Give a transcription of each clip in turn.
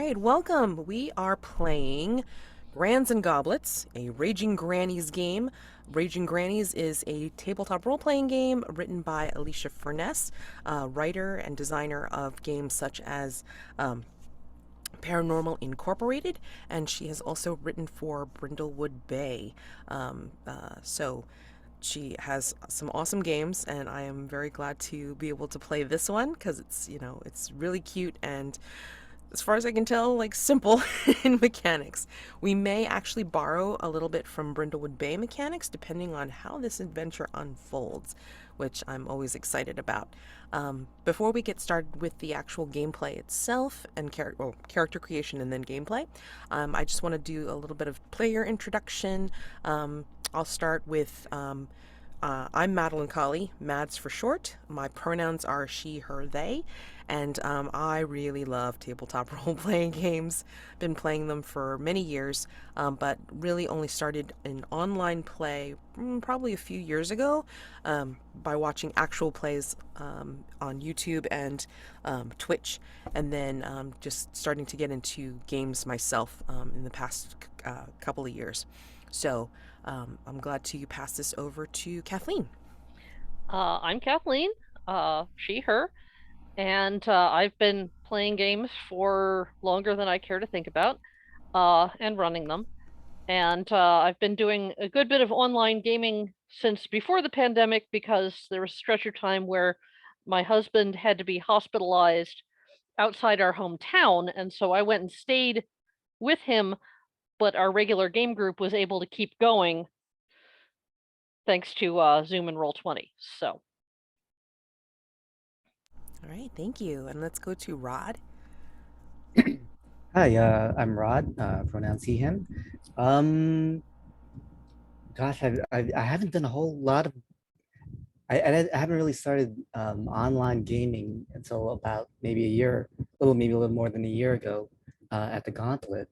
right, welcome. We are playing Grans and Goblets, a Raging Grannies game. Raging Grannies is a tabletop role playing game written by Alicia Furness, writer and designer of games such as Paranormal Incorporated, and she has also written for Brindlewood Bay. So she has some awesome games, and I am very glad to be able to play this one because it's really cute and, as far as I can tell, like simple in mechanics. We may actually borrow a little bit from Brindlewood Bay mechanics depending on how this adventure unfolds, which I'm always excited about. Before we get started with the actual gameplay itself and character creation and then gameplay, I just want to do a little bit of player introduction. I'll start with I'm Madelancholy, Mads for short. My pronouns are she, her, they, and I really love tabletop role playing games. Been playing them for many years, but really only started in online play probably a few years ago by watching actual plays on YouTube and Twitch, and then just starting to get into games myself in the past couple of years. So I'm glad to pass this over to Kathleen. I'm Kathleen, she, her, and I've been playing games for longer than I care to think about, and running them. And I've been doing a good bit of online gaming since before the pandemic because there was a stretch of time where my husband had to be hospitalized outside our hometown, and so I went and stayed with him, but our regular game group was able to keep going thanks to Zoom and Roll20. So. All right, thank you. And let's go to Rod. Hi, I'm Rod, pronouns he, him. Um, gosh, I haven't done a whole lot of, I haven't really started online gaming until about maybe maybe a little more than a year ago at the Gauntlet.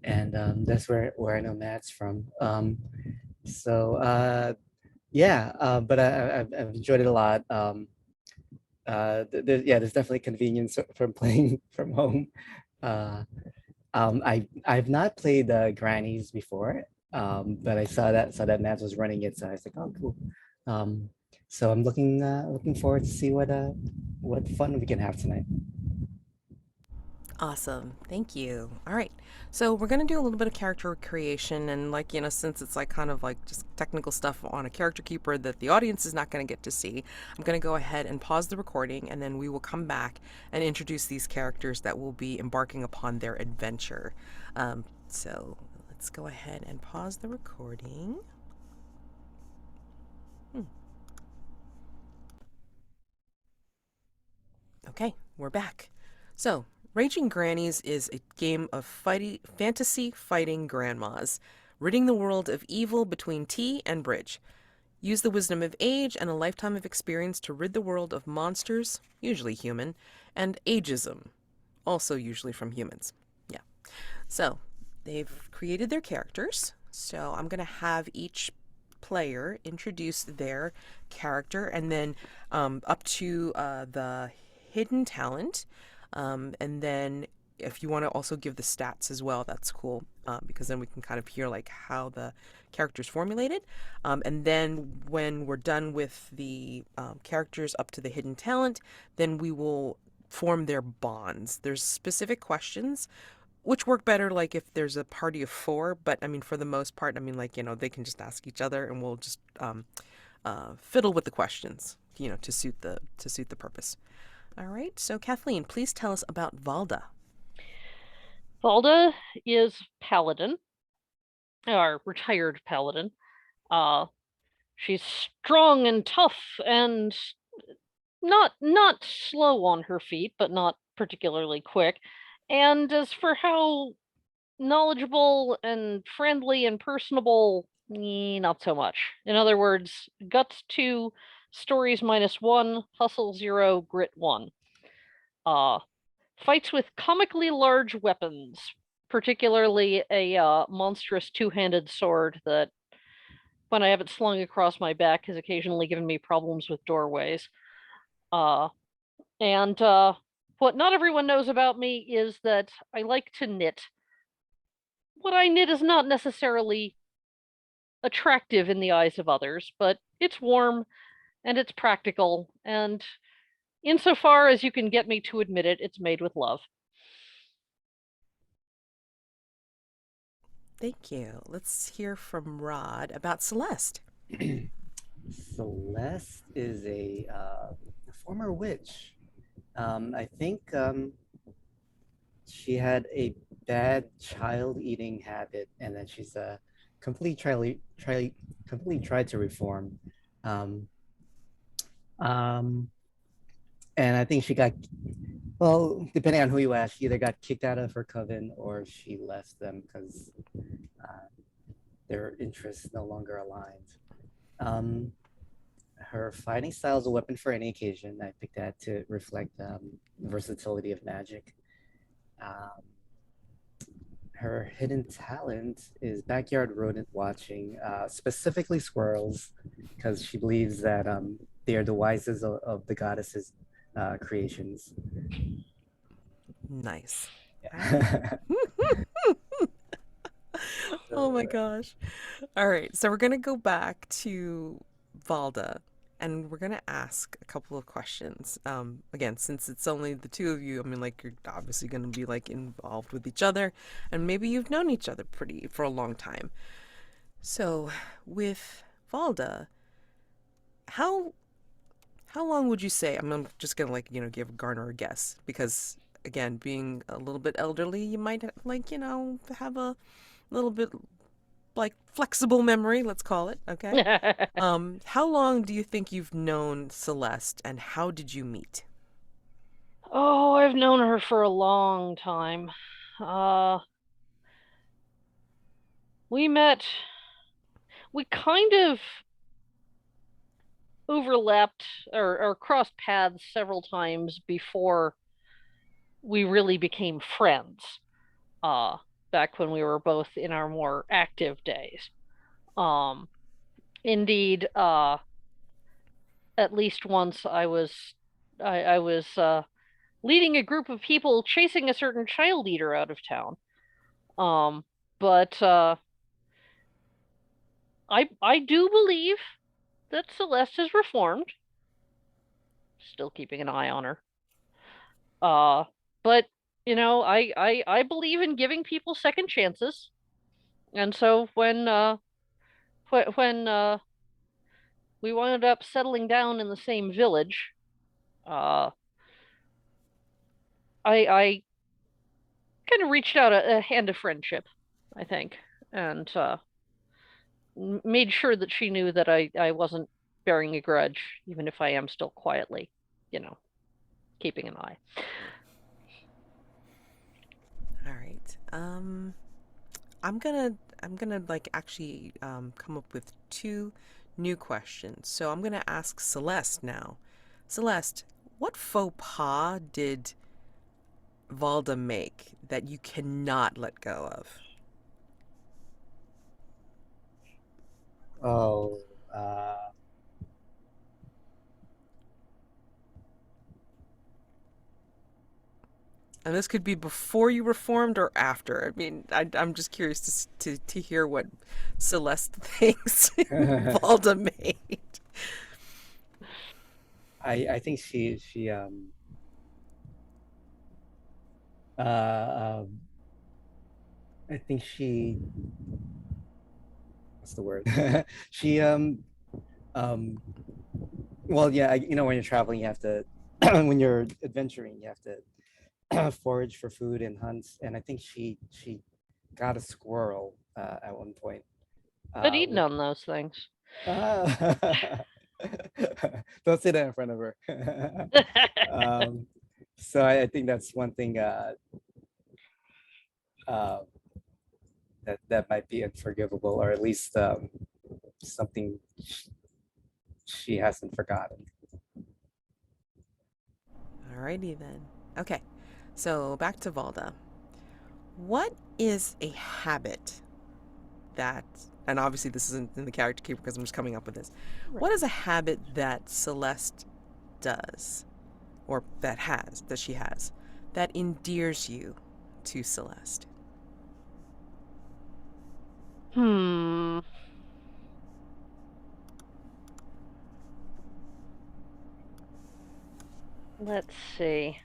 And that's where I know Matt's from. So yeah, but I've enjoyed it a lot. There's definitely convenience from playing from home. Uh, I've not played Grannies before, but I saw that Matt was running it, so I was like, oh, cool. Um, so I'm looking forward to see what fun we can have tonight. Awesome. Thank you. All right. So we're going to do a little bit of character creation and, since it's like kind of like just technical stuff on a character keeper that the audience is not going to get to see, I'm going to go ahead and pause the recording, and then we will come back and introduce these characters that will be embarking upon their adventure. So let's go ahead and pause the recording. Hmm. Okay, we're back. So, Raging Grannies is a game of fantasy fighting grandmas, ridding the world of evil between tea and bridge. Use the wisdom of age and a lifetime of experience to rid the world of monsters, usually human, and ageism, also usually from humans. Yeah. So, they've created their characters. So, I'm going to have each player introduce their character, and then up to the hidden talent. And then if you want to also give the stats as well, that's cool, because then we can kind of hear like how the character's formulated. And then when we're done with the characters up to the hidden talent, then we will form their bonds. There's specific questions which work better like if there's a party of four, but I mean for the most part, I mean, they can just ask each other, and we'll just fiddle with the questions, to suit the purpose. All right, so Kathleen, please tell us about Valda. Valda is paladin, or retired paladin. Uh, she's strong and tough and not slow on her feet, but not particularly quick. And as for how knowledgeable and friendly and personable, not so much. In other words, guts 2, stories -1, hustle 0, grit 1. Uh, Fights with comically large weapons, particularly a monstrous two-handed sword that, when I have it slung across my back, has occasionally given me problems with doorways. Uh, and what not everyone knows about me is that I like to knit. What I knit is not necessarily attractive in the eyes of others, but it's warm and it's practical, and insofar as you can get me to admit it, it's made with love. Thank you. Let's hear from Rod about Celeste. Celeste is a former witch. I think she had a bad child eating habit, and then she's completely tried to reform. Um, um, and I think she got, well, depending on who you ask, she either got kicked out of her coven or she left them because their interests no longer aligned. Her fighting style is a weapon for any occasion. I picked that to reflect versatility of magic. Um, her hidden talent is backyard rodent watching, specifically squirrels, because she believes that they are the wisest of the goddesses' creations. Nice. Yeah. Oh my gosh. All right, so we're gonna go back to Valda and we're gonna ask a couple of questions. Again, since it's only the two of you, I mean, like, you're obviously gonna be like involved with each other, and maybe you've known each other for a long time. So, with Valda, how how long would you say? I'm just gonna, like, give Garner a guess because, again, being a little bit elderly, you might like, have a little bit like flexible memory, let's call it. Okay. How long do you think you've known Celeste, and how did you meet? Oh, I've known her for a long time. Uh, we met, we kind of overlapped or crossed paths several times before we really became friends. Uh, Back when we were both in our more active days. Um, Indeed, at least once I was leading a group of people chasing a certain child eater out of town. Um, but I do believe that Celeste is reformed. Still keeping an eye on her. Uh, but I believe in giving people second chances. And so when we wound up settling down in the same village, uh, I kind of reached out a hand of friendship, I think, and made sure that she knew that I wasn't bearing a grudge, even if I am still quietly, you know, keeping an eye. All right. I'm gonna like actually come up with two new questions. So I'm gonna ask Celeste now. Celeste, what faux pas did Valda make that you cannot let go of? Oh, uh, And this could be before you reformed or after. I mean, I'm just curious to hear what Celeste thinks Valda made. I think she uh, um, I think she, what's the word? She um well, yeah, when you're traveling, you have to when you're adventuring, you have to forage for food and hunts. And I think she got a squirrel at one point. But eating Which, on those things. uh, don't say that in front of her. um, so I think that's one thing uh, that might be unforgivable, or at least something she hasn't forgotten. Alrighty then. Okay, so back to Valda. What is a habit that, and obviously this isn't in the character keeper because I'm just coming up with this. Right. What is a habit that Celeste does or that she has, that endears you to Celeste? Hmm. Let's see.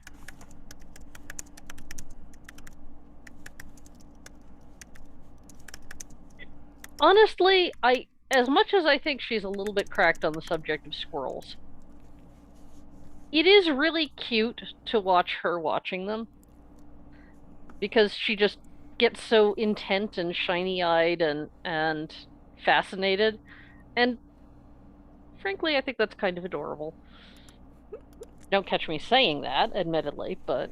Honestly, as much as I think she's a little bit cracked on the subject of squirrels, it is really cute to watch her watching them because she just gets so intent and shiny-eyed and fascinated. And frankly, I think that's kind of adorable. Don't catch me saying that, admittedly, but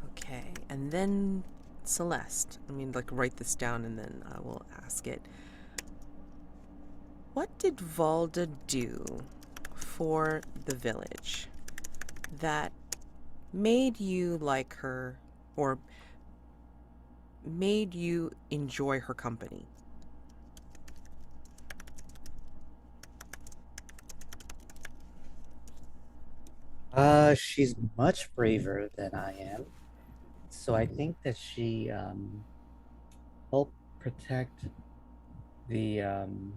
Okay, and then Celeste. I mean, like, write this down and then I will ask it. What did Valda do for the village that made you like her or made you enjoy her company? She's much braver than I am. So I think that she helped protect the um,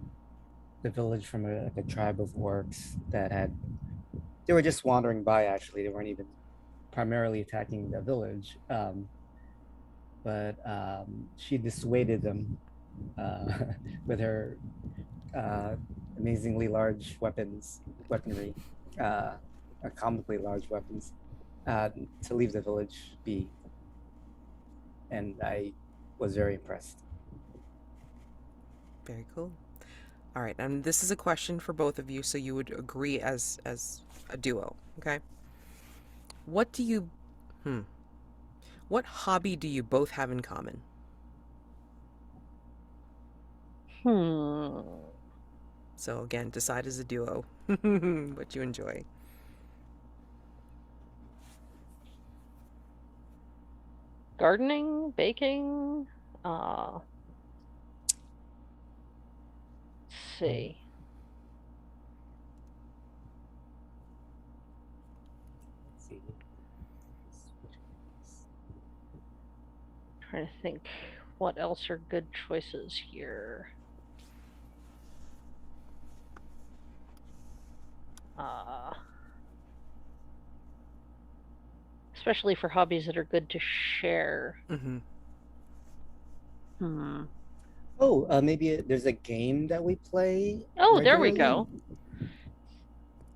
the village from like a tribe of orcs that had they were just wandering by. Actually, they weren't even primarily attacking the village, but she dissuaded them with her uh, amazingly large weaponry, uh, comically large weapons, uh, to leave the village be, and I was very impressed. Very cool. All right, and this is a question for both of you, so you would agree as a duo, okay? What do you hmm what hobby do you both have in common? hmm. So again, decide as a duo what you enjoy. Gardening, baking, let's Um, see. let's see. Trying to think what else are good choices here. Uh, Especially for hobbies that are good to share. Mm-hmm. Hmm. Oh, maybe there's a game that we play Oh, there we regularly. go.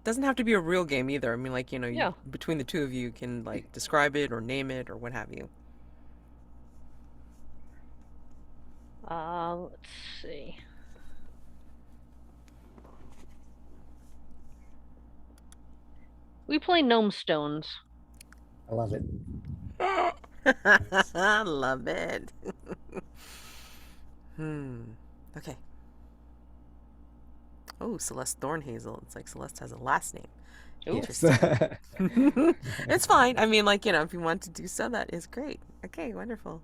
Doesn't have to be a real game either. I mean, like, you Yeah. between the two of you can like describe it or name it or what have you. Let's see. We play gnome stones. I love it. Love it. Hmm. Okay. Oh, Celeste Thornhazel. It's like Celeste has a last name. Ooh. Yes. Interesting. It's fine. I mean, like, if you want to do so, that is great. Okay, wonderful.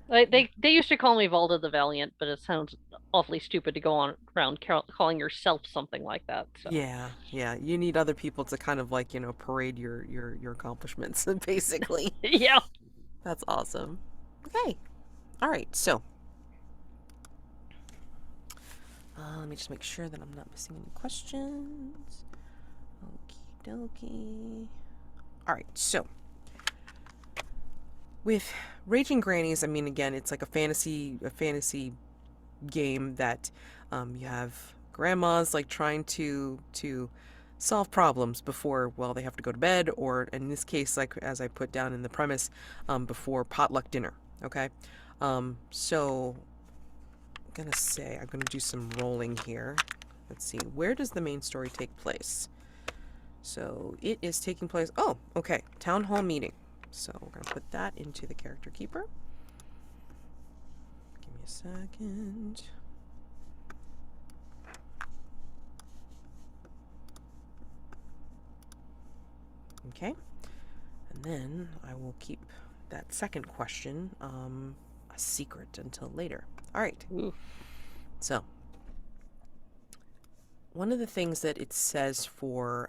They used to call me Valda the Valiant, but it sounds awfully stupid to go on around calling yourself something like that. So Yeah, yeah. You need other people to kind of like, parade your accomplishments, basically. yeah. That's awesome. Okay. All right. So, let me just make sure that I'm not missing any questions. Okie dokie. All right. So, with Raging Grannies, I mean, again, it's like a fantasy game that you have grandmas like trying to solve problems before, well, they have to go to bed, or in this case, like as I put down in the premise, before potluck dinner. Okay, so I'm gonna do some rolling here. Let's see, where does the main story take place? So it is taking place. Oh, okay, town hall meeting. So we're gonna put that into the character keeper. Give me a second. Okay, and then I will keep that second question a secret until later. All right. Ooh. So, one of the things that it says for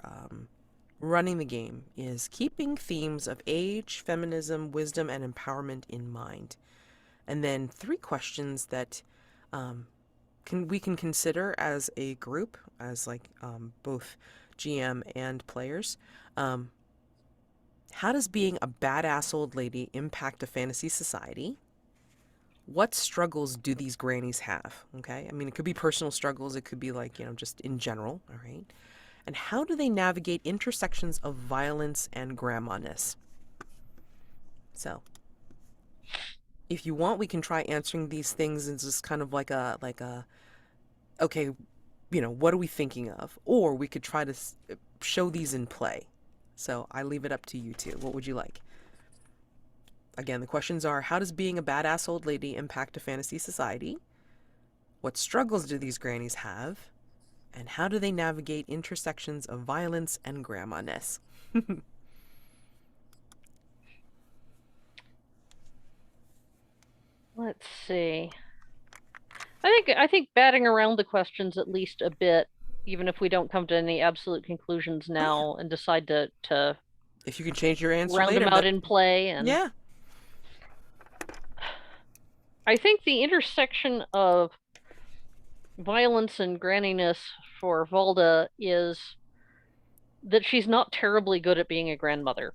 running the game is keeping themes of age, feminism, wisdom, and empowerment in mind. And then 3 questions that um, we can consider as a group, as like both GM and players. Um, how does being a badass old lady impact a fantasy society? What struggles do these grannies have? Okay, I mean, it could be personal struggles, it could be like, just in general, all right? And how do they navigate intersections of violence and grandma-ness? So, if you want, we can try answering these things in just kind of like a okay, what are we thinking of? Or we could try to show these in play. So I leave it up to you two. What would you like? Again, the questions are, how does being a badass old lady impact a fantasy society? What struggles do these grannies have? And how do they navigate intersections of violence and grandma-ness? Let's see. I think batting around the questions at least a bit, even if we don't come to any absolute conclusions Oh, yeah. now and decide to If you can change your answer round them later, out in play. And yeah. I think the intersection of violence and granniness for Valda is that she's not terribly good at being a grandmother.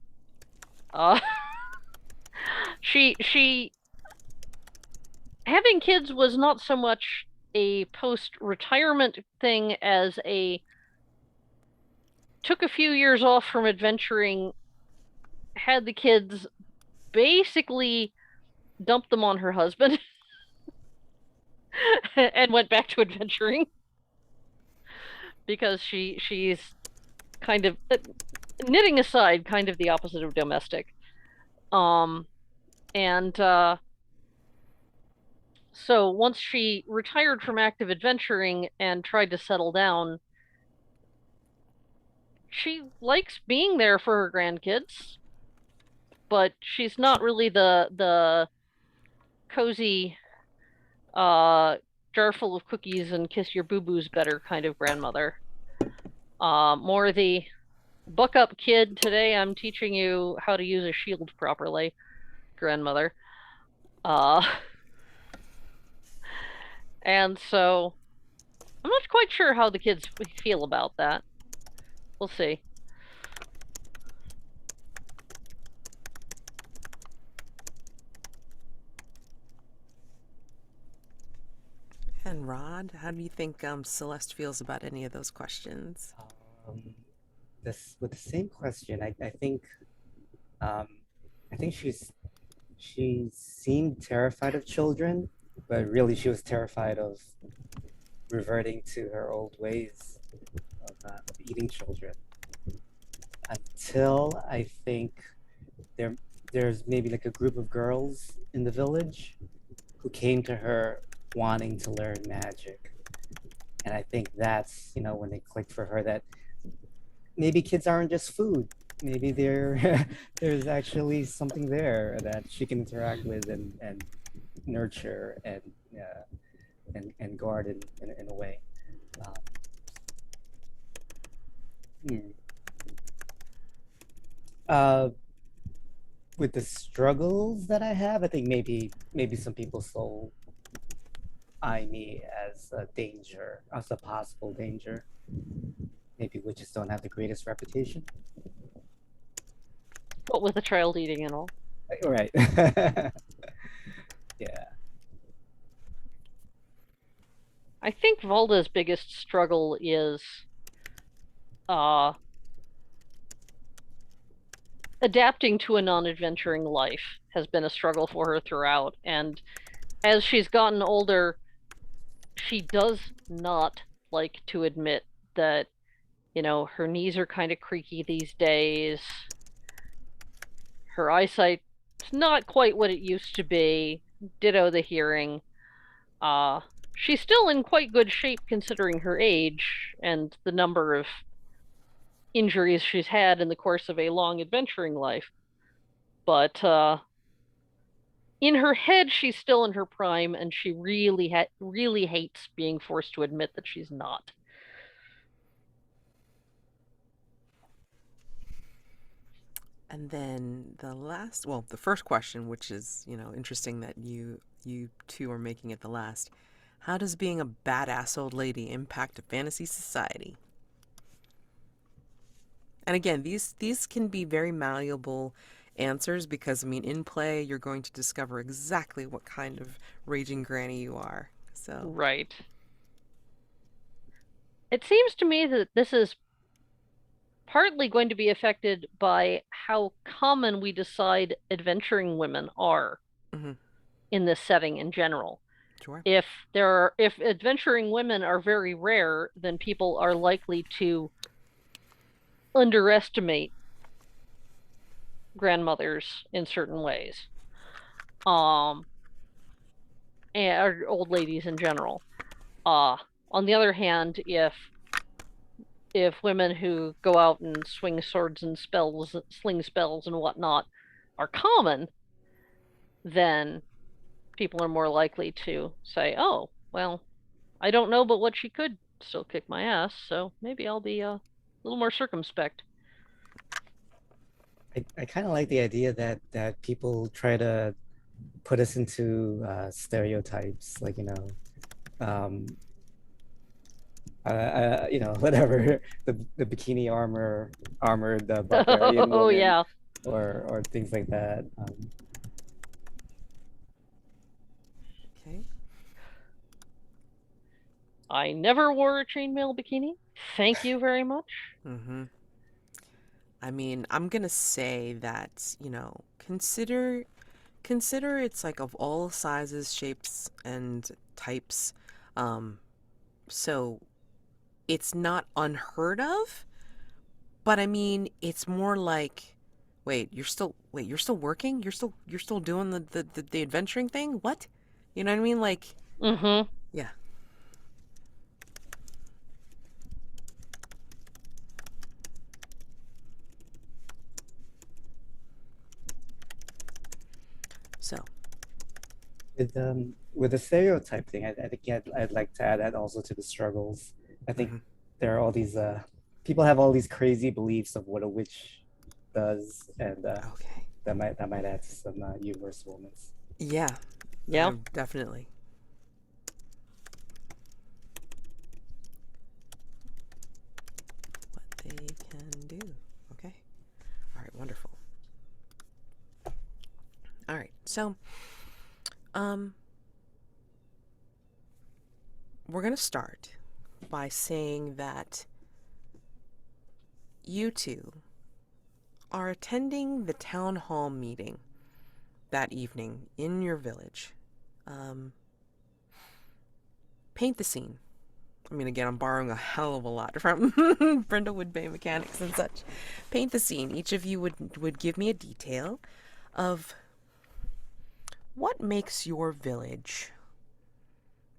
Uh, she having kids was not so much a post-retirement thing as a took a few years off from adventuring, had the kids, basically dumped them on her husband and went back to adventuring because she's kind of knitting aside kind of the opposite of domestic. And so once she retired from active adventuring and tried to settle down, she likes being there for her grandkids, but she's not really the cozy jar full of cookies and kiss your boo-boos better kind of grandmother. More the buck up kid, today I'm teaching you how to use a shield properly grandmother. And so I'm not quite sure how the kids feel about that. We'll see. And Rod, how do you think Celeste feels about any of those questions? Um, this with the same question, um, I think she seemed terrified of children, but really she was terrified of reverting to her old ways of eating children. Until I think there there's maybe like a group of girls in the village who came to her wanting to learn magic. And I think that's, when it clicked for her that maybe kids aren't just food. Maybe there's actually something there that she can interact with and nurture and guard in a way. Um, hmm. uh, with the struggles that I have, I think maybe some people still eye me as a danger, as a possible danger. Maybe witches don't have the greatest reputation. What with the child eating and all. Right. Yeah. I think Valda's biggest struggle is adapting to a non-adventuring life has been a struggle for her throughout. And as she's gotten older, she does not like to admit that, her knees are kind of creaky these days. Her eyesight's not quite what it used to be. Ditto the hearing. She's still in quite good shape considering her age and the number of injuries she's had in the course of a long adventuring life. But in her head she's still in her prime, and she really hates being forced to admit that she's not. And then the first question, which is, interesting that you two are making it the last. How does being a badass old lady impact a fantasy society? And again, these can be very malleable answers because, I mean, in play, you're going to discover exactly what kind of raging granny you are. So, Right. It seems to me that this is partly going to be affected by how common we decide adventuring women are hmm in this setting in general. sure. If adventuring women are very rare, then people are likely to underestimate grandmothers in certain ways. Um or old ladies in general. Uh on the other hand, if women who go out and swing swords and sling spells and whatnot are common, then people are more likely to say, "Oh, well, I don't know, but what she could still kick my ass, so maybe I'll be a little more circumspect." I kind of like the idea that people try to put us into stereotypes, like um, whatever the bikini armored the barbarian Oh woman, yeah, or things like that. Okay. I never wore a chainmail bikini. Thank you very much. hmm I mean, I'm gonna say that, consider it's like of all sizes, shapes, and types. Um, so it's not unheard of, but I mean, it's more like, you're still working? You're still doing the adventuring thing? What? You know what I mean? Like, Mm-hmm. yeah. So, With the stereotype thing, I think I'd like to add that also to the struggles. I think hmm there are all these people have all these crazy beliefs of what a witch does, and okay. that might add to some humorous moments. Yeah, Yeah. definitely. What they can do. Okay. All right, wonderful. All right. So, um we're going to start by saying that you two are attending the town hall meeting that evening in your village. Um, paint the scene. I mean, again, I'm borrowing a hell of a lot from Brindlewood Bay mechanics and such. Paint the scene. Each of you would give me a detail of what makes your village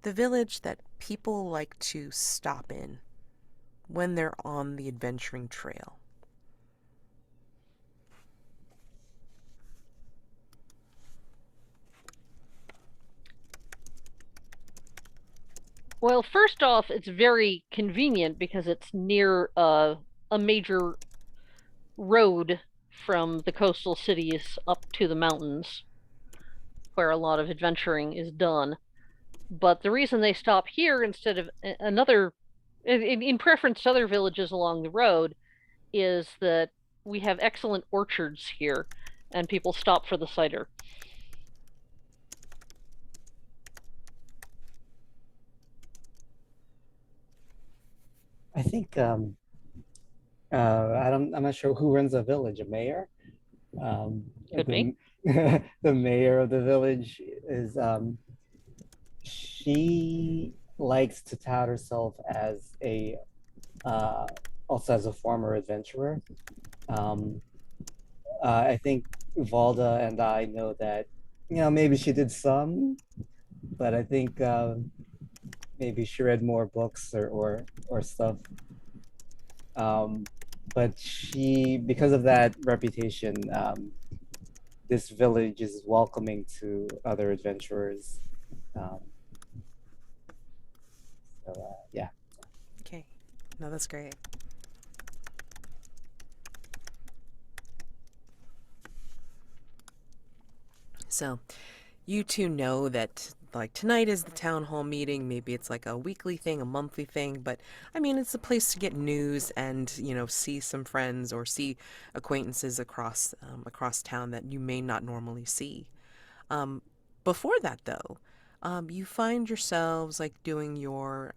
the village that people like to stop in when they're on the adventuring trail. Well, first off, it's very convenient because it's near a major road from the coastal cities up to the mountains where a lot of adventuring is done. But the reason they stop here instead of another, in preference to other villages along the road, is that we have excellent orchards here and people stop for the cider. I think I'm not sure who runs a village, a mayor. Could be. The the mayor of the village is she likes to tout herself as a also as a former adventurer. Um, I think Valda and I know that maybe she did some, but I think maybe she read more books or stuff. But she, because of that reputation, this village is welcoming to other adventurers. Um, yeah. Okay. No, that's great. So, you two know that like tonight is the town hall meeting. Maybe it's like a weekly thing, a monthly thing, but I mean, it's a place to get news and, you know, see some friends or see acquaintances across town that you may not normally see. Um, Before that, though, you find yourselves like doing your.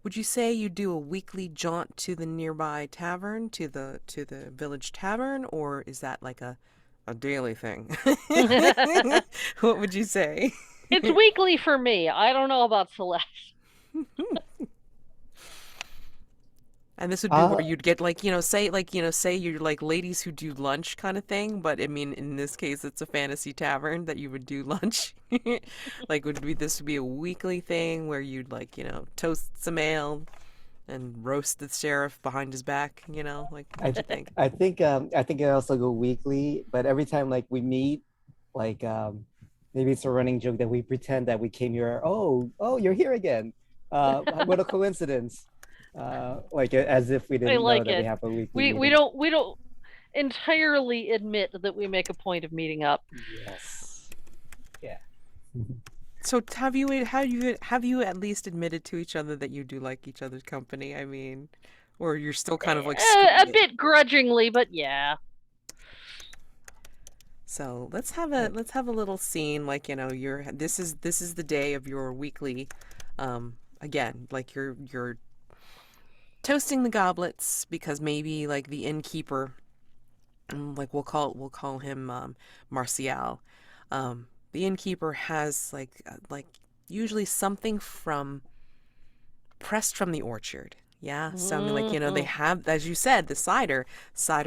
Would you say you do a weekly jaunt to the nearby tavern, to the village tavern, or is that like a daily thing? What would you say? It's weekly for me. I don't know about Celeste. And this would be Uh, where you'd get say you're like ladies who do lunch kind of thing, but I mean in this case it's a fantasy tavern that you would do lunch. Like this would be a weekly thing where you'd like, toast some ale and roast the sheriff behind his back, like what you think? I think I also go weekly, but every time like we meet, like maybe it's a running joke that we pretend that we came here. Oh, you're here again. What a coincidence. Like as if we I didn't know like that we it. have a weekly We meeting. don't entirely admit that we make a point of meeting up. Yes. Yeah. So have you at least admitted to each other that you do like each other's company? I mean, or you're still kind of like A bit grudgingly, but yeah. So let's have a little scene like you're this is the day of your weekly, again like you're toasting the goblets because maybe like the innkeeper, like we'll call him Martial. The innkeeper has like usually something from pressed from the orchard. Yeah. So I mean like they Mhm. have, as you said, the cider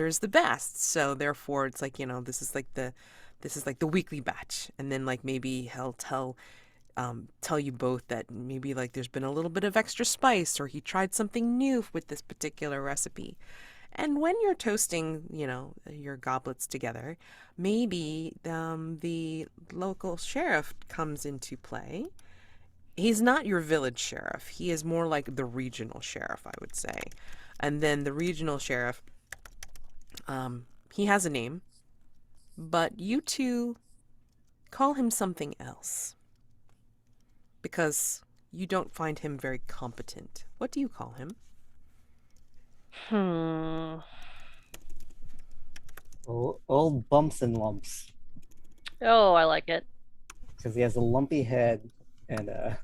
is the best. So therefore it's like this is like the weekly batch. And then like maybe he'll tell you both that maybe like there's been a little bit of extra spice or he tried something new with this particular recipe. And when you're toasting, your goblets together, maybe the local sheriff comes into play. He's not your village sheriff. He is more like the regional sheriff, I would say. And then the regional sheriff, he has a name, but you two call him something else because you don't find him very competent. What do you call him? Hmm. Old bumps and lumps Oh, I like it. because he has a lumpy head and a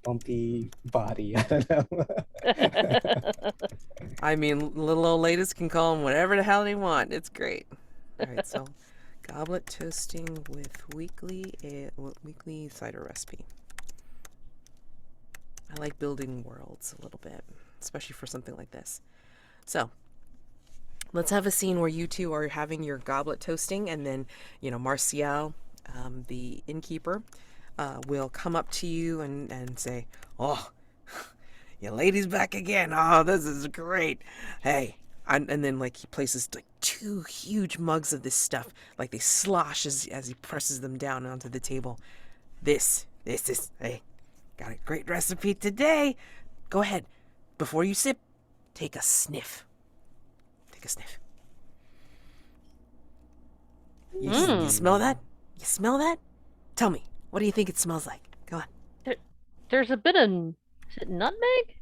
bumpy body. I don't know. I mean, little old ladies can call him whatever the hell they want. It's great. All right, so goblet toasting with weekly cider recipe. I like building worlds a little bit, especially for something like this. So let's have a scene where you two are having your goblet toasting, and then Martial, the innkeeper, will come up to you and say, "Oh, your lady's back again. Oh, this is great. Hey." And then like he places like two huge mugs of this stuff, like they slosh as he presses them down onto the table. This is, hey, got a great recipe today. Go ahead, before you sip, take a sniff. Take a sniff. You smell that? You smell that? Tell me, what do you think it smells like? Go on. There's a bit of, is it nutmeg?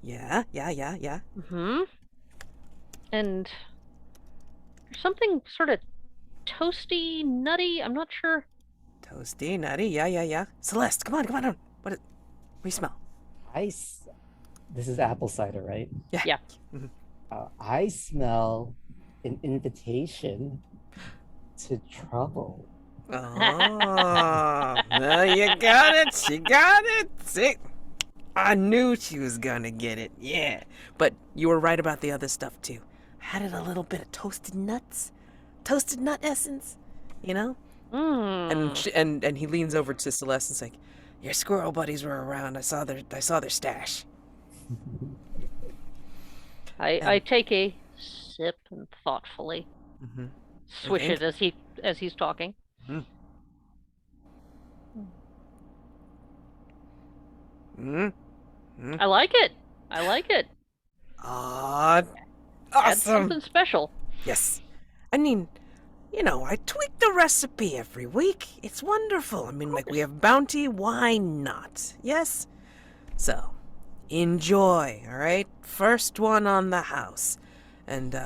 Yeah. Hmm. And there's something sort of toasty, nutty. I'm not sure. Toasty, nutty, yeah. Celeste, come on. What do you smell? This is apple cider, right? Yeah. Yeah. I smell an invitation to trouble. Oh, no, you got it. You got it. See, I knew she was gonna get it. Yeah, but you were right about the other stuff too. Had it a little bit of toasted nut essence, you know. And Mm. and he leans over to Celeste and's like, "Your squirrel buddies were around. I saw their stash." I And take a sip and thoughtfully. mhm. swish it as he's talking. Hmm. Hmm. Hmm. I like it. I like it. Ah, Add awesome. something special. Yes. I mean, I tweak the recipe every week. It's wonderful. I mean, like, we have bounty. Why not? Yes? So, enjoy, all right? First one on the house. And,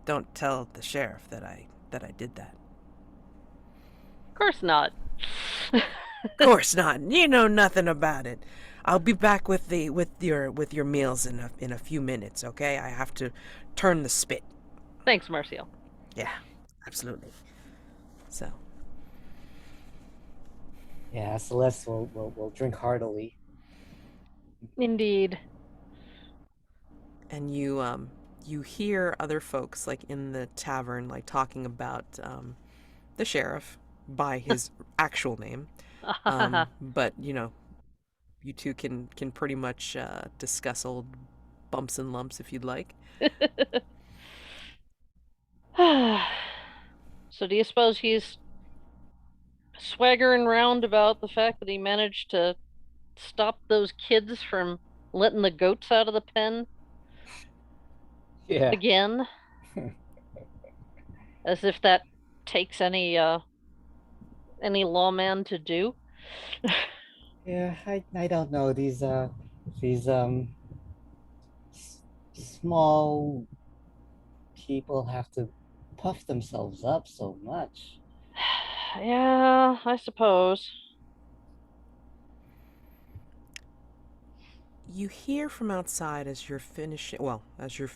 don't tell the sheriff that I did that. Of course not. Of course not. You know nothing about it. I'll be back with your meals in a few minutes, okay? I have to turn the spit. Thanks, Marcio. Yeah, absolutely. So, Yeah, Celeste will drink heartily. Indeed. and you hear other folks like in the tavern like talking about the sheriff by his actual name. But you two can pretty much discuss old bumps and lumps if you'd like. So do you suppose he's swaggering round about the fact that he managed to stop those kids from letting the goats out of the pen Yeah. again? As if that takes any lawman to do. Yeah, I don't know. These small people have to puff themselves up so much. Yeah, I suppose. You hear from outside as you're finishing, well, as you're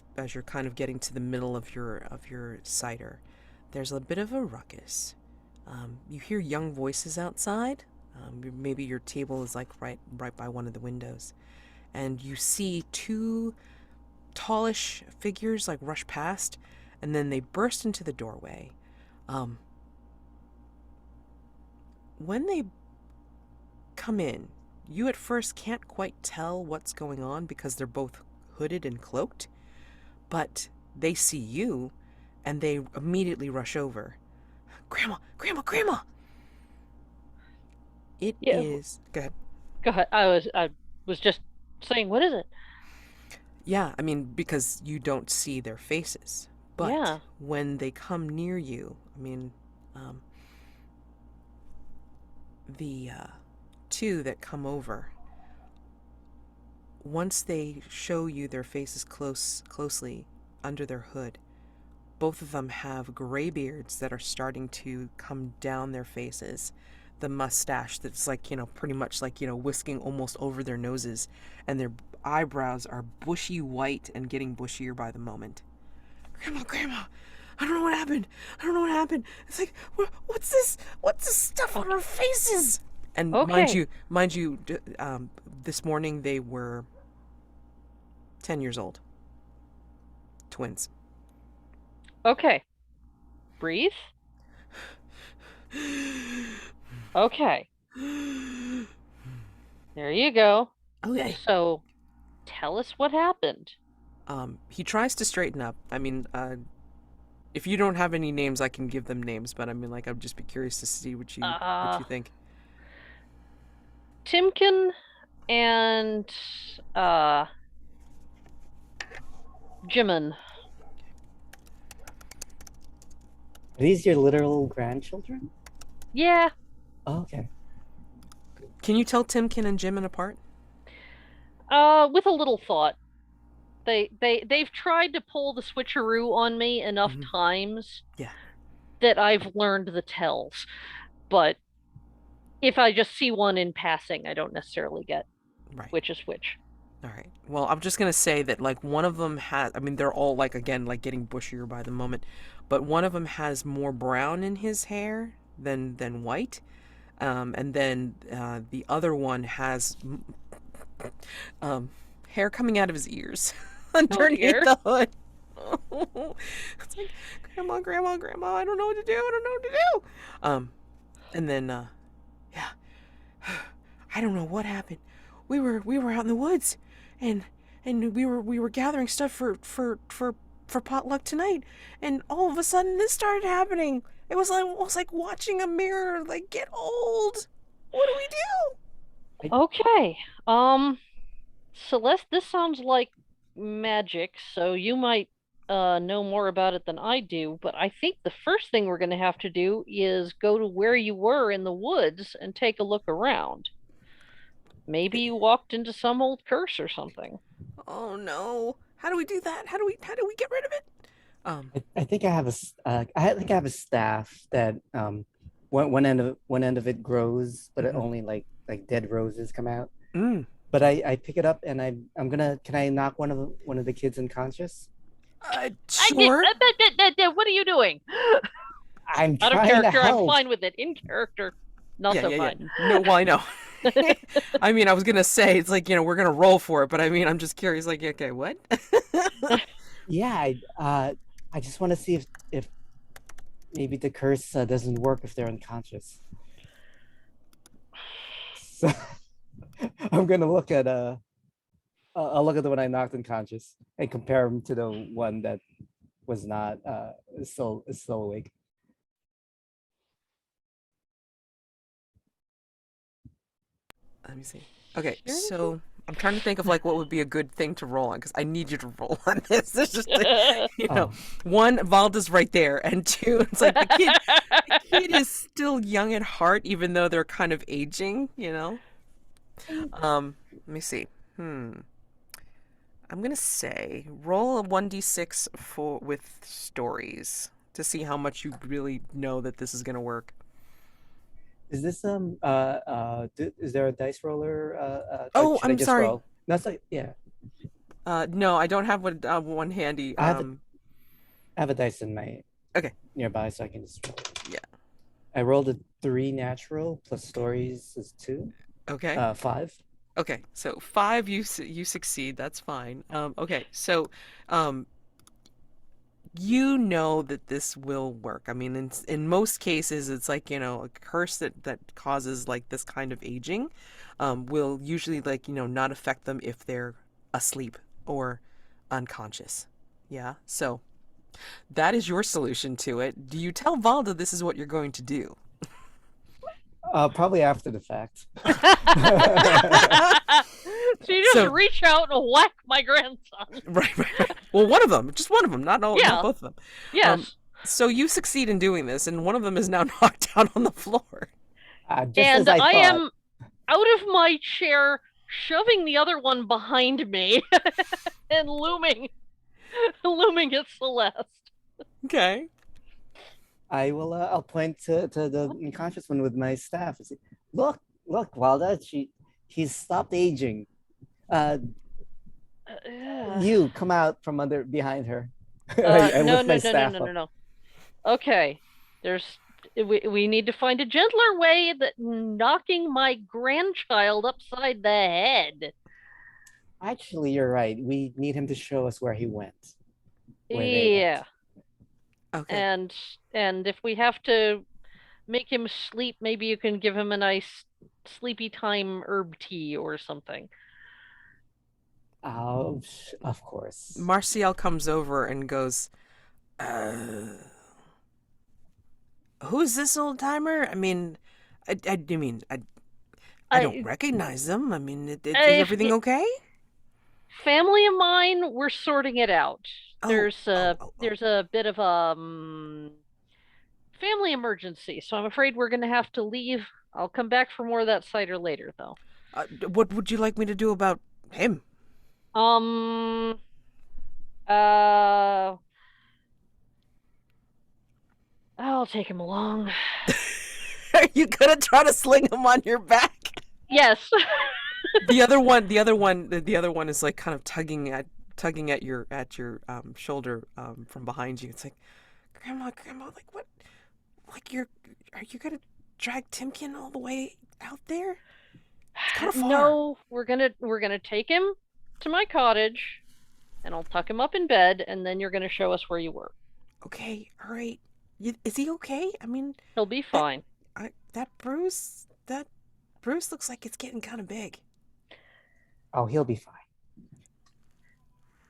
kind of getting to the middle of your cider. There's a bit of a ruckus. You hear young voices outside. Maybe your table is like right by one of the windows, and you see two tallish figures like rush past, and then they burst into the doorway. When they come in, you at first can't quite tell what's going on because they're both hooded and cloaked, but they see you and they immediately rush over. Grandma, Grandma, Grandma! It Yeah. is. Go ahead. Go ahead. I was just saying, what is it? Yeah, I mean, because you don't see their faces. But Yeah. when they come near you, I mean, the two that come over, once they show you their faces closely under their hood, both of them have gray beards that are starting to come down their faces. The mustache that's like, pretty much like, whisking almost over their noses. And their eyebrows are bushy white and getting bushier by the moment. Grandma, Grandma, I don't know what happened. I don't know what happened. It's like, what's this? What's this stuff on our faces? And Okay. mind you, this morning they were 10 years old. Twins. Okay. Breathe. Okay. There you go. Okay. So tell us what happened. He tries to straighten up. I mean, if you don't have any names, I can give them names, but I mean, like, I'd just be curious to see what you think. Timken and Jimin. Are these your literal grandchildren? Yeah. Oh, okay. Can you tell Timken and Jimin apart? With a little thought. They've tried to pull the switcheroo on me enough times Yeah. that I've learned the tells. But if I just see one in passing, I don't necessarily get Right. which is which. All right. Well, I'm just gonna say that like one of them has. I mean, they're all like again like getting bushier by the moment, but one of them has more brown in his hair than white, and then the other one has hair coming out of his ears underneath dear. the hood. It's like, Grandma, Grandma, Grandma, I don't know what to do. I don't know what to do. And then yeah, I don't know what happened. We were out in the woods, and we were gathering stuff for for potluck tonight, and all of a sudden this started happening. It was like almost like watching a mirror like get old. What do we do? Okay. Celeste, this sounds like magic, so you might know more about it than I do, but I think the first thing we're going to have to do is go to where you were in the woods and take a look around. Maybe you walked into some old curse or something. Oh no! How do we do that? How do we get rid of it? I think I have I think I have a staff that one end of it grows, but it Mhm. only like dead roses come out. Mm. But I pick it up and I'm gonna, can I knock one of the kids unconscious? I did. Sure. What are you doing? I'm Out of trying to character, I'm help. fine with it. In character, not Yeah, so yeah, yeah. fine. No, well, I know. I mean, I was gonna say it's like we're gonna roll for it, but I mean, I'm just curious. Like, okay, what? Yeah, I just want to see if maybe the curse doesn't work if they're unconscious. So I'm gonna look at I'll look at the one I knocked unconscious and compare them to the one that was not is still awake. Let me see. Okay, Seriously? so I'm trying to think of like what would be a good thing to roll on because I need you to roll on this. It's just like, Oh, one, Valda's right there, and two, it's like the kid is still young at heart, even though they're kind of aging. Let me see. I'm gonna say roll a 1d6 for with stories to see how much you really know that this is gonna work. is this is there a dice roller? Or Oh, should I I'm just sorry. roll? That's like, yeah. No, I don't have one handy. I have a dice in my Okay. nearby, so I can just roll. Yeah. I rolled a 3 natural plus stories is 2. Okay. 5. Okay. So 5, you succeed. That's fine. Okay. So, um, you know that this will work. I mean, in most cases, it's like a curse that causes like this kind of aging, will usually like not affect them if they're asleep or unconscious. Yeah. So that is your solution to it. Do you tell Valda this is what you're going to do? Probably after the fact. So you just So reach out and whack my grandson. right, right, right. Well, one of them, just one of them, not Yeah, both of them. Um, yes. so you succeed in doing this, and one of them is now knocked down on the floor. Just as And I I thought. am out of my chair, shoving the other one behind me and looming at Celeste. Okay. I will. I'll point to the unconscious one with my staff. And say, look, Walda, he's stopped aging. Uh, you come out from under behind her. I No, lift no, my no, no, staff no, no, up. no. Okay, there's we need to find a gentler way that knocking my grandchild upside the head. Actually, you're right. We need him to show us where he went, where they Yeah, went. Okay. and and if we have to make him sleep, maybe you can give him a nice sleepy time herb tea or something. Oh, of course. Marcial comes over and goes, uh, "Who's this old timer? I mean, I don't I, recognize them. I mean, is if everything okay?" family of mine, we're sorting it out. Oh, oh, oh, oh. There's a bit of a family emergency, so I'm afraid we're gonna have to leave. I'll come back for more of that cider later, though. What would you like me to do about him? Um, uh, I'll take him along. Are you gonna try to sling him on your back? Yes. The other one is like kind of tugging at your shoulder from behind you. It's like, grandma, like what? Like are you gonna drag Timkin all the way out there? It's kind of far. No, we're gonna take him to my cottage, and I'll tuck him up in bed, and then you're gonna show us where you were. Okay, all right. Is he okay? I mean, He'll be that fine. that bruise looks like it's getting kind of big. Oh, he'll be fine.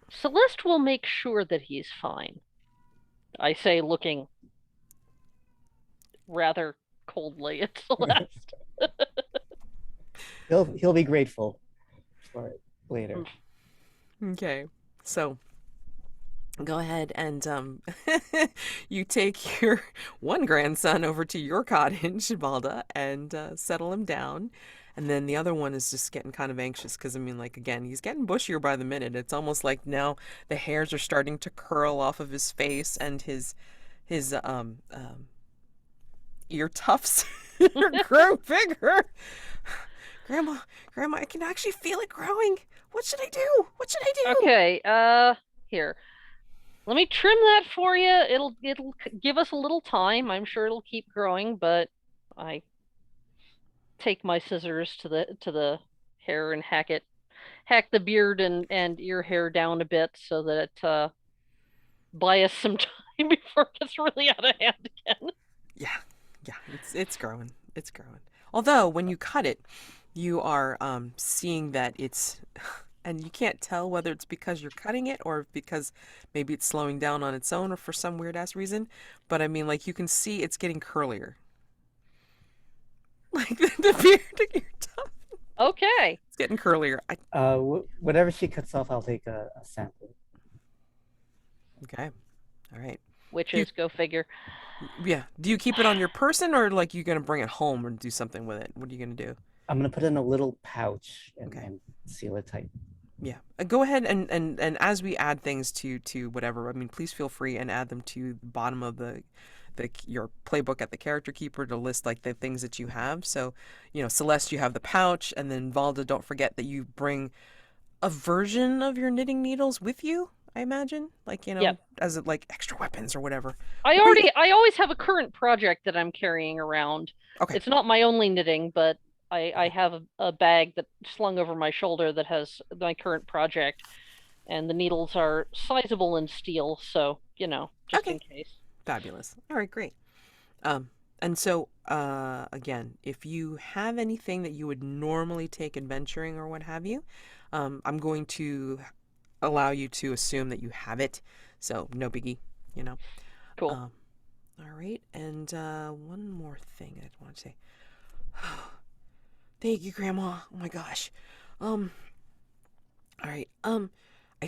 Celeste will make sure that he's fine. I say, looking rather coldly at Celeste. He'll be grateful for it later. Okay, so go ahead and you take your one grandson over to your cottage, Valda, and settle him down. And then the other one is just getting kind of anxious because, I mean, like, again, he's getting bushier by the minute. It's almost like now the hairs are starting to curl off of his face, and his ear tufts are growing bigger. Grandma, Grandma, I can actually feel it growing. What should I do? What should I do? Okay, here. Let me trim that for you. It'll give us a little time. I'm sure it'll keep growing, but I take my scissors to the hair and hack the beard and ear hair down a bit so that it buy us some time before it gets really out of hand again. Yeah, yeah, it's growing. It's growing. Although when you cut it, you are seeing that it's, and you can't tell whether it's because you're cutting it or because maybe it's slowing down on its own or for some weird ass reason. But I mean, like you can see it's getting curlier. Like the beard, your tongue, Okay. it's getting curlier. Whatever she cuts off, I'll take a sample. Okay, all right. You, Witches, go figure. yeah. Do you keep it on your person or like you gonna bring it home and do something with it? What are you gonna do? I'm gonna put it in a little pouch Okay. and seal it tight. Yeah. Go ahead and as we add things to whatever, I mean, please feel free and add them to the bottom of the your playbook at the character keeper to list like the things that you have. So, you know, Celeste, you have the pouch, and then Valda, don't forget that you bring a version of your knitting needles with you, I imagine, like, you know, Yep. as like extra weapons or whatever. I always have a current project that I'm carrying around. Okay. It's not my only knitting, but I Okay. have a bag that slung over my shoulder that has my current project, and the needles are sizable in steel, so, just in Okay. case. Fabulous. All right, great. Um, and so, again, if you have anything that you would normally take adventuring or what have you, I'm going to allow you to assume that you have it. So, no biggie, you know. Cool. Um, all right. And one more thing I want to say. Thank you, Grandma. Oh my gosh. Um, all right. I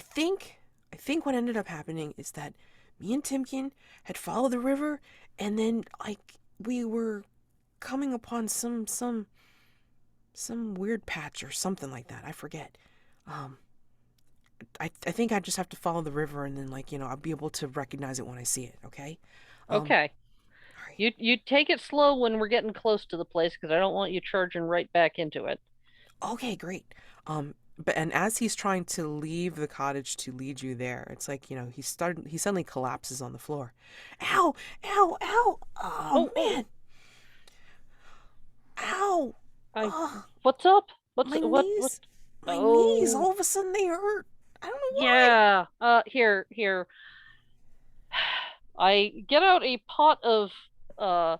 think what ended up happening is that me and Timkin had followed the river, and then like we were coming upon some weird patch or something like that. I forget. Um, I think I just have to follow the river, and then like, you know, I'll be able to recognize it when I see it. Okay. Okay. All right. You take it slow when we're getting close to the place because I don't want you charging right back into it. Okay, great. But and as he's trying to leave the cottage to lead you there, it's like, you know, he suddenly collapses on the floor. Ow! Ow! Ow! Oh Oh, oh, man! Ow! I Oh, what's up? What's my what knees. My knees Oh, all of a sudden they hurt. I don't know why. yeah. Here. I get out a pot of uh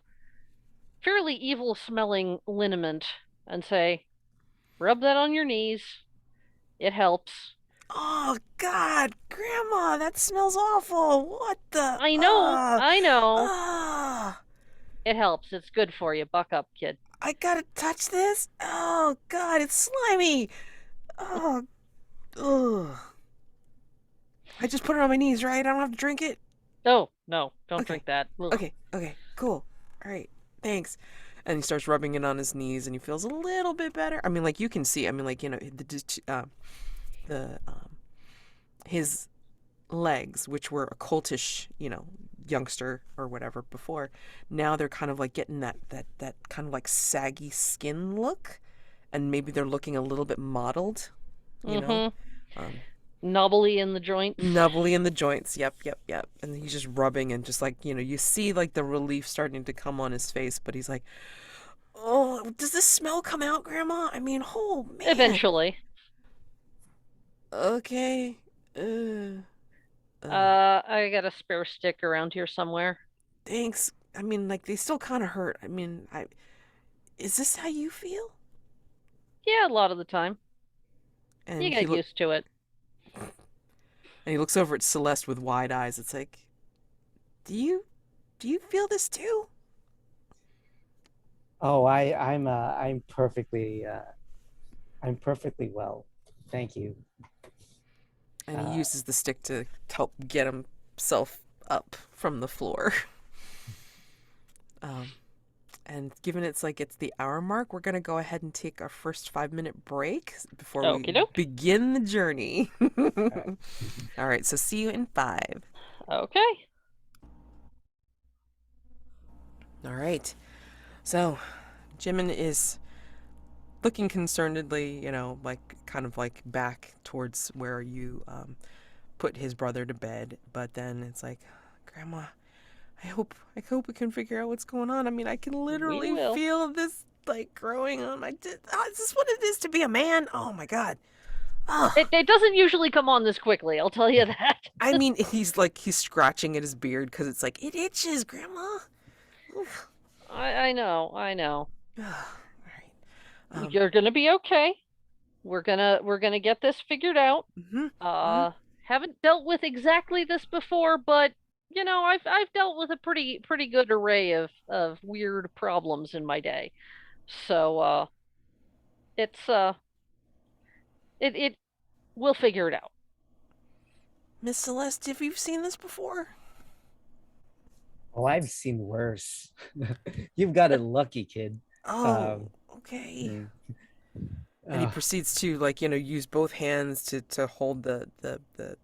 fairly evil smelling liniment and say, rub that on your knees. It helps. Oh God, Grandma, that smells awful. What the? I know, I know. Ah! It helps. It's good for you. Buck up, kid. I gotta touch this. Oh God, it's slimy. Oh, ugh. I just put it on my knees, right? I don't have to drink it. No, no, don't Okay, drink that. Ugh. okay, cool. All right, thanks. And he starts rubbing it on his knees, and he feels a little bit better. I mean, like you can see. I mean, like, you know, the his legs, which were a cultish, you know, youngster or whatever before, now they're kind of like getting that kind of like saggy skin look, and maybe they're looking a little bit mottled, you know, Mm-hmm. um, Knobbly in the joints. nubbly in the joints. Yep. And he's just rubbing, and just like, you know, you see like the relief starting to come on his face, but he's like, "Oh, does this smell come out, Grandma? I mean, oh man." Eventually. Okay. Uh, uh, I got a spare stick around here somewhere. thanks. I mean, like they still kind of hurt. I mean, I is this how you feel? Yeah, a lot of the time. You And he get look used to it. And he looks over at Celeste with wide eyes. It's like, do you feel this too? Oh, I'm perfectly well. Thank you. And he Uh, uses the stick to help get himself up from the floor. Um, and given it's the hour mark, we're gonna go ahead and take our first 5 minute break before we Okie doke. begin the journey. all right. All right, so see you in 5. Okay. All right, so Jimin is looking concernedly, like kind of like back towards where you put his brother to bed. But then it's like, Grandma, I hope we can figure out what's going on. I mean, I can We literally will. feel this like growing on my. Is this what it is to be a man? Oh my God. Oh, It doesn't usually come on this quickly, I'll tell you that. I mean, he's scratching at his beard because it's like it itches, Grandma. Oof. I know, I know. All right. You're gonna be okay. We're gonna get this figured out. Mm-hmm, mm-hmm. Uh, haven't dealt with exactly this before, but I've dealt with a pretty good array of weird problems in my day. So it's it we'll figure it out. Miss Celeste, have you seen this before? Oh, I've seen worse. You've got it lucky, kid. Oh, Um, okay. mm, And he uh, proceeds to use both hands to hold the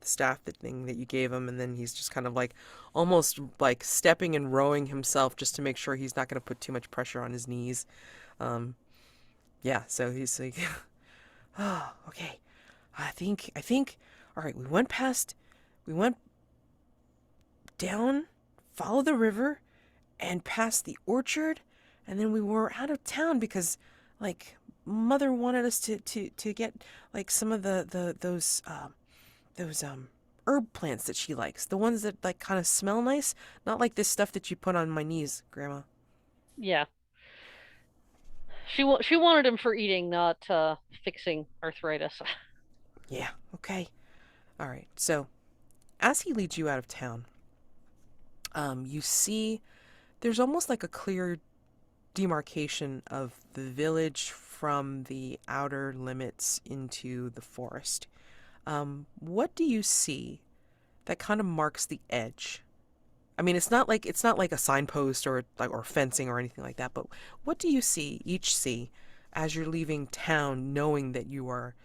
staff, the thing that you gave him, and then he's just kind of like almost like stepping and rowing himself just to make sure he's not going to put too much pressure on his knees. um yeah, so he's like, oh, okay, I think all right, we went down, follow the river, and past the orchard, and then we were out of town because like mother wanted us to get like some of those herb plants that she likes, the ones that like kind of smell nice, not like this stuff that you put on my knees, Grandma. Yeah, she wanted him for eating, not fixing arthritis. Yeah, okay, all right. So as he leads you out of town, you see there's almost like a clear demarcation of the village from the outer limits into the forest. What do you see that kind of marks the edge? I mean, it's not like a signpost or fencing or anything like that. But what do you each see, as you're leaving town, knowing that you are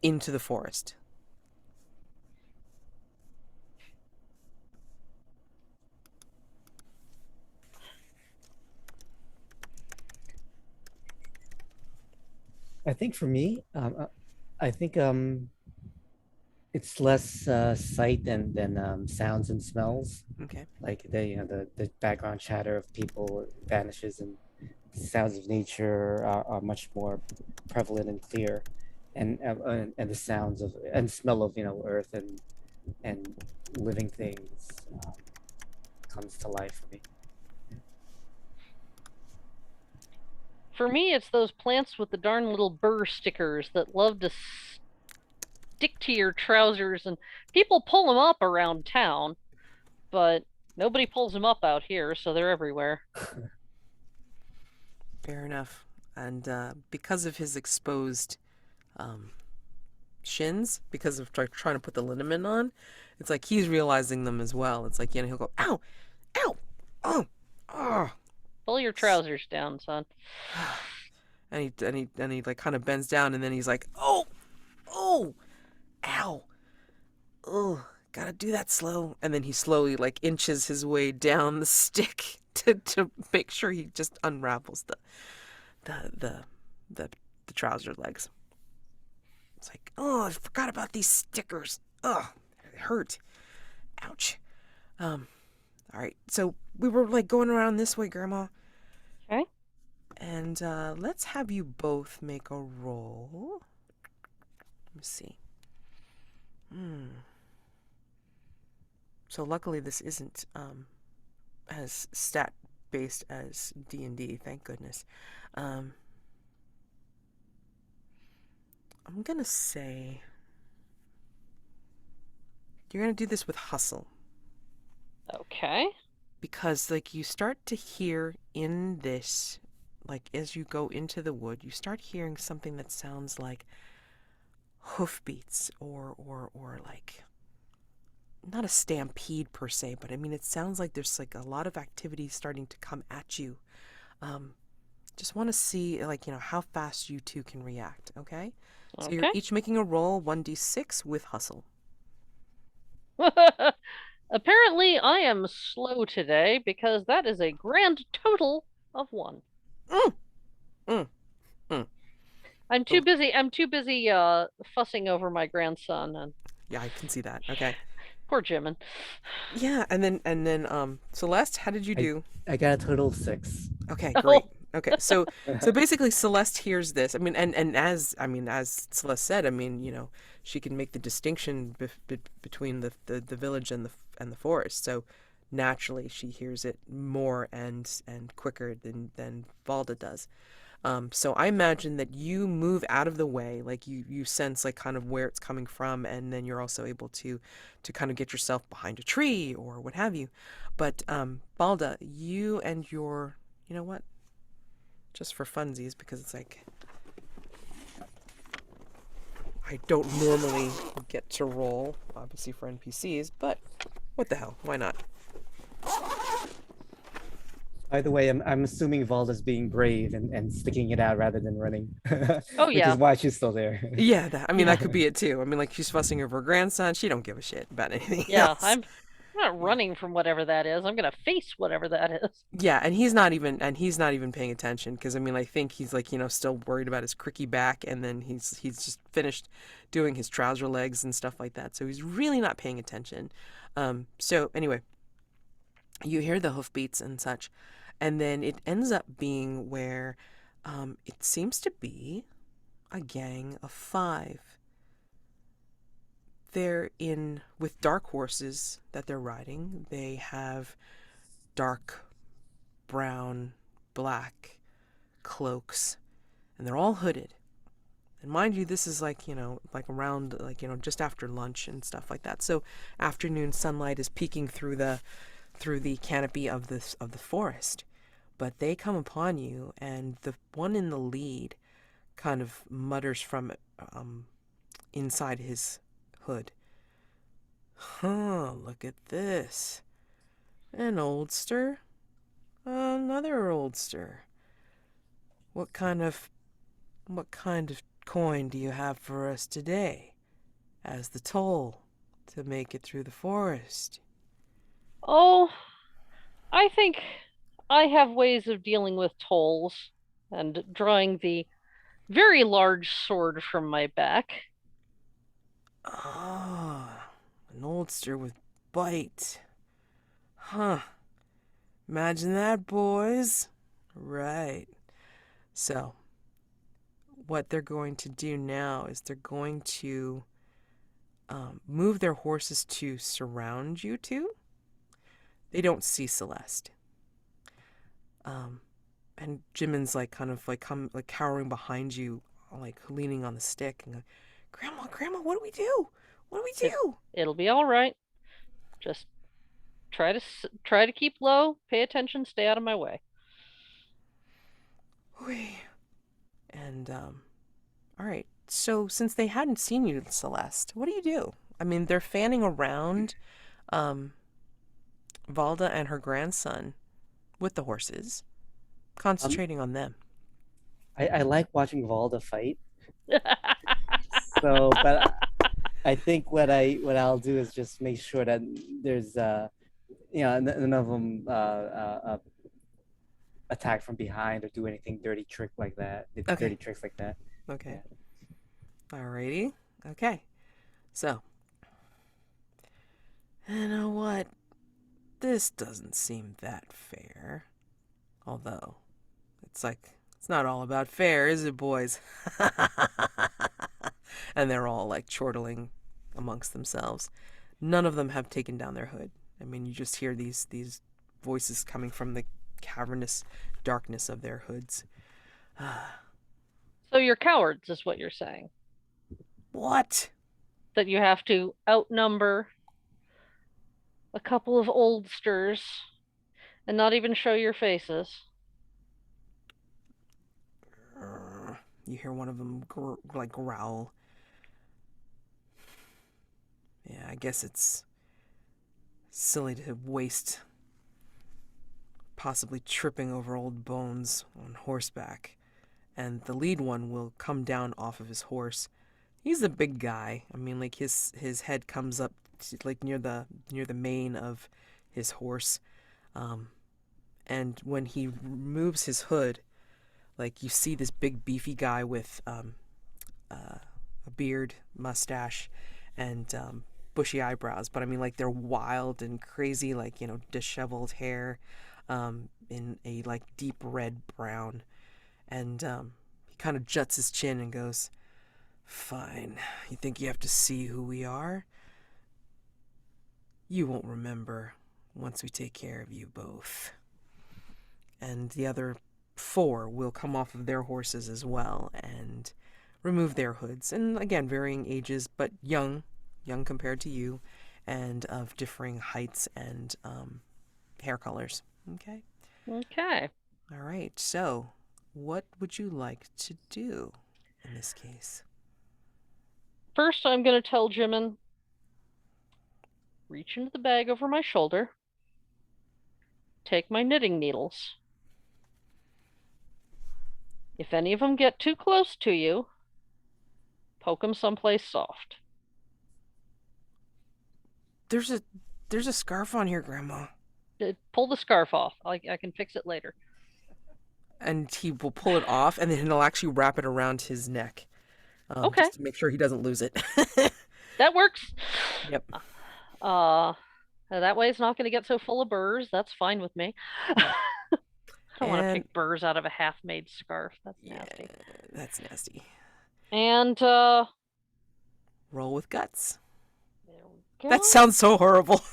into the forest? I think for me, I think it's less sight than sounds and smells. Okay, Like the background chatter of people vanishes, and sounds of nature are much more prevalent and clear, and the sounds of and smell of earth and living things comes to life for me. For me, it's those plants with the darn little burr stickers that love to stick to your trousers, and people pull them up around town, but nobody pulls them up out here, so they're everywhere. fair enough. And because of his exposed um, shins, because of trying to put the liniment on, it's like he's realizing them as well. It's like, he'll go, ow, ow, oh, oh. Pull your trousers down, son. And he like kind of bends down, and then he's like, oh, oh, ow, oh, gotta do that slow. And then he slowly like inches his way down the stick to make sure he just unravels the the the, the trouser legs. It's like, oh, I forgot about these stickers. Oh, it hurt. Ouch. Um, all right. So we were like going around this way, Grandma. Okay. And let's have you both make a roll. Let me see. So luckily this isn't as stat based as D&D, thank goodness. Um, I'm gonna say You're gonna do this with hustle Okay. because like you start to hear in this, like as you go into the wood, you start hearing something that sounds like hoofbeats or like not a stampede per se, but I mean it sounds like there's like a lot of activity starting to come at you. Um, just want to see like how fast you two can react. Okay, so you're Okay. each making a roll 1d6 with hustle. Apparently, I am slow today because that is a grand total of 1. Mm, mm, mm. So I'm too busy fussing over my grandson and yeah, I can see that. Okay. poor Jimin. Yeah, and then Celeste, how did you I do? I got a total of 6. Okay, great. Oh, Okay, so basically Celeste hears this. I mean, and as Celeste said, I mean, she can make the distinction between the village and the forest. So naturally, she hears it more and quicker than Valda does. So I imagine that you move out of the way, like you sense like kind of where it's coming from, and then you're also able to kind of get yourself behind a tree or what have you. But Balda, you and your, you know what? Just for funsies, because it's like I don't normally get to roll, obviously for NPCs, but what the hell? Why not? By the way, I'm assuming Valda's being brave and sticking it out rather than running, oh which is yeah. why she's still there. Yeah, I mean Yeah. that could be it too. I mean, like she's fussing over her grandson. She don't give a shit about anything Yeah, else. I'm not running from whatever that is. I'm gonna face whatever that is. Yeah, and he's not even paying attention because I mean I think he's like still worried about his cricky back, and then he's just finished doing his trouser legs and stuff like that, so he's really not paying attention. So anyway, you hear the hoofbeats and such, and then it ends up being where it seems to be a gang of 5. They're in with dark horses that they're riding. They have dark brown, black cloaks, and they're all hooded. And mind you, this is like, like around like, just after lunch and stuff like that. So afternoon sunlight is peeking through the canopy of the forest. But they come upon you, and the one in the lead kind of mutters from inside his hood. Huh, look at this. An oldster. Another oldster. What kind of coin do you have for us today as the toll to make it through the forest? Oh, I think I have ways of dealing with tolls and drawing the very large sword from my back. Ah, an oldster with bite. Huh. Imagine that, boys. Right. So, what they're going to do now is they're going to move their horses to surround you two. They don't see Celeste. Um, and Jimin's like kind of like like cowering behind you, like leaning on the stick and go, Grandma, what do we do? What do we It do? it'll be all right. Just try to keep low, pay attention, stay out of my way. Whee. And all right. So since they hadn't seen you, Celeste, what do you do? I mean, they're fanning around um, Valda and her grandson with the horses, Um, concentrating on them. I like watching Valda fight. So, but I think what I'll do is just make sure that there's none of them attack from behind or do anything Okay. dirty tricks like that. Okay. Yeah. Alrighty. Okay. So, you know what? This doesn't seem that fair. Although, it's like, it's not all about fair, is it, boys? And they're all like chortling amongst themselves. None of them have taken down their hood. I mean, you just hear these voices coming from the cavernous darkness of their hoods. So you're cowards, is what you're saying. What? That you have to outnumber. a couple of oldsters and not even show your faces. You hear one of them like growl. Yeah, I guess it's silly to waste possibly tripping over old bones on horseback. And the lead one will come down off of his horse. He's a big guy. I mean, like his head comes up to, like near the mane of his horse. Um, and when he removes his hood, like you see this big beefy guy with a beard, mustache, and bushy eyebrows. But I mean, like they're wild and crazy, like disheveled hair, in a like deep red brown. And he kind of juts his chin and goes, "Fine. You think you have to see who we are? You won't remember once we take care of you both." And the other four will come off of their horses as well and remove their hoods. And again, varying ages, but young compared to you, and of differing heights and hair colors. Okay? Okay. All right. So, what would you like to do in this case? First, I'm going to tell Jimin, reach into the bag over my shoulder, take my knitting needles. If any of them get too close to you, poke them someplace soft. There's a scarf on here, Grandma. Pull the scarf off. I can fix it later. And he will pull it off, and then he'll actually wrap it around his neck, Okay, just to make sure he doesn't lose it. that works. Yep. That way it's not going to get so full of burrs. That's fine with me. I don't want to And pick burrs out of a half-made scarf. That's yeah, nasty. that's nasty. And Roll with guts. there we That go. sounds so horrible.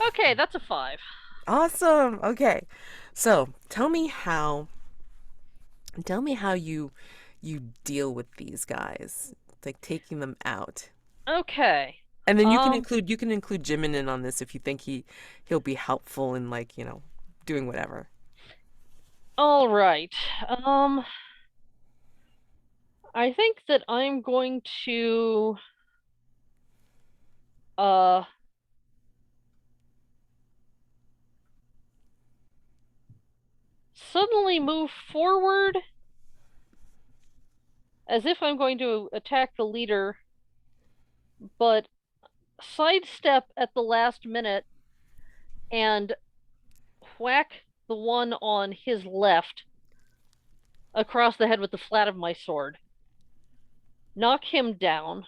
Okay, that's a 5. Awesome. Okay. So, tell me how you deal with these guys, like taking them out. Okay. And then you can include Jimin in on this if you think he'll be helpful in like, doing whatever. All right. I think that I'm going to uh suddenly move forward as if I'm going to attack the leader, but sidestep at the last minute and whack the one on his left across the head with the flat of my sword. Knock him down.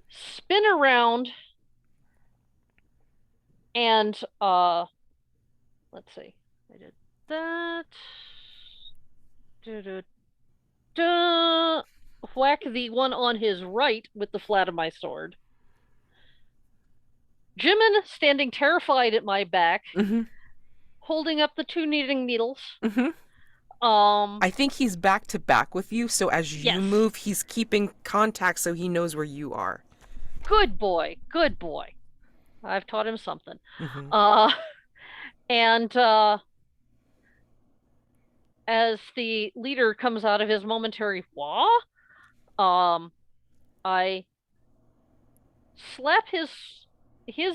Spin around and let's see. I did that. Whack the one on his right with the flat of my sword. Jimin standing terrified at my back, Mm-hmm. holding up the 2 knitting needles. Mm-hmm. I think he's back to back with you, so as you Yes. move, he's keeping contact so he knows where you are. Good boy. Good boy. I've taught him something. Mm-hmm. And as the leader comes out of his momentary wah, I slap his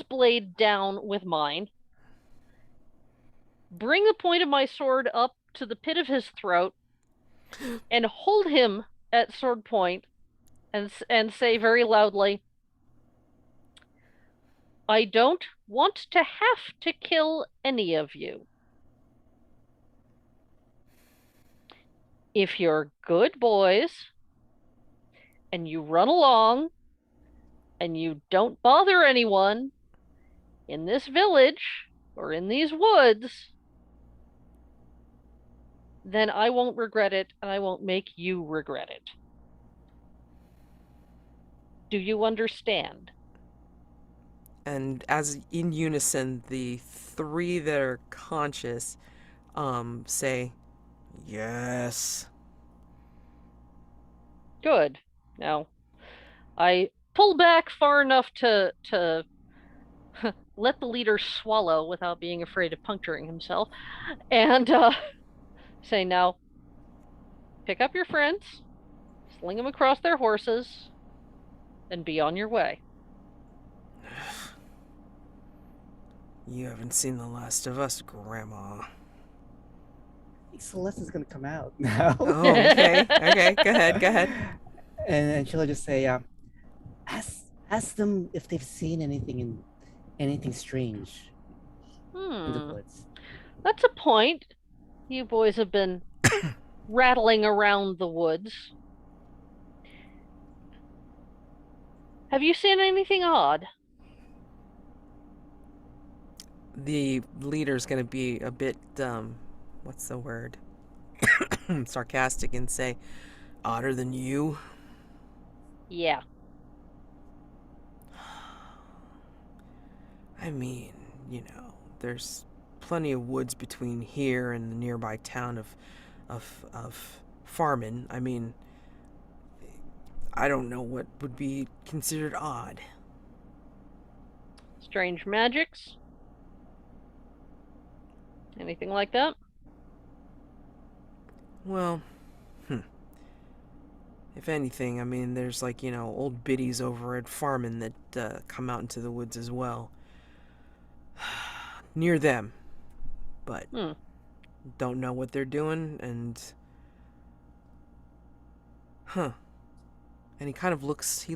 blade down with mine, bring the point of my sword up to the pit of his throat, and hold him at sword point, and say very loudly, "I don't want to have to kill any of you. If you're good boys and you run along and you don't bother anyone in this village or in these woods, then I won't regret it, and I won't make you regret it. Do you understand?" And as in unison, the three that are conscious say, "Yes." Good. Now, I pull back far enough to let the leader swallow without being afraid of puncturing himself, and say, "Now, pick up your friends, sling them across their horses, and be on your way." You haven't seen the last of us, Grandma. Celeste is gonna come out now. Oh, okay. Okay, go ahead, go ahead. And she'll just say, ask them if they've seen anything strange in the woods. That's a point. You boys have been rattling around the woods. Have you seen anything odd? The leader's gonna be a bit, what's the word? Sarcastic and say, odder than you? Yeah. I mean, there's plenty of woods between here and the nearby town of Farmin. I mean, I don't know what would be considered odd. Strange magics? Anything like that? Well, if anything, I mean, there's old biddies over at Farmin that come out into the woods as well. Near them. But don't know what they're doing, and and he kind of looks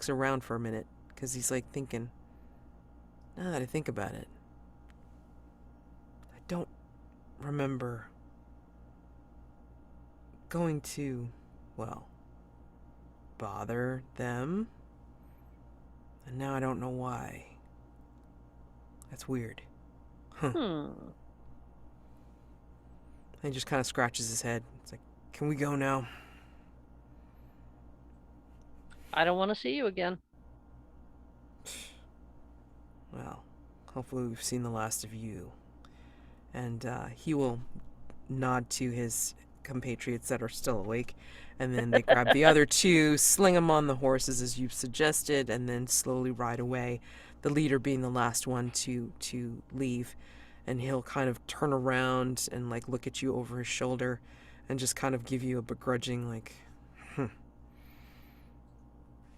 around for a minute, because he's like thinking, now that I think about it, I don't remember going to, well, bother them, and now I don't know why. That's weird. And he just kind of scratches his head. It's like, can we go now? I don't want to see you again. Well, hopefully we've seen the last of you. And he will nod to his compatriots that are still awake, and then they grab the other two, sling them on the horses as you've suggested, and then slowly ride away, the leader being the last one to leave. And he'll kind of turn around and look at you over his shoulder and just kind of give you a begrudging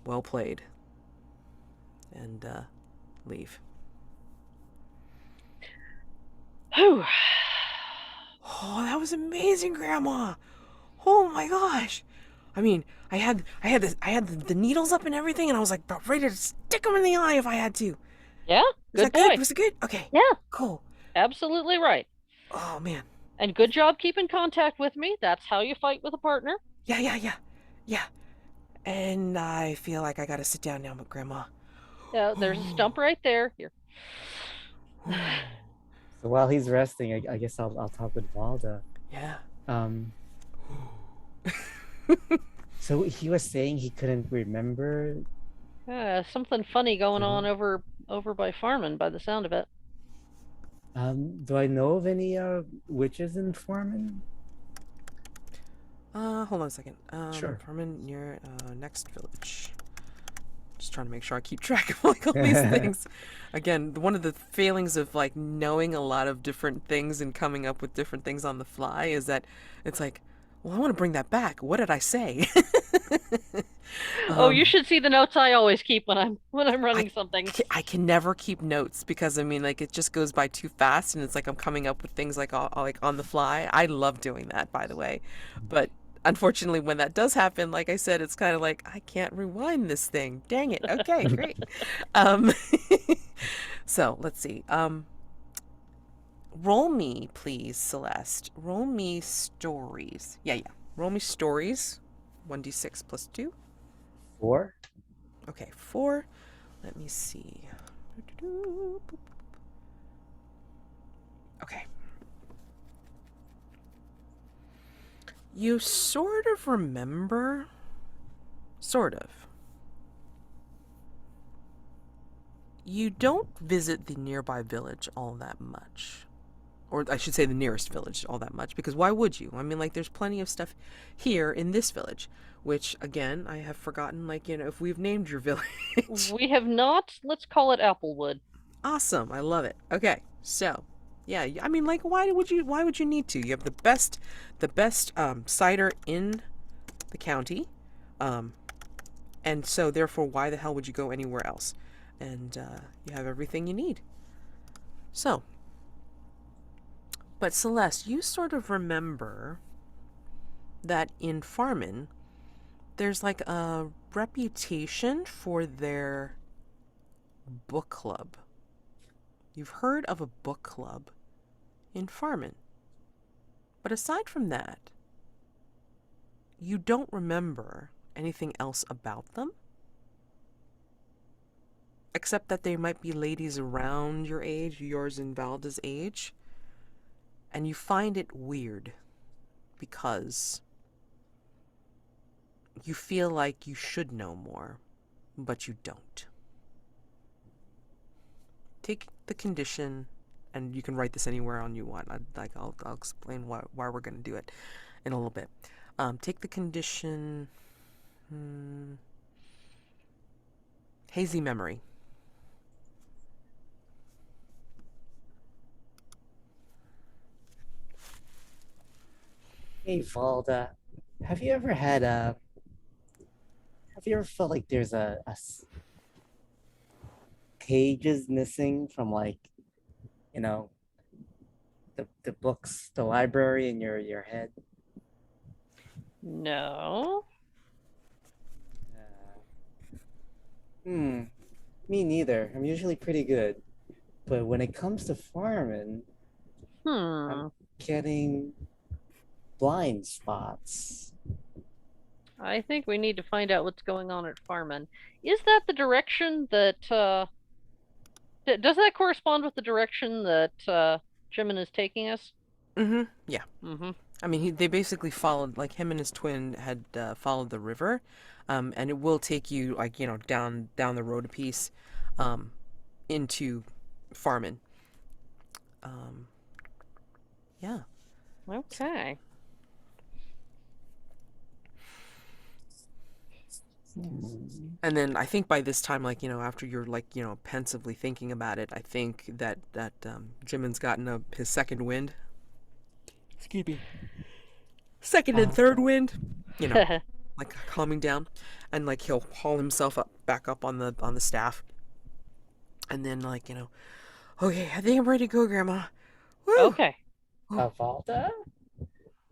well played, and leave. Whew. Oh, that was amazing, Grandma. Oh my gosh. I mean, I had the needles up and everything, and I was about ready to stick them in the eye if I had to. Yeah, Was that boy. good? Was it good? Okay. Yeah, Cool. absolutely right. Oh man. And good job keeping contact with me. That's how you fight with a partner. Yeah. And I feel like I gotta sit down now, Grandma. There's a stump right there. Here. So while he's resting, I guess I'll talk with Valda. Yeah. So he was saying he couldn't remember. Something funny going on over by Farmin, by the sound of it. Do I know of any witches in Farmin? Hold on a second. Sure. Farmin near next village. Just trying to make sure I keep track of all these things. Again, one of the failings of knowing a lot of different things and coming up with different things on the fly is that it's well, I want to bring that back. What did I say? You should see the notes I always keep when I'm running something. I can never keep notes because it just goes by too fast, and it's I'm coming up with things on the fly. I love doing that, by the way, but unfortunately, when that does happen, like I said, it's kind of I can't rewind this thing. Dang it. Okay, great. So let's see. Roll me, please, Celeste. Roll me stories. Yeah. Roll me stories. 1d6 plus 2. 4. Okay, 4. Let me see. Okay. You sort of remember. Sort of. You don't visit the nearby village all that much. Or I should say the nearest village all that much, because why would you? I mean, there's plenty of stuff here in this village. which again, I have forgotten, like, if we've named your village. We have not. Let's call it Applewood. Awesome. I love it. Okay. So, yeah, I mean, like, why would you need to? You have the best cider in the county. Um, and so therefore, why the hell would you go anywhere else? And you have everything you need. So, but Celeste, you sort of remember that in Farmin, there's like a reputation for their book club. You've heard of a book club in Farmin. But aside from that, you don't remember anything else about them? Except that they might be ladies around your age, yours and Valda's age. And you find it weird because you feel like you should know more, but you don't. Take the condition, and you can write this anywhere on you want. I'll explain why we're going to do it in a little bit. Take the condition, hazy memory. Hey, Valda, have you ever had a? Have you ever felt like there's pages missing from, like, you know the books, the library in your head? No. Hmm. Me neither. I'm usually pretty good, but when it comes to farming, Hmm. I'm getting blind spots. I think we need to find out what's going on at Farman. Is that the direction that does that correspond with the direction that Jimin is taking us? Mm-hmm. Yeah. Mm-hmm. I mean, they basically followed, like, him and his twin had followed the river, and it will take you, like, down the road a piece, into Farmin. Um, yeah. Okay. And then I think by this time, like, after you're, like, pensively thinking about it, I think that Jimin's gotten his second wind. Excuse me. Second and third wind. Like, calming down, and, like, he'll haul himself back up on the staff, and then, like, okay, I think I'm ready to go, Grandma. Woo! Okay. Valda,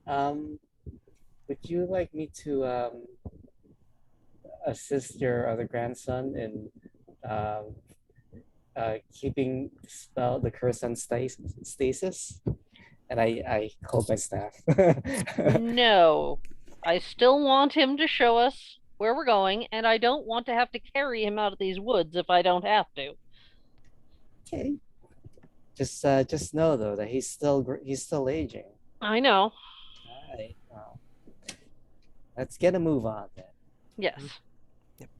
um, would you like me to assist your other grandson in um, keeping the curse on stasis? And I hold my staff. No. I still want him to show us where we're going, and I don't want to have to carry him out of these woods if I don't have to. Okay. Just know though that he's still aging. I know. All right. Well, let's get a move on then. Yes. Yep.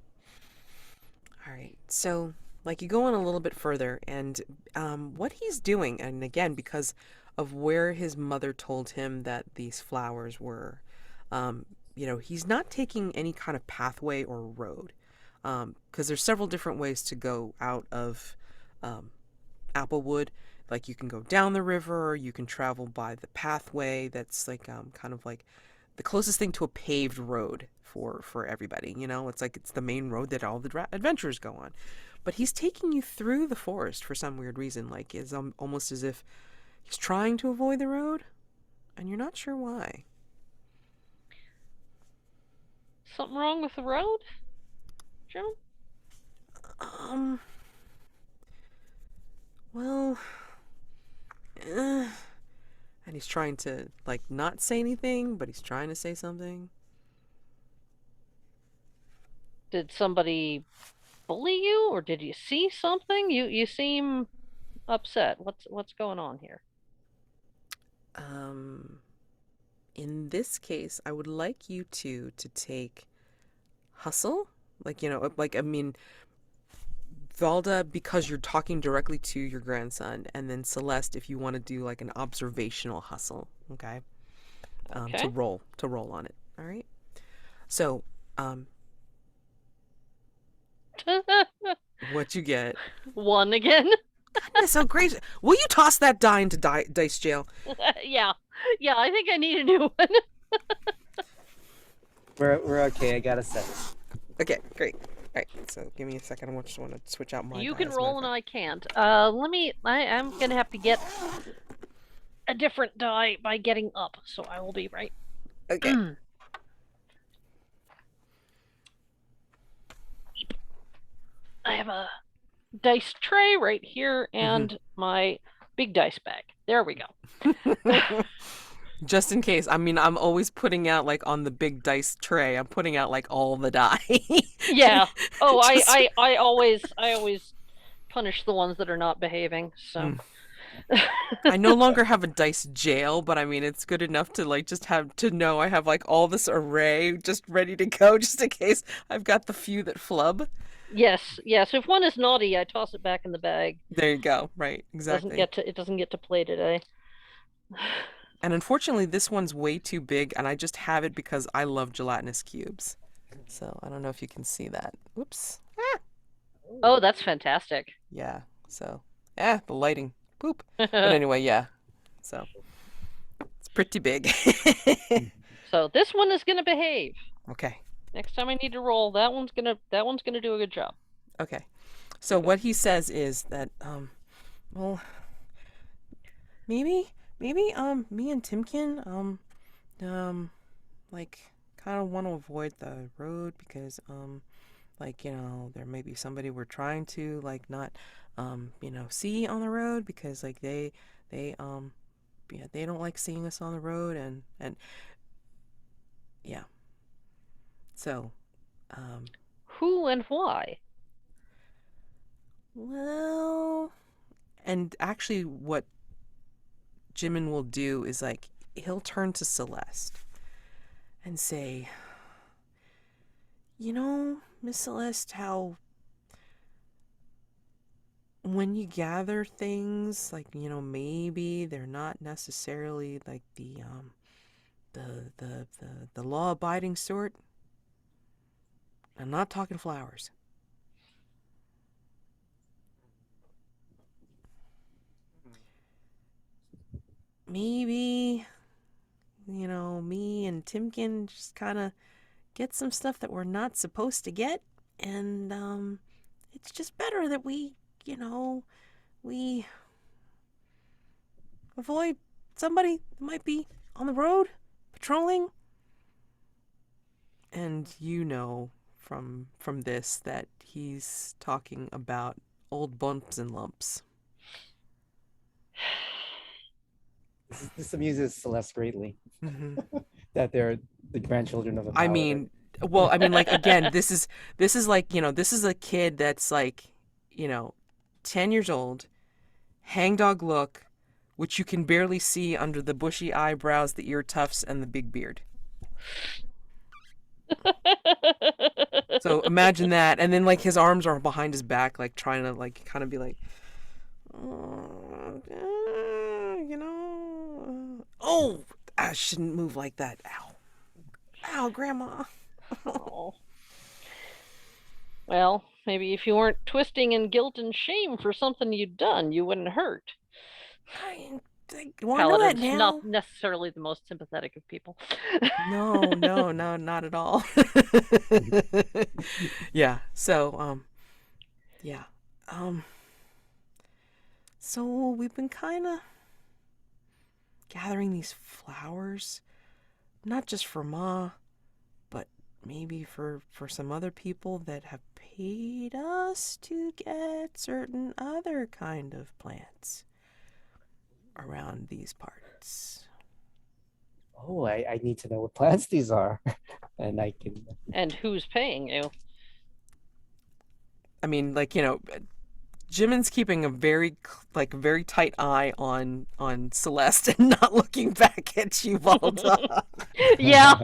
All right. So, like, you go on a little bit further, and what he's doing, and again, because of where his mother told him that these flowers were, he's not taking any kind of pathway or road, because there's several different ways to go out of Applewood. Like, you can go down the river, or you can travel by the pathway that's, like, kind of like the closest thing to a paved road for everybody. It's like it's the main road that all the adventurers go on. But he's taking you through the forest for some weird reason. Like, it's almost as if he's trying to avoid the road, and you're not sure why. Something wrong with the road, Jim? Um. Well. And he's trying to, like, not say anything, but he's trying to say something. Did somebody bully you, or did you see something? You seem upset. What's going on here? In this case, I would like you to take hustle. Like, I mean, Valda, because you're talking directly to your grandson, and then Celeste, if you want to do, like, an observational hustle, okay? Okay. To roll on it. All right. So, what you get? One again. Goodness, so great. Will you toss that die into dice jail? Yeah. Yeah, I think I need a new one. We're okay. I got a 7. Okay, great. All right, so give me a second. I just want to switch out my You die can as a matter roll of and fact. I can't. I'm gonna have to get a different die by getting up, so I will be right. Okay. I have a dice tray right here and my big dice bag. There we go. Just in case. I mean, I'm always putting out like on the big dice tray. I'm putting out like all the die. Yeah. Oh, Just- I always punish the ones that are not behaving. So I no longer have a dice jail, but I mean, it's good enough to like just have to know I have like all this array just ready to go, just in case I've got the few that flub. yes, yes. If one is naughty, I toss it back in the bag. There you go. Right, Doesn't exactly. get to it doesn't get to play today. And unfortunately, this one's way too big, and I just have it because I love gelatinous cubes. So I don't know if you can see that. Whoops. Oh, that's fantastic. Yeah. So, the lighting. Poop. But anyway, yeah. So it's pretty big. So this one is gonna behave. Okay. Next time I need to roll, that one's gonna do a good job. Okay. So what he says is that well, maybe me and Timkin like kind of want to avoid the road because like there may be somebody we're trying to like not see on the road because like they yeah, they don't like seeing us on the road and yeah. So Who and why? well, and actually what Jimin will do is like he'll turn to Celeste and say, Miss Celeste, how when you gather things, like, maybe they're not necessarily like the law abiding sort. I'm not talking flowers. Maybe, me and Timkin just kind of get some stuff that we're not supposed to get, and it's just better that we avoid somebody that might be on the road patrolling. And from this that he's talking about old bumps and lumps. This amuses Celeste greatly Mm-hmm. that they're the grandchildren of a I paladin. mean, like again, this is like this is a kid that's like 10 years old, hangdog look, which you can barely see under the bushy eyebrows, the ear tufts, and the big beard. So imagine that, and then like his arms are behind his back, like trying to like kind of be like, oh, oh, I shouldn't move like that. Ow, ow, Grandma. Oh. Well, maybe if you weren't twisting in guilt and shame for something you'd done, you wouldn't hurt. I want to know that Paladins, now. not necessarily the most sympathetic of people. No, not at all. Yeah. So, yeah. So we've been kind of gathering these flowers, not just for Ma, but maybe for some other people that have paid us to get certain other kind of plants around these parts. Oh, I need to know what plants these are, and I can. And who's paying you? I mean, like Jimin's keeping a very tight eye on Celeste and not looking back at you, Valda. Yeah.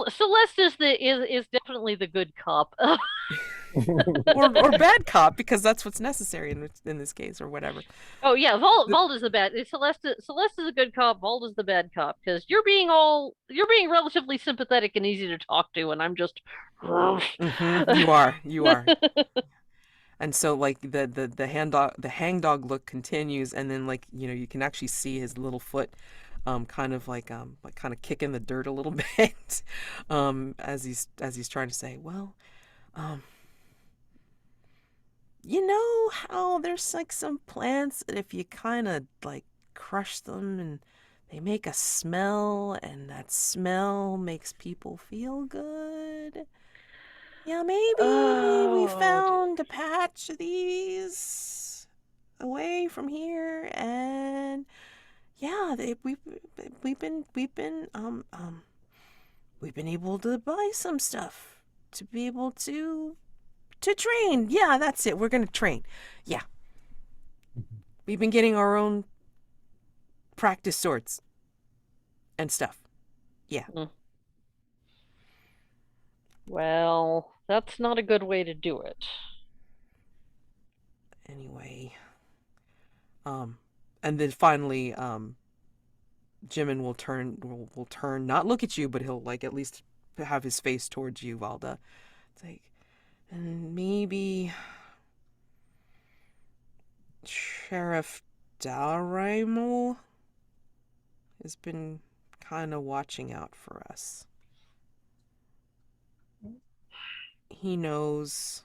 Celeste is definitely the good cop. or bad cop because that's what's necessary in this case or whatever. Oh yeah, Valda's the bad. Celeste is a good cop. Valda's the bad cop because you're being relatively sympathetic and easy to talk to, and I'm just. You are. And so like the hangdog look continues, and then like you can actually see his little foot, kind of like kind of kicking the dirt a little bit, as he's trying to say, well, um, you know how there's like some plants that if you kind of like crush them and they make a smell, and that smell makes people feel good. Yeah, maybe we Oh, dear. found a patch of these away from here, and yeah, we've been able to buy some stuff to be able to train. Yeah, that's it. We're gonna train. Yeah, we've been getting our own practice swords and stuff. Yeah. Mm. Well, that's not a good way to do it. Anyway, and then finally, Jimin will turn, not look at you, but he'll like at least have his face towards you, Valda. It's like, and maybe Sheriff Dalrymple has been kind of watching out for us. He knows,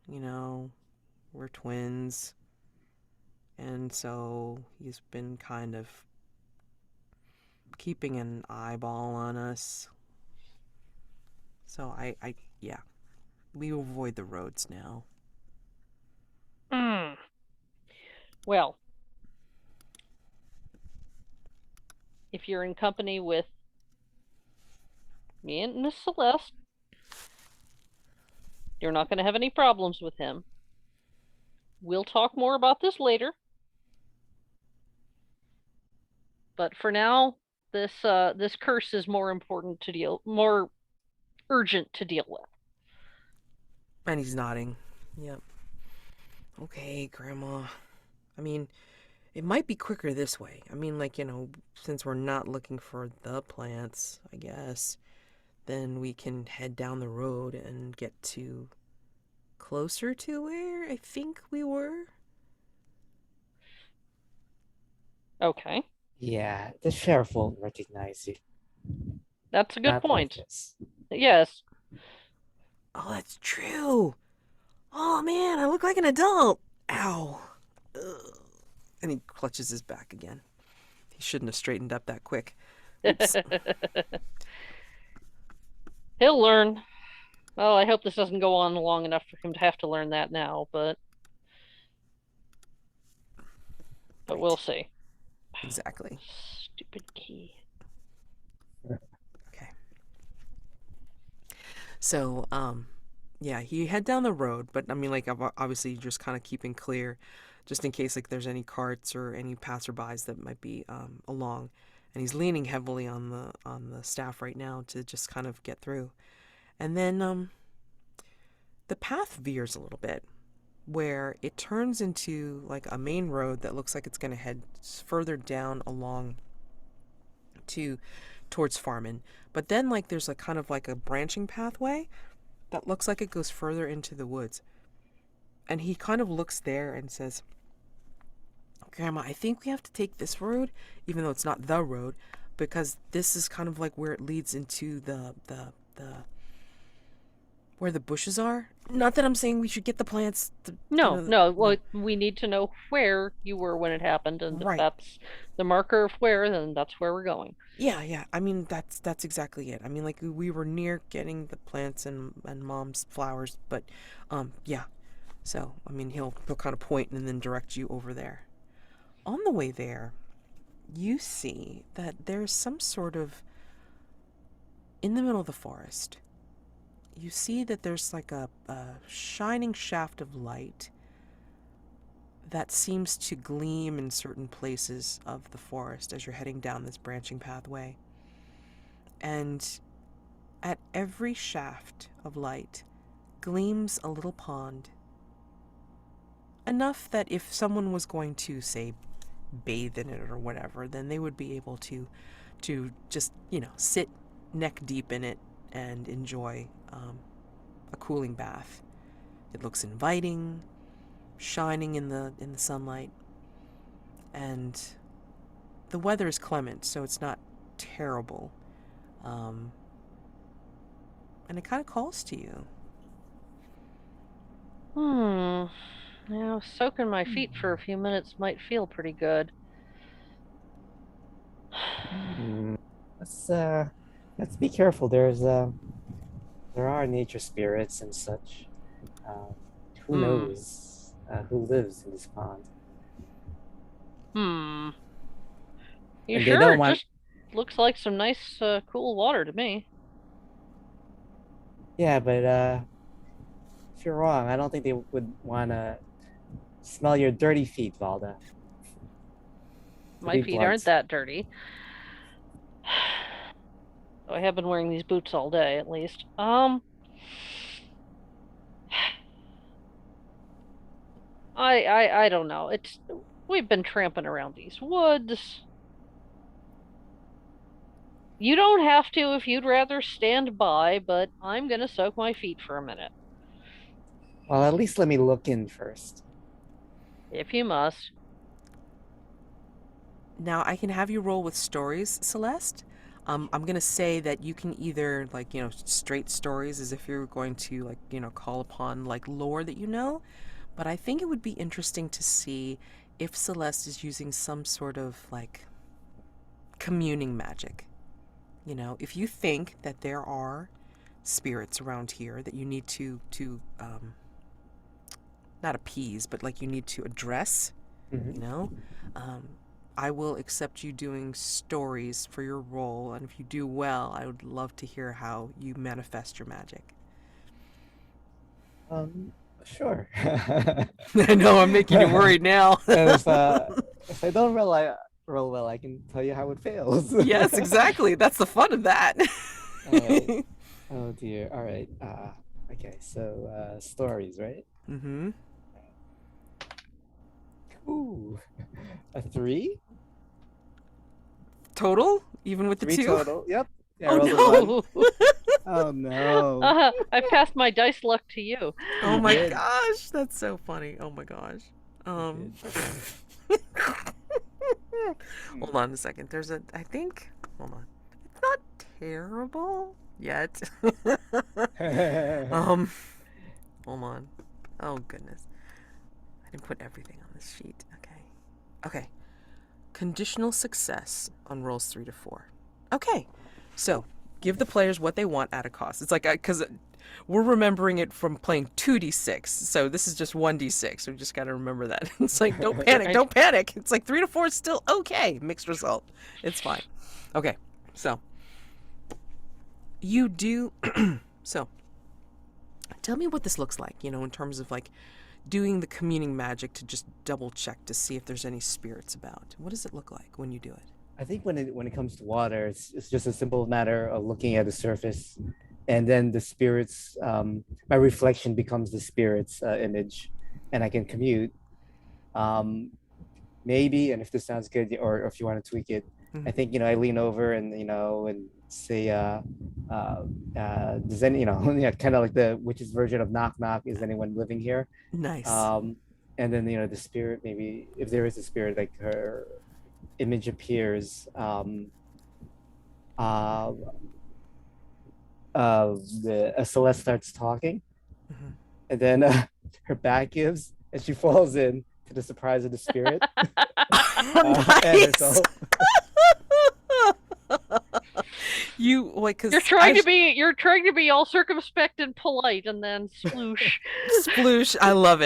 we're twins, and so he's been kind of keeping an eyeball on us. So yeah, we avoid the roads now. Mm. Well, if you're in company with me and Miss Celeste, you're not going to have any problems with him. We'll talk more about this later. But for now, this curse is more urgent to deal with. And he's nodding. Yep. Okay, Grandma. I mean, it might be quicker this way. I mean, like, since we're not looking for the plants, I guess, then we can head down the road and get to closer to where I think we were. Okay, Yeah, the sheriff won't recognize you. that's a good Not like point. this. Yes. Oh, that's true. Oh, man, I look like an adult. Ow. Ugh. And he clutches his back again. He shouldn't have straightened up that quick. Oops. He'll learn. Well, I hope this doesn't go on long enough for him to have to learn that now, but Right. we'll see. Exactly. Stupid key. Okay. So, yeah, he head down the road, but I mean, like, obviously, just kind of keeping clear, just in case like there's any carts or any passerbys that might be along, and he's leaning heavily on the staff right now to just kind of get through, and then the path veers a little bit, where it turns into like a main road that looks like it's going to head further down along towards Farman, but then like there's like kind of like a branching pathway that looks like it goes further into the woods. And he kind of looks there and says, Grandma, I think we have to take this road, even though it's not the road, because this is kind of like where it leads into the where the bushes are. Not that I'm saying we should get the plants. No. Well, we need to know where you were when it happened, and if Right. that's the marker of where, then that's where we're going. Yeah. I mean, that's exactly it. I mean, like we were near getting the plants and Mom's flowers, but yeah. So I mean, he'll kind of point and then direct you over there. On the way there, you see that there's some sort of, in the middle of the forest, you see that there's like a shining shaft of light that seems to gleam in certain places of the forest as you're heading down this branching pathway. And at every shaft of light, gleams a little pond. Enough that if someone was going to, say, bathe in it or whatever, then they would be able to just, sit neck deep in it and enjoy a cooling bath. It looks inviting, shining in the sunlight, and the weather is clement, so it's not terrible. And it kind of calls to you. Yeah, soaking my feet for a few minutes might feel pretty good. Let's be careful. There are nature spirits and such. Who knows who lives in this pond? You And they sure? don't It want. just looks like some nice, cool water to me. Yeah, but if you're wrong, I don't think they would want to smell your dirty feet, Valda. To My be feet aren't blunt. that dirty. I have been wearing these boots all day, at least. I don't know. We've been tramping around these woods. You don't have to if you'd rather stand by, but I'm gonna soak my feet for a minute, Well, at least let me look in first. if you must. Now, I can have you roll with stories, Celeste. I'm going to say that you can either, straight stories as if you're going to, call upon, lore that you know. But I think it would be interesting to see if Celeste is using some sort of, communing magic. If you think that there are spirits around here that you need to not appease, but, you need to address, um, I will accept you doing stories for your role, and if you do well, I would love to hear how you manifest your magic. Sure. I know, I'm making you worried now. And if I don't roll well, I can tell you how it fails. Yes, exactly. That's the fun of that. All right. Oh dear. All right. Okay. So stories, right? Mm-hmm. Ooh, a 3? Total? Even with the 3 two? total. Yep. Yeah, I Oh, rolled a no. 1. Oh no. I passed my dice luck to you. Oh my did. gosh, that's so funny. Oh my gosh. You Hold on a second. Hold on. It's not terrible yet. did. Hold on. Oh goodness. I didn't put everything on this sheet. Okay. Okay. Conditional success on rolls 3 to 4. Okay. So, give the players what they want at a cost. It's because we're remembering it from playing 2d6, so this is just 1d6. So we just got to remember that. It's like, don't panic, Right. don't panic. It's like 3 to 4 is still okay. Mixed result. It's fine. Okay, so you do. So, tell me what this looks like, in terms of doing the communing magic to just double check to see if there's any spirits about. What does it look like when you do it? I think when it comes to water, it's just a simple matter of looking at the surface, and then the spirits, my reflection becomes the spirit's image, and I can commute. Maybe, and if this sounds good, or if you want to tweak it, I think I lean over and and say, does any yeah, kind of like the witch's version of knock knock, is anyone living here? Nice. And then the spirit, maybe if there is a spirit, like her image appears. Celeste starts talking, and then her back gives, and she falls in to the surprise of the spirit. And Nice. Because you're trying to be all circumspect and polite, and then sploosh. Sploosh. I love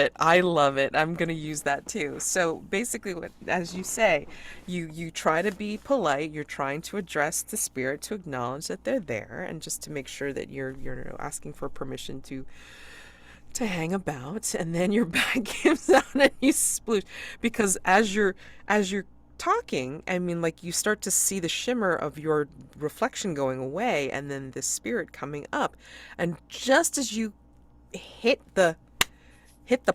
it. I'm gonna use that too. So basically, as you say, you try to be polite. You're trying to address the spirit to acknowledge that they're there, and just to make sure that you're asking for permission to hang about, and then your back gives out and you sploosh, because as you're talking, I mean, you start to see the shimmer of your reflection going away, and then the spirit coming up, and just as you hit the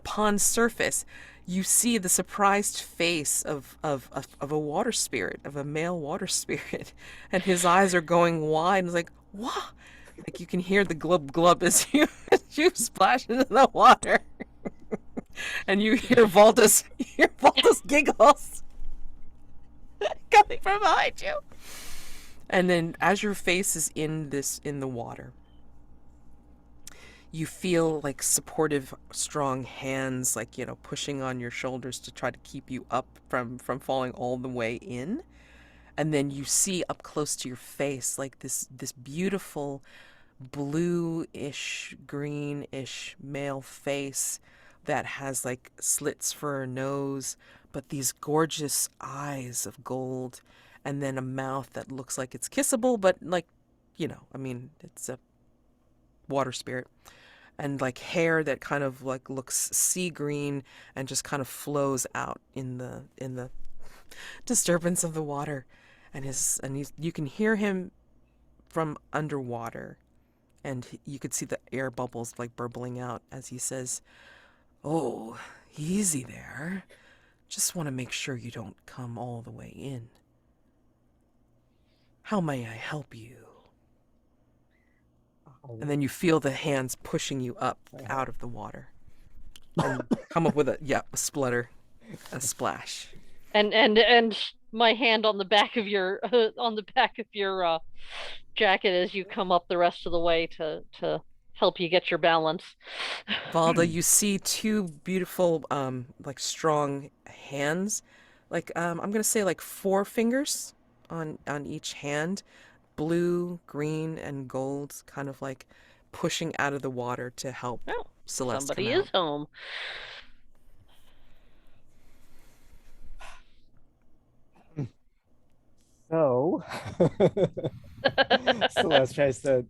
pond surface, you see the surprised face of a water spirit, of a male water spirit, and his eyes are going wide. And it's like, what? Like you can hear the glub glub as you splash into the water, and you hear Valda's giggles coming from behind you. And then as your face is in the water, you feel like supportive, strong hands, like, pushing on your shoulders to try to keep you up from falling all the way in. And then you see up close to your face, like this beautiful bluish, greenish male face that has like slits for a nose, but these gorgeous eyes of gold, and then a mouth that looks like it's kissable, but like, I mean, it's a water spirit, and like hair that kind of like looks sea green and just kind of flows out in the disturbance of the water. You can hear him from underwater, and you could see the air bubbles like burbling out as he says, "Oh, easy there. Just want to make sure you don't come all the way in. How may I help you?" And then you feel the hands pushing you up out of the water, and come up with a splutter, a splash. And my hand on the back of your jacket as you come up the rest of the way to help you get your balance. Valda, you see two beautiful, like strong hands, like I'm gonna say like four fingers on each hand, blue, green, and gold, kind of like pushing out of the water to help Oh, Celeste come somebody is out. home. So Celeste tries to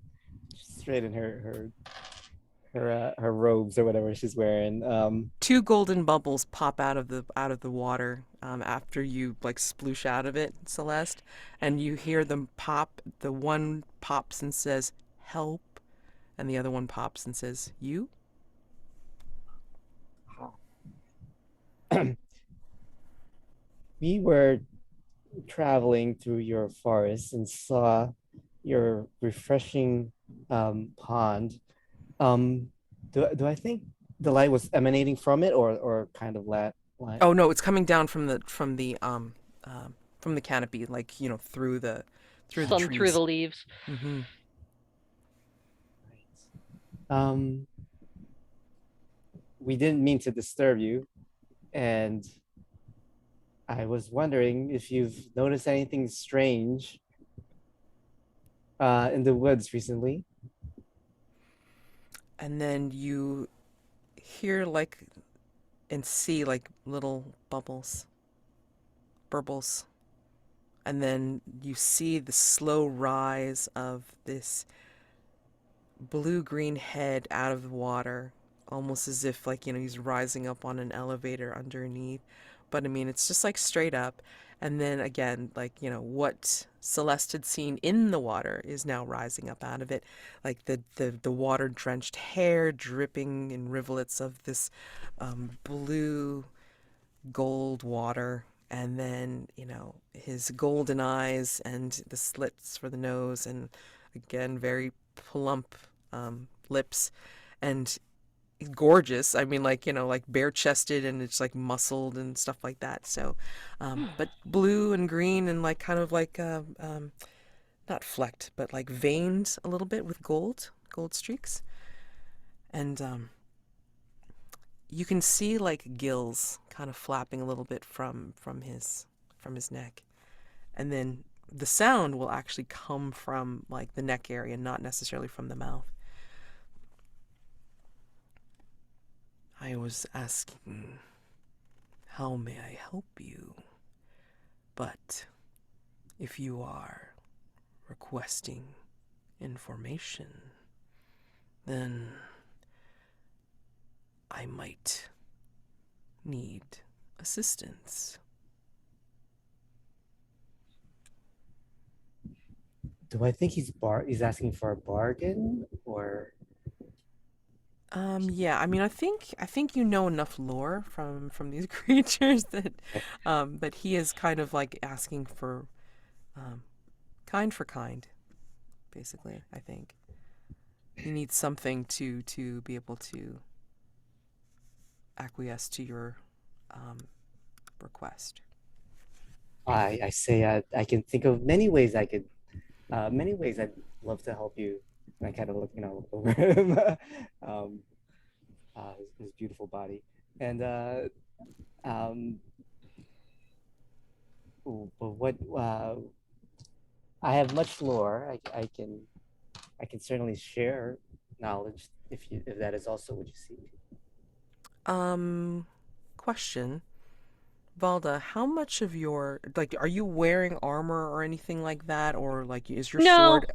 straighten her robes or whatever she's wearing. Two golden bubbles pop out of the water after you like sploosh out of it, Celeste, and you hear them pop. The one pops and says, "Help," and the other one pops and says, "You." We were traveling through your forest and saw your refreshing pond. Do I think the light was emanating from it, or kind of light? Oh no, it's coming down from the canopy, like through the Sun through trees. the leaves. Mm-hmm. Um, we didn't mean to disturb you, and I was wondering if you've noticed anything strange in the woods recently. And then you hear like and see like little bubbles, burbles, and then you see the slow rise of this blue-green head out of the water, almost as if like he's rising up on an elevator underneath. But I mean, it's just like straight up. And then again, like what Celeste had seen in the water is now rising up out of it, like the water drenched hair dripping in rivulets of this blue gold water. And then his golden eyes and the slits for the nose, and again very plump lips, and gorgeous. I mean, like like bare chested, and it's like muscled and stuff like that. So, but blue and green, and like kind of like not flecked, but like veined a little bit with gold streaks, and you can see like gills kind of flapping a little bit from his neck, and then the sound will actually come from like the neck area, not necessarily from the mouth. I was asking, how may I help you? But if you are requesting information, then I might need assistance. Do I think he's asking for a bargain, or Yeah, I mean, I think you know enough lore from these creatures that Okay. that he is kind of like asking for um kind for kind, basically, I think. He needs something to be able to acquiesce to your um request. I say I can think of many ways many ways I'd love to help you. And I kind of look, over him, um, his beautiful body, and um, but what I have much lore. I can certainly share knowledge if that is also what you seek. Um Question, Valda, how much of your like are you wearing armor or anything like that, or like is your No, sword?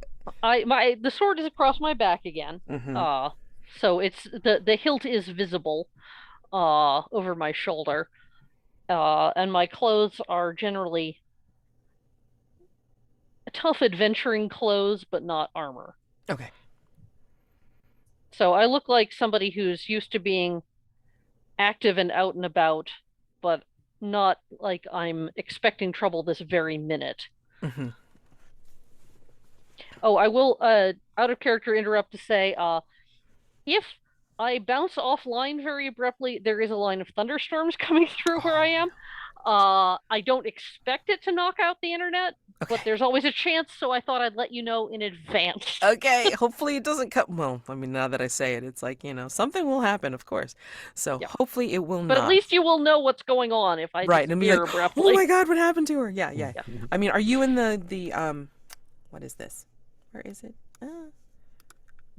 the sword is across my back again. Mm-hmm. Uh, so it's the hilt is visible over my shoulder. And my clothes are generally tough adventuring clothes, but not armor. Okay. So I look like somebody who's used to being active and out and about, but not like I'm expecting trouble this very minute. Mm-hmm. Oh, I will out of character interrupt to say, if I bounce offline very abruptly, there is a line of thunderstorms coming through where I Oh am. no. I don't expect it to knock out the internet, but Okay. there's always a chance, so I thought I'd let you know in advance. Okay, hopefully it doesn't cut. Well, I mean, now that I say it, it's like, something will happen, of course. So Yeah. hopefully it will But at not. least you will know what's going on if I Right, and be like, disappear oh my abruptly. God, what happened to her? Yeah, yeah. Yeah. I mean, are you in the what is this? Where is it?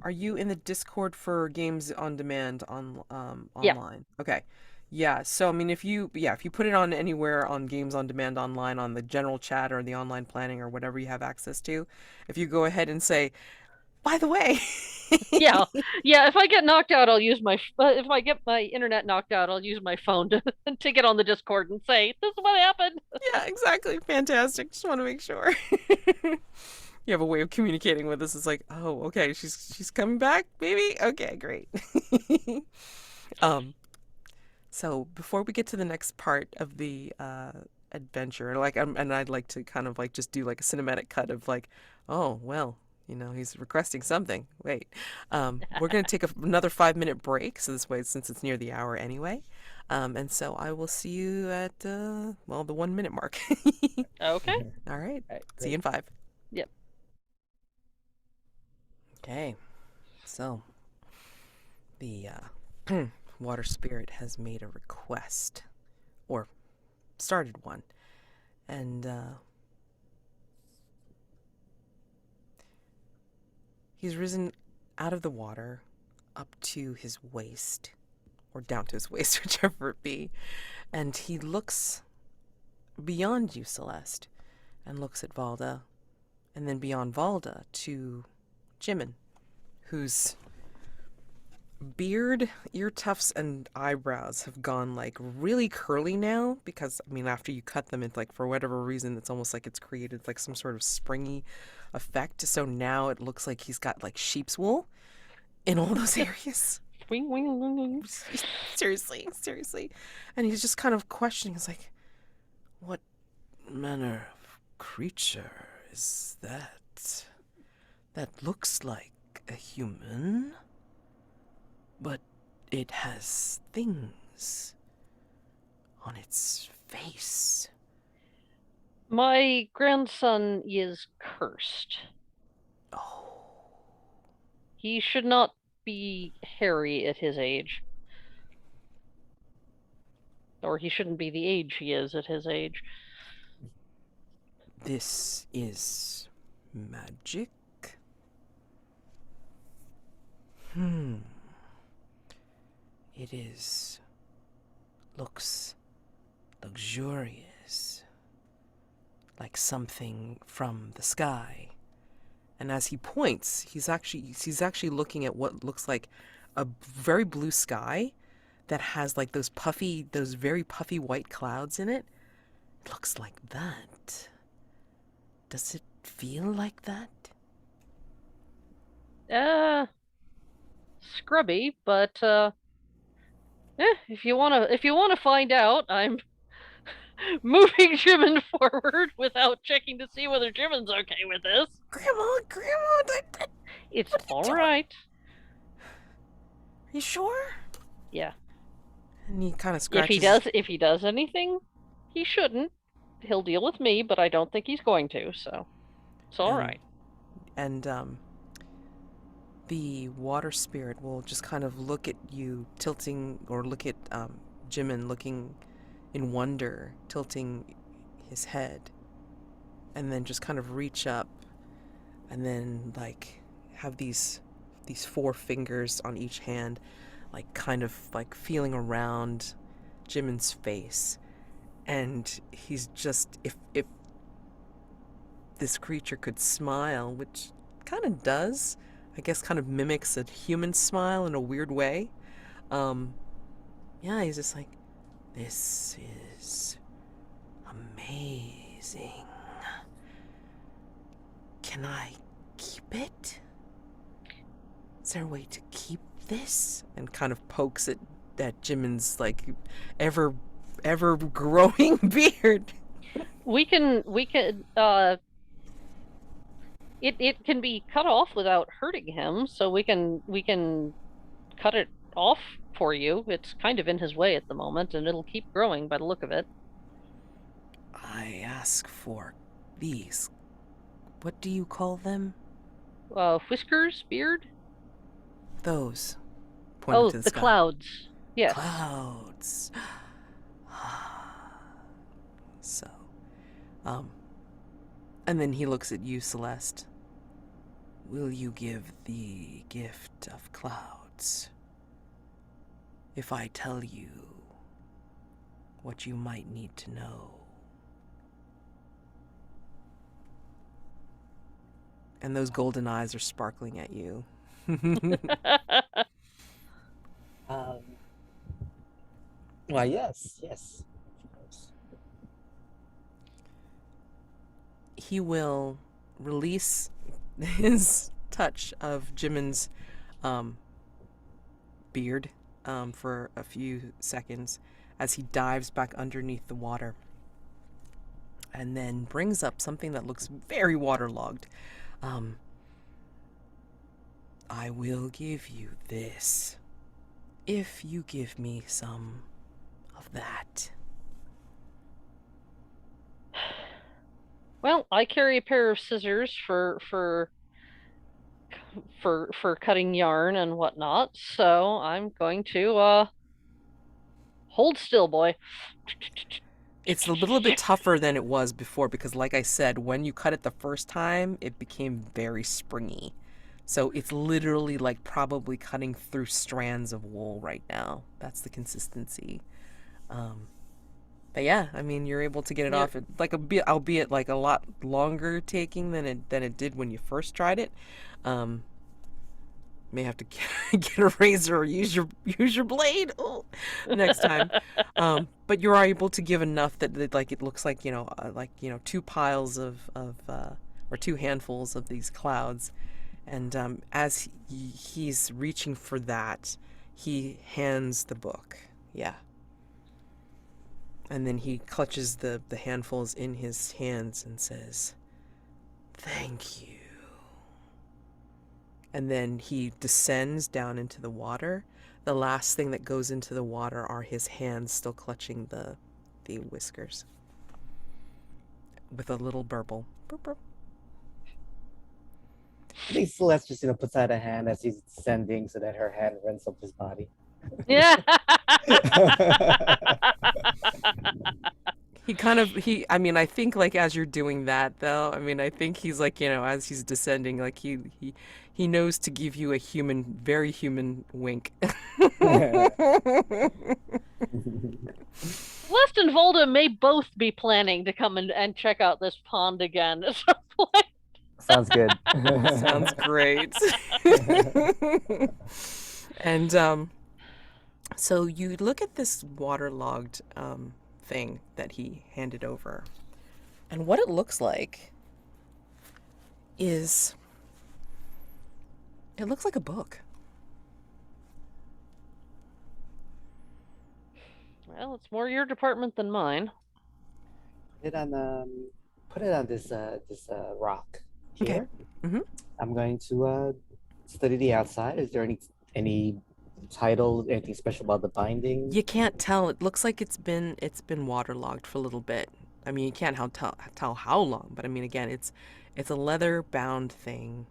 Are you in the Discord for games on demand Yeah. online? Okay. Yeah, so I mean if you put it on anywhere on games on demand online on the general chat or the online planning or whatever you have access to, if you go ahead and say, by the way, Yeah. Yeah, if I get knocked out, I'll use my if I get my internet knocked out, I'll use my phone to to get on the Discord and say, "This is what happened." yeah, exactly. Fantastic. Just want to make sure. You have a way of communicating with us. It's like, oh, okay, she's coming back, maybe? Okay, great. um, so before we get to the next part of the adventure, like, and I'd like to kind of like just do like a cinematic cut of like, oh, well, he's requesting something. Wait, we're gonna take another 5 minute break. So this way, since it's near the hour anyway, and so I will see you at well, the 1 minute mark. Okay. All right. All right, See you great. in five. Yep. Okay. So the water spirit has made a request, or started one, and he's risen out of the water up to his waist, or down to his waist, whichever it be, and he looks beyond you, Celeste, and looks at Valda, and then beyond Valda to Jimin, whose beard, ear tufts, and eyebrows have gone like really curly now because I mean after you cut them, it's like for whatever reason it's almost like it's created like some sort of springy effect. So now it looks like he's got like sheep's wool in all those areas. Wing, wing, wing, wing. Seriously, seriously. And he's just kind of questioning. He's like, what manner of creature is that? That looks like a human, but it has things on its face. My grandson is cursed. Oh, He should not be hairy at his age, or he shouldn't be the age he is at his age. this is magic? Hmm. It is. Looks luxurious. Like something from the sky. And as he points, he's actually looking at what looks like a very blue sky that has like those very puffy white clouds in it. It looks like that. Does it feel like that? Uh, scrubby, but if you wanna find out, I'm moving Jimin forward without checking to see whether Jimin's okay with this. Grandma, It's what are you all doing? right. Are you sure? Yeah. And he kind of If he scratches. if he does anything, he shouldn't. He'll deal with me, but I don't think he's going to, so it's all right. And the water spirit will just kind of look at you, tilting, or look at Jimin looking in wonder, tilting his head, and then just kind of reach up, and then like have these 4 fingers on each hand, like kind of like feeling around Jimin's face, and he's just if this creature could smile, which kind of does, I guess, kind of mimics a human smile in a weird way. Yeah, he's just like, this is amazing. Can I keep it? Is there a way to keep this? And kind of pokes at Jimin's like ever growing beard. We can it can be cut off without hurting him, so we can cut it off for you. It's kind of in his way at the moment, and it'll keep growing by the look of it. I ask for these. What do you call them? Whiskers, beard? Those. Oh, Pointed to the the sky. clouds. Yes. Clouds. So, and then he looks at you, Celeste. Will you give the gift of clouds if I tell you what you might need to know? And those golden eyes are sparkling at you. Why, yes, yes, of course. He will release his touch of Jimin's beard for a few seconds as he dives back underneath the water, and then brings up something that looks very waterlogged. I will give you this if you give me some of that. Well, I carry a pair of scissors for cutting yarn and whatnot, so I'm going to hold still, boy. It's a little bit tougher than it was before because, like I said, when you cut it the first time, it became very springy. So it's literally like probably cutting through strands of wool right now. That's the consistency. But yeah, I mean, you're able to get it You're- off. Like albeit like a lot longer taking than it did when you first tried it. May have to get a razor or use your blade next time. But you're able to give enough that like it looks like 2 piles of or 2 handfuls of these clouds. And as he's reaching for that, he hands the book. Yeah. And then he clutches the handfuls in his hands and says, "Thank you." And then he descends down into the water. The last thing that goes into the water are his hands still clutching the whiskers. With a little burble. Burp, burp. I think Celeste just puts out a hand as he's descending so that her hand runs up his body. Yeah. I mean, I think like as you're doing that though, I mean, I think he's like, as he's descending, like he knows to give you a very human wink. Celeste and Valda may both be planning to come and check out this pond again at some point. Sounds good. Sounds great. And so you look at this waterlogged thing that he handed over, and what it looks like is it looks like a book. Well, it's more your department than mine. Put it on this rock Okay. here. Mm-hmm. I'm going to study the outside. Is there any title, anything special about the binding? You can't tell. It looks like it's been waterlogged for a little bit. I mean, you can't tell how long, but I mean, again, it's a leather bound thing.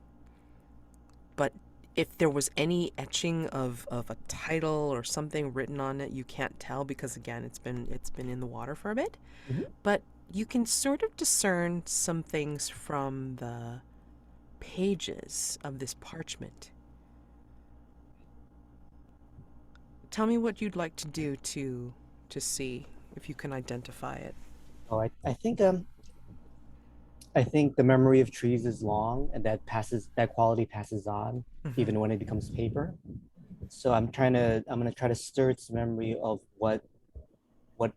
But if there was any etching of a title or something written on it, you can't tell because again, it's been in the water for a bit. Mhm. But you can sort of discern some things from the pages of this parchment. Tell me what you'd like to do to see if you can identify it. Oh, I think the memory of trees is long, and that quality passes on Mm-hmm. even when it becomes paper. So I'm gonna try to stir its memory of what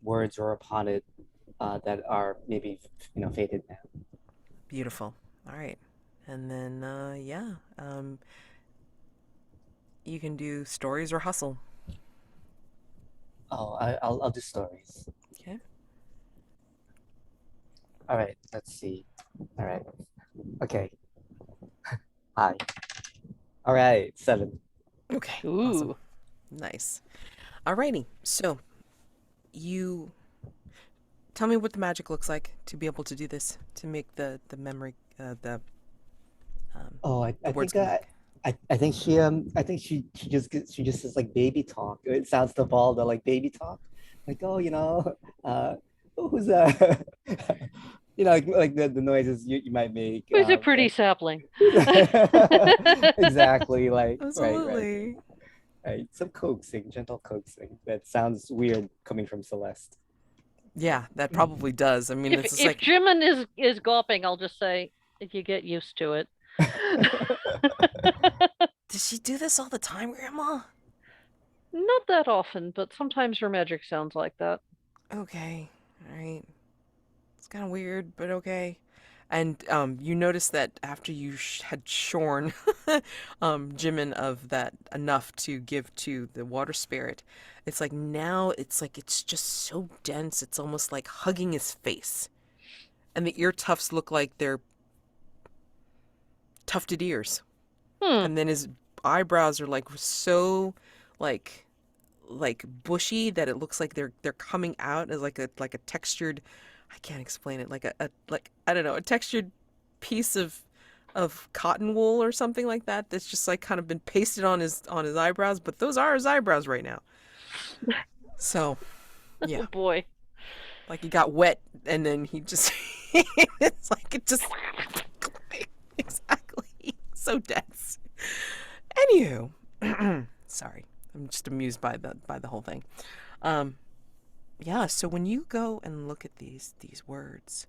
words are upon it that are maybe faded now. Beautiful. All right. And then, yeah, you can do stories or hustle. Oh, I'll do stories. Okay. All right, let's see. All right, okay. Hi. All right, 7. Okay. Awesome. Ooh. Nice. Alrighty. So, you tell me what the magic looks like to be able to do this, to make the memory, um, Oh, the words come back. I think she just says like baby talk. It sounds to Valda like baby talk. Like, oh, uh who's that? like the noises you might make. Who's a pretty sapling? Exactly, like right. Absolutely. Right. Some coaxing, gentle coaxing. That sounds weird coming from Celeste. Yeah, that probably does. I mean, it's just If like, Jimin is gawping, I'll just say if you get used to it. does she do this all the time, Grandma? Not that often, but sometimes her magic sounds like that. Okay. All right. It's kind of weird, but okay. And you notice that after you had shorn Jimin of that enough to give to the water spirit, it's like now it's just so dense. It's almost like hugging his face, and the ear tufts look like they're tufted ears, Hmm. and then his eyebrows are like so like bushy that it looks like they're coming out as like a textured. I can't explain it. Like a like I don't know, a textured piece of cotton wool or something like that that's just like kind of been pasted on his eyebrows, but those are his eyebrows right now. So, yeah. Oh boy. Like he got wet and then he just it's like it just exactly so dense. Anywho, sorry. I'm just amused by the whole thing. Um yeah, so when you go and look at these words,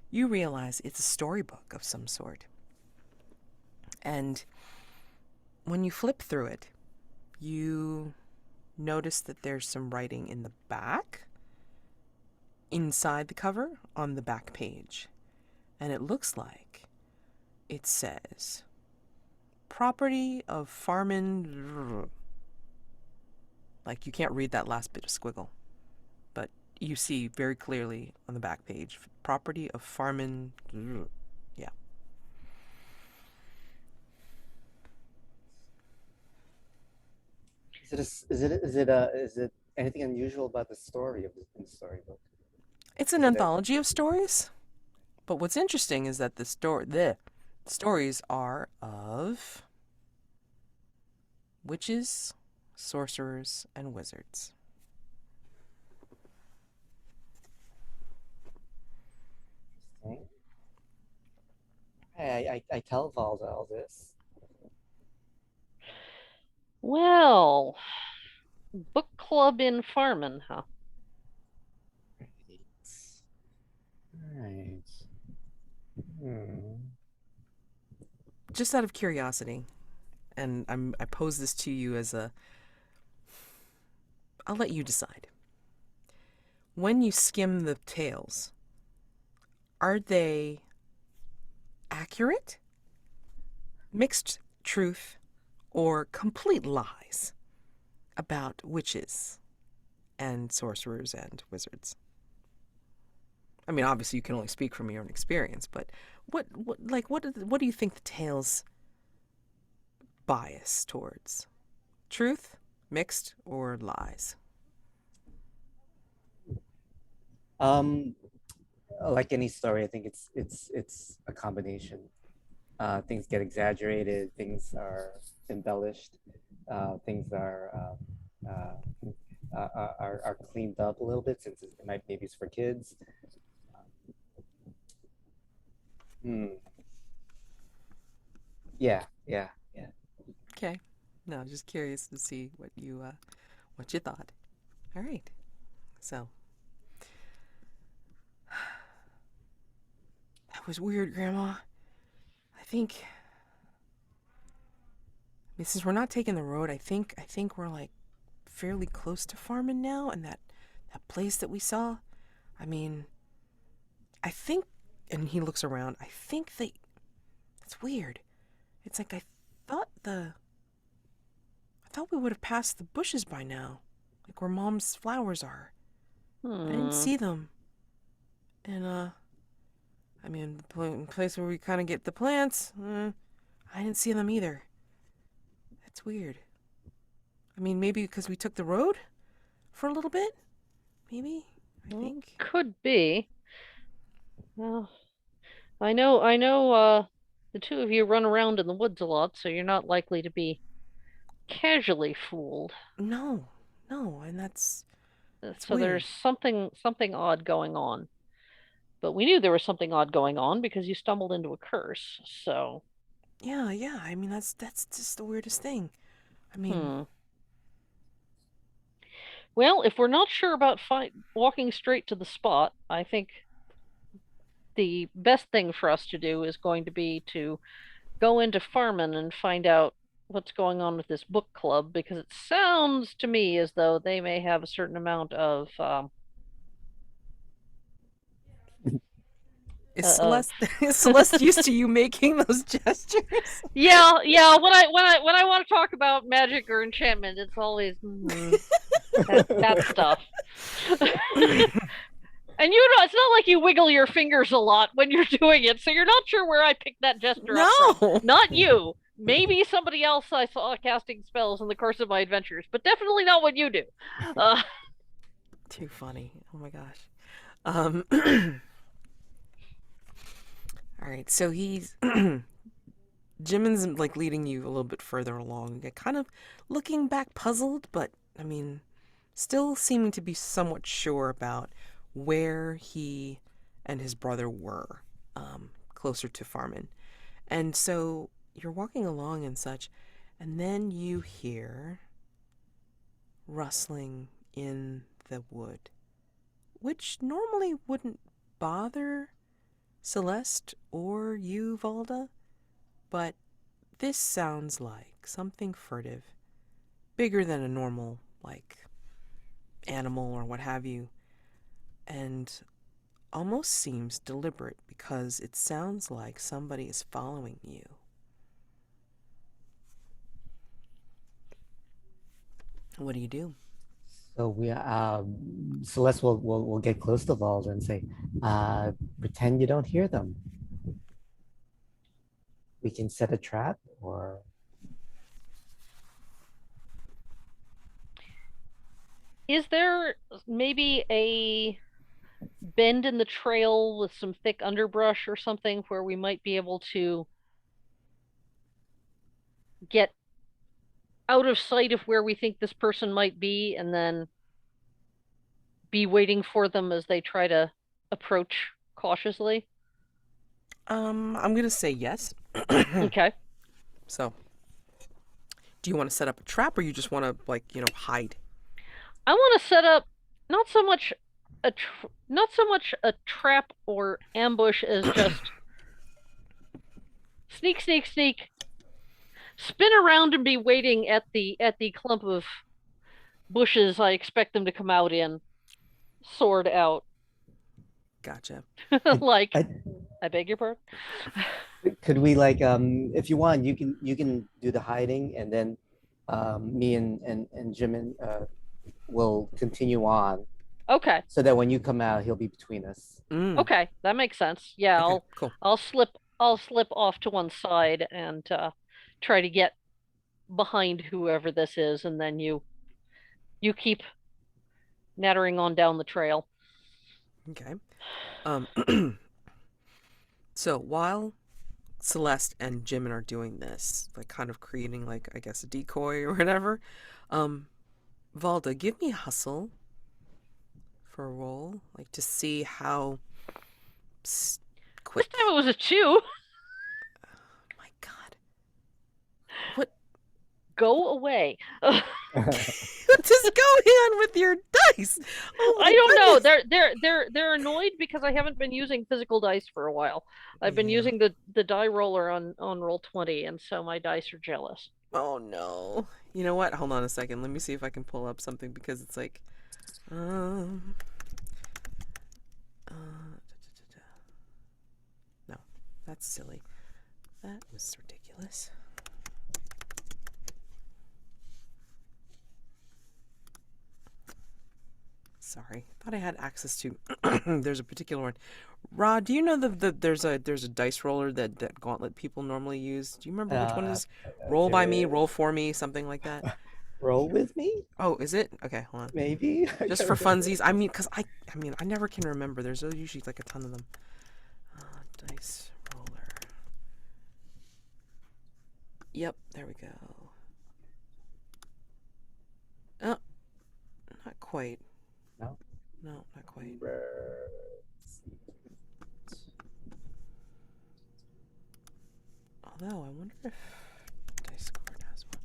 you realize it's a storybook of some sort. And when you flip through it, you notice that there's some writing in the back, inside the cover, on the back page. And it looks like it says, property of Farman. Like you can't read that last bit of squiggle, but you see very clearly on the back page, property of Farman. Yeah. Is it anything unusual about the story of the storybook? It's an Is it a anthology of stories. But what's interesting is that the stories are of witches, sorcerers, and wizards. thing? I tell Valda all this. Well, book club in Farman, huh? Right. Hmm. Just out of curiosity, and I pose this to you as a. I'll let you decide. When you skim the tales, are they accurate, mixed truth, or complete lies about witches and sorcerers and wizards. I mean, obviously, you can only speak from your own experience, but what do you think the tale's bias towards? Truth, mixed, or lies? Um, like any story, I think it's a combination. Things get exaggerated, things are embellished, things are cleaned up a little bit since it might maybe it's for kids. Hmm. Yeah, yeah, yeah. Okay. No, just curious to see what you thought. All right. So that was weird, Grandma. I think, I mean, since we're not taking the road, I think we're like fairly close to farming now, and that place that we saw. I mean, I think, and he looks around. I think they. It's weird. It's like thought the. I thought we would have passed the bushes by now, like where Mom's flowers are. I didn't Hmm. see them, and I mean, the place where we kind of get the plants. I didn't see them either. That's weird. I mean, maybe because we took the road for a little bit. Maybe. I Well, think. could be. Well, I know, the two of you run around in the woods a lot, so you're not likely to be casually fooled. No, no, and that's So weird. there's something odd going on. But we knew there was something odd going on because you stumbled into a curse. So, Yeah, yeah. I mean, that's just the weirdest thing. I mean, hmm. Well, if we're not sure about walking straight to the spot, I think the best thing for us to do is going to be to go into Farman and find out what's going on with this book club because it sounds to me as though they may have a certain amount of is of Celeste is Celeste used to you making those gestures? yeah. When I want to talk about magic or enchantment, it's always that stuff. And you know, it's not like you wiggle your fingers a lot when you're doing it, so you're not sure where I picked that gesture up from. No. Not you. Maybe somebody else I saw casting spells in the course of my adventures, but definitely not what you do. Uh, Too funny. Oh my gosh. Um. All right. So he's Jimin's like leading you a little bit further along, kind of looking back puzzled, but I mean, still seeming to be somewhat sure about where he and his brother were, closer to Farman. And so you're walking along and such, and then you hear rustling in the wood, which normally wouldn't bother Celeste or you, Valda, but this sounds like something furtive, bigger than a normal, like, animal or what have you, and almost seems deliberate because it sounds like somebody is following you. What do you do? So Celeste will get close to Valda and say, pretend you don't hear them. We can set a trap or is there maybe a bend in the trail with some thick underbrush or something where we might be able to get out of sight of where we think this person might be and then be waiting for them as they try to approach cautiously? I'm gonna say yes. Okay. So, do you want to set up a trap or you just want to, like, hide? I want to set up not so much not so much a trap or ambush as just sneak, sneak, sneak, spin around and be waiting at the clump of bushes I expect them to come out in, sword out. Gotcha. I, Like, I, I beg your pardon. could we like if you want you can do the hiding and then me and Jimin will continue on, Okay. so that when you come out, he'll be between us. Okay, that makes sense. Yeah, Okay, cool. I'll slip off to one side and try to get behind whoever this is, and then you keep nattering on down the trail. Okay. Um, so while Celeste and Jimin are doing this, like kind of creating like I guess a decoy or whatever, um, Valda, give me hustle for a roll, like to see how This quick. time it was a 2. My God, what Go away. what is going on with your dice? Oh I my don't know. goodness! They're annoyed because I haven't been using physical dice for a while. I've been Yeah. using the die roller on Roll20, and so my dice are jealous. Oh no. You know what? Hold on a second. Let me see if I can pull up something because it's like, um, no, that's silly. That was ridiculous. Sorry, thought I had access to. There's a particular one. Rod, do you know there's a dice roller that Gauntlet people normally use? Do you remember which one it is? Roll by me, roll for me, something like that. Roll with me, Oh, is it? Okay, hold on. maybe. I Just can't for remember. funsies. I mean, I mean, I never can remember. There's usually like a ton of them. Dice roller. Yep, there we go. Oh, not quite. No. No, not quite. Although, I wonder if Dice Squared has one.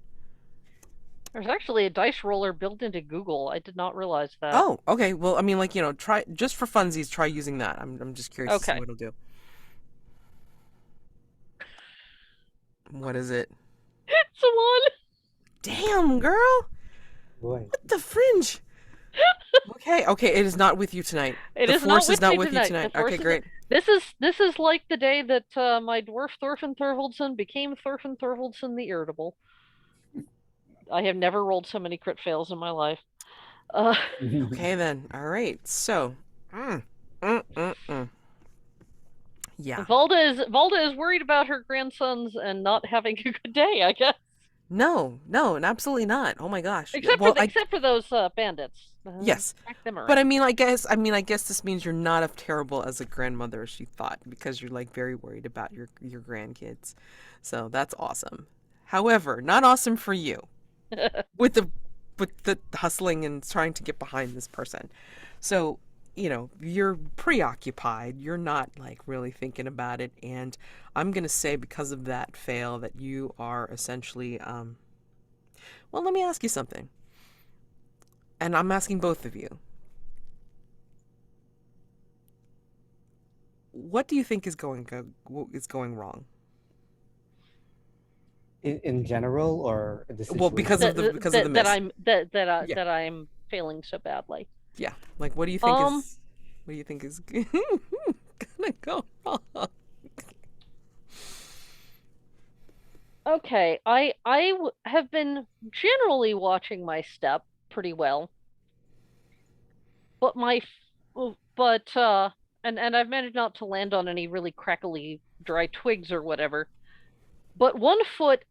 There's actually a dice roller built into Google. I did not realize that. Oh, okay. Well, I mean, like, try, just for funsies, try using that. I'm just curious to see Okay. what it'll do. What is it? It's a 1. Damn, girl! Boy. What the fringe? Okay, it is not with you tonight. It The is not force is with not me with you tonight. tonight. Okay, great. This is like the day that my dwarf Thorfinn Thorvaldsson became Thorfinn Thorvaldsson the Irritable. I have never rolled so many crit fails in my life. Okay, then. All right. So, mm, mm, mm, mm. Yeah. Valda is worried about her grandsons and not having a good day, I guess. No, and absolutely not. Oh my gosh. Except for those bandits. Yes. Back them But around. I guess this means you're not as terrible as a grandmother as she thought because you're like very worried about your grandkids. So that's awesome. However, not awesome for you with the hustling and trying to get behind this person. So, you're preoccupied. You're not like really thinking about it, and I'm going to say because of that fail that you are essentially well, let me ask you something. And I'm asking both of you. What do you think is going wrong? In general, or the Well, because of situation? the miss. Yeah, That I'm failing so badly. yeah. Like, what do you think Um, is gonna go wrong? okay. Have been generally watching my step pretty well, but and I've managed not to land on any really crackly dry twigs or whatever. But one foot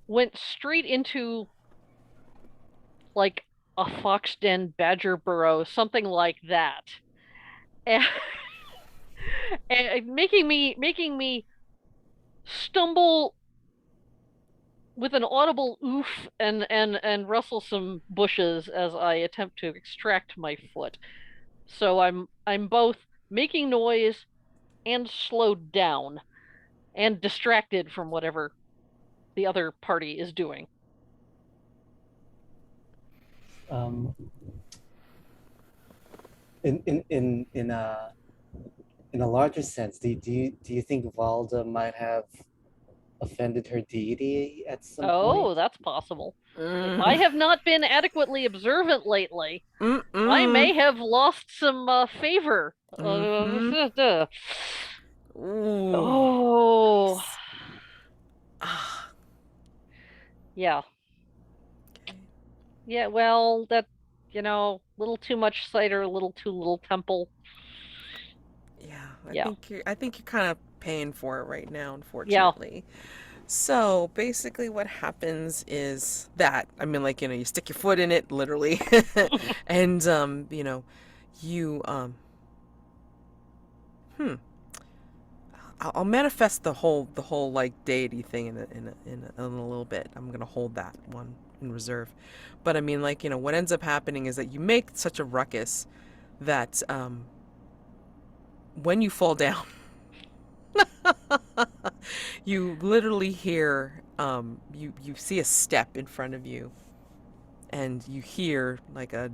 went straight into like a fox den badger burrow, something like that. And, and making me stumble with an audible oof and rustle some bushes as I attempt to extract my foot. So I'm both making noise and slowed down and distracted from whatever the other party is doing. Um, in in a larger sense, do you think Valda might have offended her deity at some point? Oh, that's possible. If I Mm, have not been adequately observant lately, I mm, may have lost some favor. mm-hmm. Ooh. Oh, Ah, yeah. okay. Yeah, well, that, little too much cider, a little too little temple. Yeah, Yeah. I think you're kind of paying for it right now, Yeah. unfortunately. So basically, what happens is that I mean, like you stick your foot in it, literally, and you hmm, I'll manifest the whole like deity thing in a little bit. I'm gonna hold that one in reserve, but I mean, like what ends up happening is that you make such a ruckus that when you fall down, you literally hear you see a step in front of you, and you hear like a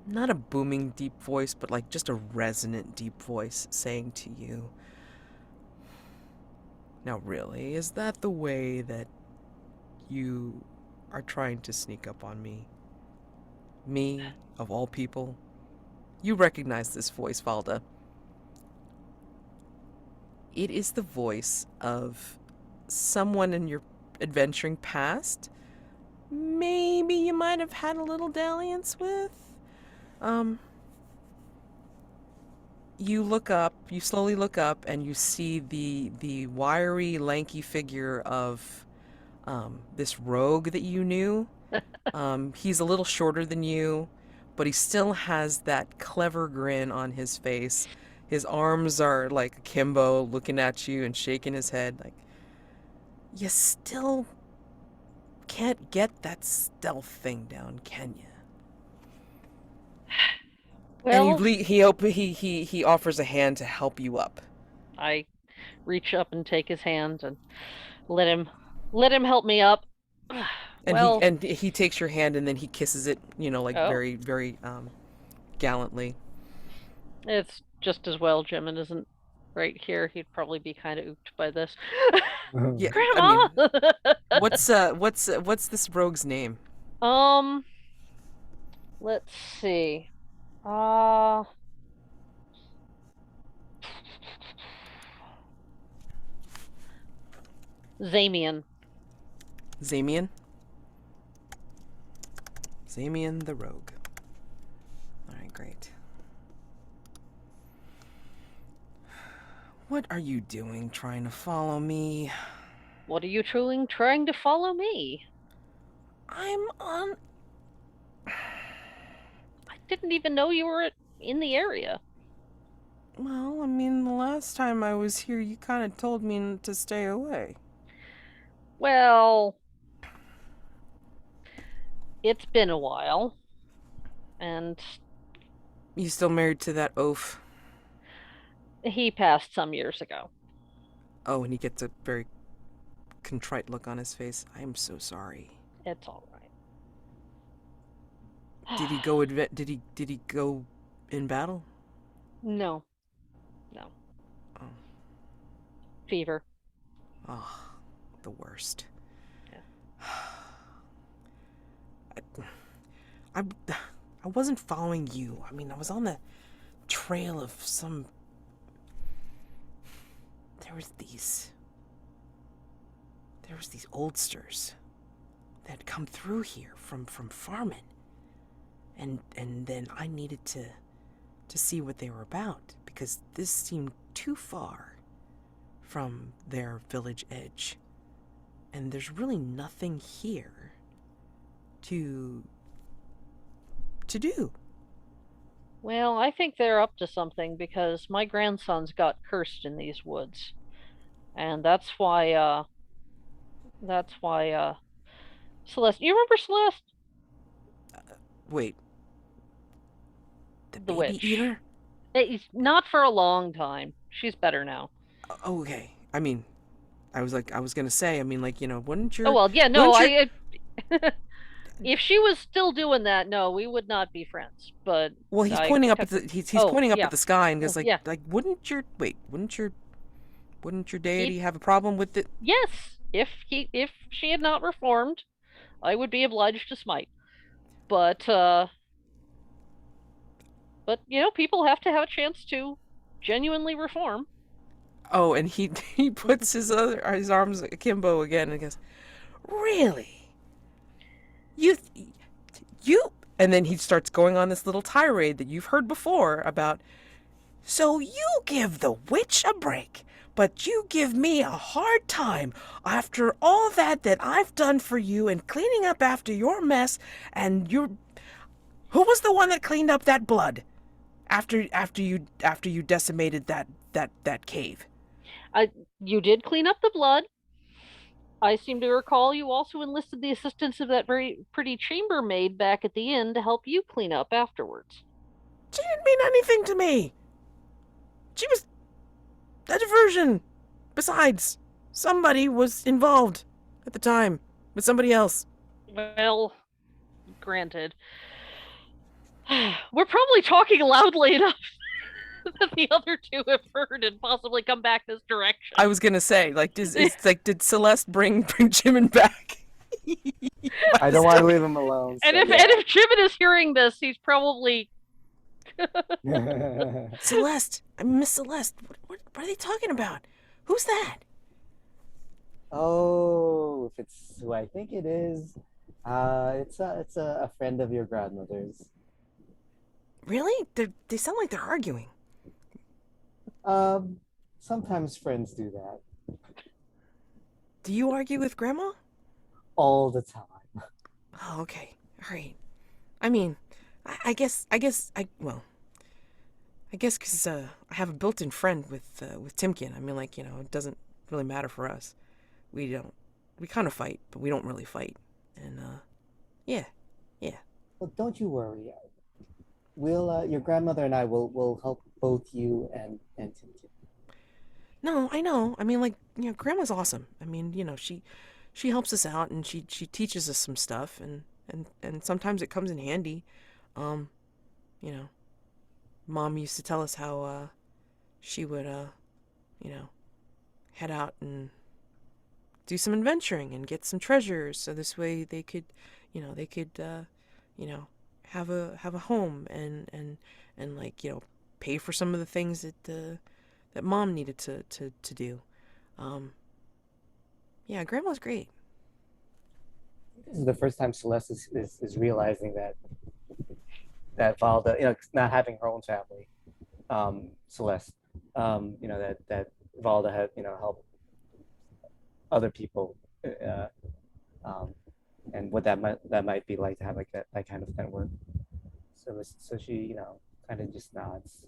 not a booming deep voice, but like just a resonant deep voice saying to you, "Now, really, is that the way that you are trying to sneak up on me? Me, of all people?" You recognize this voice, Valda. It is the voice of someone in your adventuring past. Maybe you might have had a little dalliance with. Um, you look up, you slowly look up, and you see the wiry, lanky figure of this rogue that you knew. He's a little shorter than you, but he still has that clever grin on his face. His arms are like akimbo, looking at you and shaking his head like, you still can't get that stealth thing down, can you? And Well, he offers a hand to help you up. I reach up and take his hand and let him let him help me up. Well, And he takes your hand and then he kisses it, like oh, very gallantly. it's just as well Jimin isn't right here. He'd probably be kind of ooped by this. Yeah, I Grandma. mean, what's this rogue's name? um, let's see. Uh Zamian. Zamian? Zamian the rogue. All right, great. What are you doing trying to follow me? What are you trying to follow me? I'm on. I didn't even know you were in the area. Well, I mean, the last time I was here, you kind of told me to stay away. Well, it's been a while, and You still married to that oaf? he passed some years ago. Oh, and he gets a very contrite look on his face. I am so sorry. It's all right. Did he did he go in battle? No, no. Oh, Fever. oh, the worst. Yeah. I, I wasn't following you. I mean, I was on the trail of some. There was these. There was these oldsters that had come through here from farming, and then I needed to see what they were about because this seemed too far from their village edge, and there's really nothing here to do. Well, I think they're up to something because my grandsons got cursed in these woods. And that's why Celeste, you remember Celeste? Wait, the The baby witch. eater? It's not for a long time. She's better now. Okay. I mean, I was gonna say, I mean, like, Oh well, yeah, no, wouldn't your, if she was still doing that, no, we would not be friends. But well, I kept he's oh, pointing up at yeah. the sky and goes Oh, yeah. wouldn't your He deity have a problem with it? yes, if she had not reformed, I would be obliged to smite. But people have to have a chance to genuinely reform. Oh, and he he puts his arms akimbo again and goes, "Really? You, you, and then he starts going on this little tirade that you've heard before about, so you give the witch a break, but you give me a hard time after all that I've done for you and cleaning up after your mess, and you, who was the one that cleaned up that blood after you decimated that cave? You did clean up the blood. I seem to recall you also enlisted the assistance of that very pretty chambermaid back at the inn to help you clean up afterwards. She didn't mean anything to me. She was a diversion. Besides, somebody was involved at the time with somebody else. Well, granted. We're probably talking loudly enough that the other two have heard and possibly come back this direction. I was gonna say, like, did Celeste bring Jimin back? I don't want to leave him alone. And so if Jimin is hearing this, he's probably Celeste, I mean, Miss Celeste. What are they talking about? Who's that? Oh, if it's who I think it is, it's a friend of your grandmother's. Really? They sound like they're arguing. Sometimes friends do that. Do you argue with Grandma? All the time. Oh, okay. All right. I mean, I guess because I have a built-in friend with Timken. I mean, like, it doesn't really matter for us. We kind of fight, but we don't really fight. And yeah. Well, don't you worry. We'll your grandmother and I will help both you and Timken. No, I know. I mean, like, Grandma's awesome. I mean, she helps us out and she teaches us some stuff and sometimes it comes in handy. You know, Mom used to tell us how she would head out and do some adventuring and get some treasures so this way they could have a home and like, pay for some of the things that Mom needed to do. Yeah, Grandma's great. This is the first time Celeste is realizing that Valda, not having her own family, Celeste, that Valda had, helped other people, and what that might be like to have like that kind of network. So she, kind of just nods.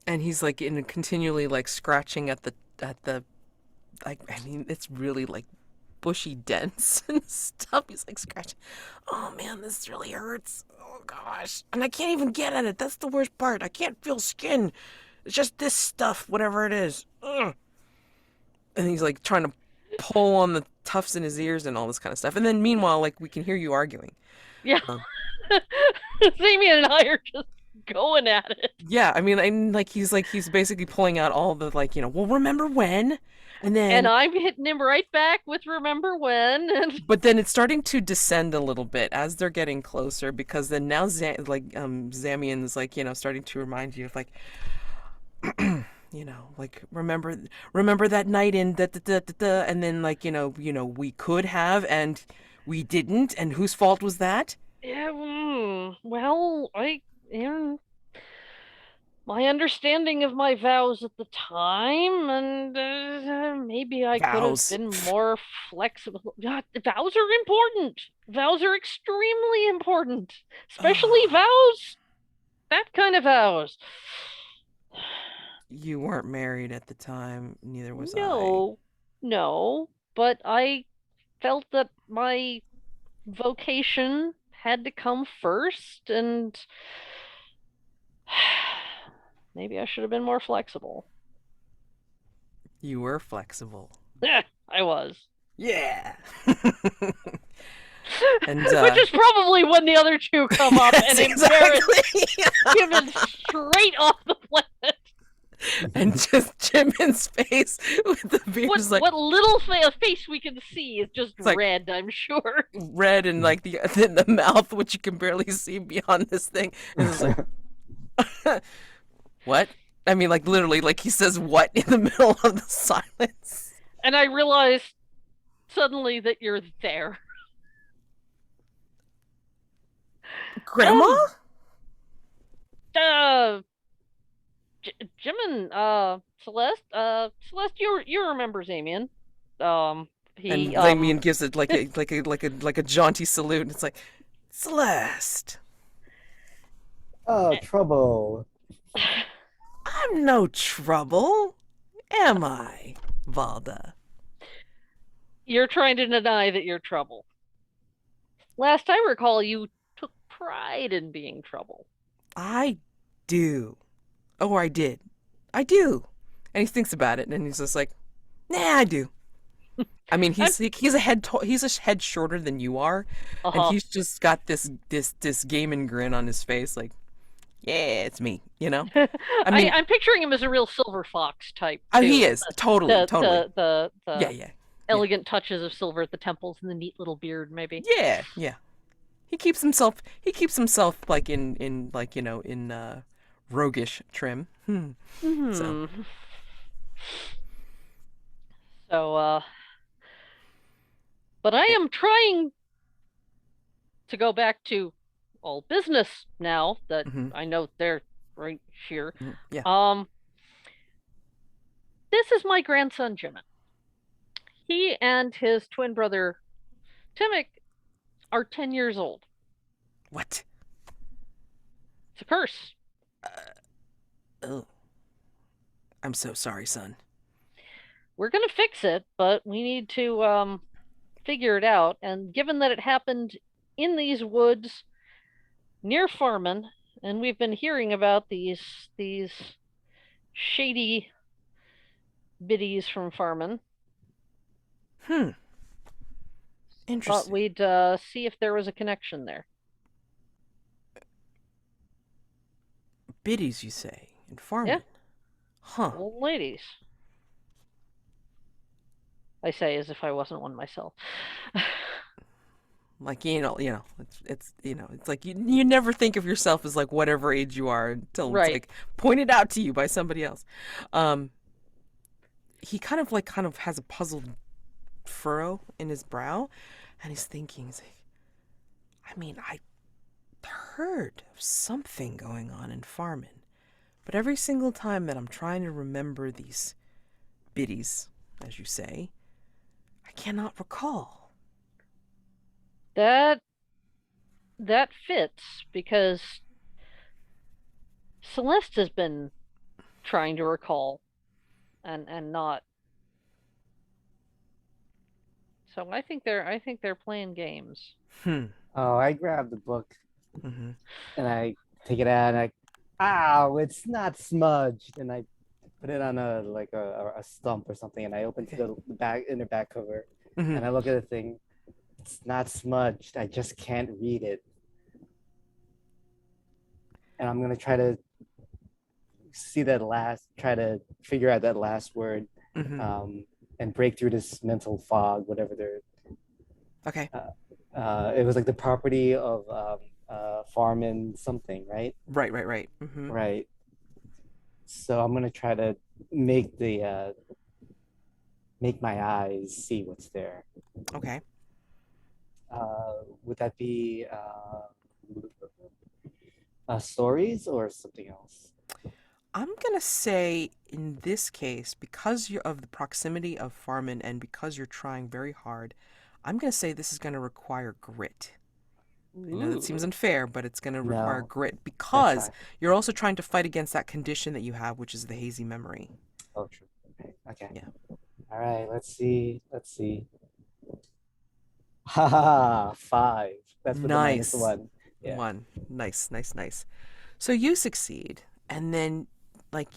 And he's like continually like scratching at the like, I mean, it's really like bushy dents and stuff. He's like scratching. Oh man, this really hurts. Oh gosh. And I can't even get at it. That's the worst part. I can't feel skin. It's just this stuff, whatever it is. Ugh. And he's like trying to pull on the tufts in his ears and all this kind of stuff. And then meanwhile, like, we can hear you arguing. Yeah. Damien and I are just going at it. Yeah, I mean, he's basically pulling out all the, like, well, remember when? And I'm hitting him right back with remember when. But then it's starting to descend a little bit as they're getting closer, because then now Zamian's like, starting to remind you of like like remember that night in and then like, we could have and we didn't, and whose fault was that? Yeah, well, my understanding of my vows at the time, and maybe I could have been more flexible. God, vows are important. Vows are extremely important, especially vows. That kind of vows. You weren't married at the time, neither was I. No, but I felt that my vocation had to come first, and maybe I should have been more flexible. You were flexible. I was. Yeah. And which is probably when the other two come up and embarrass Jimin straight off the planet. And just Jimin's face with the beard is like, what little face we can see is just red, I'm sure. Red, and like the mouth, which you can barely see beyond this thing. And it's like, what? I mean, like, literally, like, he says what in the middle of the silence. And I realized suddenly that you're there. Grandma? Um, uh, Jim and Celeste, Celeste, you remember Zamian? Um, And he Lamien gives it like a jaunty salute. It's like, Celeste, Oh, trouble. I'm no trouble, am I, Valda? you're trying to deny that you're trouble. Last I recall, you took pride in being trouble. I do. Oh, I did. I do. And he thinks about it, and he's just like, nah, I do. I mean, I'm he's a head shorter than you are, and uh-huh. he's just got this gaming grin on his face, like, yeah, it's me, you know. I mean, I'm picturing him as a real silver fox type oh, too, he with is totally, totally. Yeah, the yeah, yeah, elegant touches of silver at the temples and the neat little beard, maybe. yeah, yeah. He keeps himself like in like in roguish trim. So Hmm. So, but I eh, am trying to go back to all business now that mhm, I know they're right here. yeah. Um, this is my grandson Jimin. He and his twin brother Timmick are 10 years old. What? It's a curse. Oh, I'm so sorry, son. We're gonna fix it, but we need to figure it out. And given that it happened in these woods near Farman, and we've been hearing about these shady biddies from Farman, Hmm. thought Interesting. we'd see if there was a connection there. Biddies, you say, in Yeah, farming? Huh. old ladies. I say as if I wasn't one myself. Like it's like you never think of yourself as like whatever age you are until it's Right. like pointed out to you by somebody else. Um, he kind of has a puzzled furrow in his brow, and he's like, I mean, I heard of something going on in Farman, but every single time that I'm trying to remember these biddies, as you say, I cannot recall. That that fits because Celeste has been trying to recall and not. So I think they're playing games. Hmm. Oh, I grabbed the book Mm-hmm. and I take it out and ow, it's not smudged. And I put it on a stump or something, and I open to Okay. the back inner back cover, Mm-hmm. and I look at the thing. It's not smudged. I just can't read it, and I'm gonna try to try to figure out that last word, Mm-hmm. um, and break through this mental fog, whatever they're. Okay. It was like the property of Farman something, right? Right. Right. Right. Mm-hmm. Right. So I'm gonna try to make the make my eyes see what's there. Okay. Would that be stories or something else? I'm gonna say in this case, because you're of the proximity of Farman and because you're trying very hard, I'm gonna say this is gonna require grit. I know that seems Ooh. unfair, but it's gonna require No, grit that's because fine. you're also trying to fight against that condition that you have, which is the hazy memory. Oh, true. Okay. Okay. Yeah. All right. Let's see. Let's see. Ha ha ha. Five. That's with the minus Nice. one. Yeah. One. Nice, nice, nice. So you succeed, and then like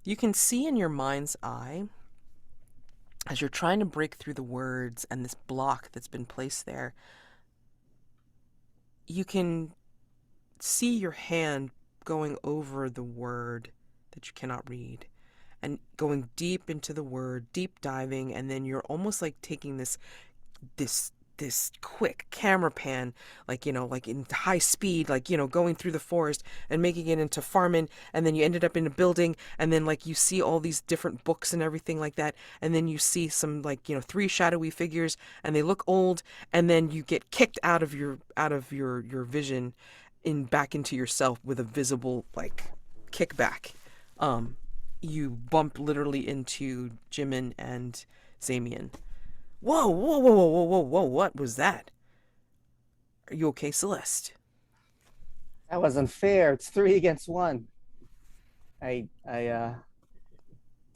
you can see in your mind's eye as you're trying to break through the words and this block that's been placed there, you can see your hand going over the word that you cannot read and going deep into the word, deep diving, and then you're almost like taking this this quick camera pan, like, like in high speed, like, going through the forest and making it into farming. And then you ended up in a building, and then like you see all these different books and everything like that. And then you see some like, three shadowy figures, and they look old. And then you get kicked out of your vision in back into yourself with a visible like kickback. You bump literally into Jimin and Zamian. Whoa, whoa, whoa, whoa, whoa, whoa, whoa, what was that? Are you okay, Celeste? That was unfair. It's 3 against 1. I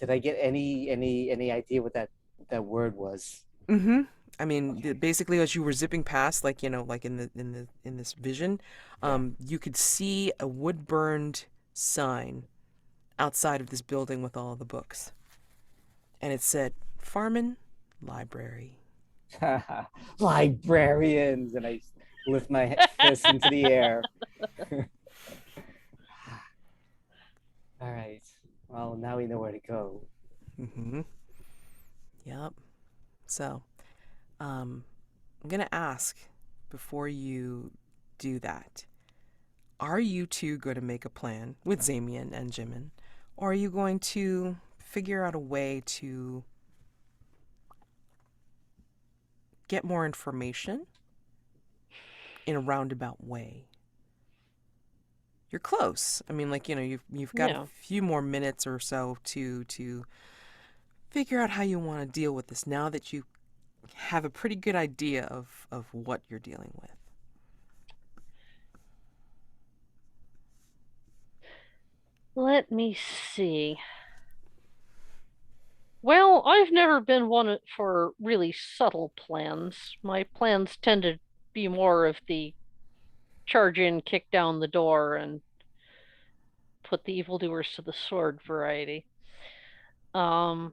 did I get any idea what that word was? Mm-hmm. I mean, Okay. basically, as you were zipping past, like, like in this vision, Yeah. you could see a wood burned sign outside of this building with all of the books. And it said, Farmin Library. Librarians, and I lift my fist into the air. All right. Well, now we know where to go. Mm-hmm. Yep. So, I'm gonna ask before you do that. Are you two going to make a plan with Zamian and Jimin? Or are you going to figure out a way to get more information in a roundabout way? You're close. I mean, like, you've got a Yeah. few more minutes or so to figure out how you want to deal with this now that you have a pretty good idea of what you're dealing with. Let me see. Well, I've never been one for really subtle plans. My plans tend to be more of the charge in, kick down the door, and put the evildoers to the sword variety. Um,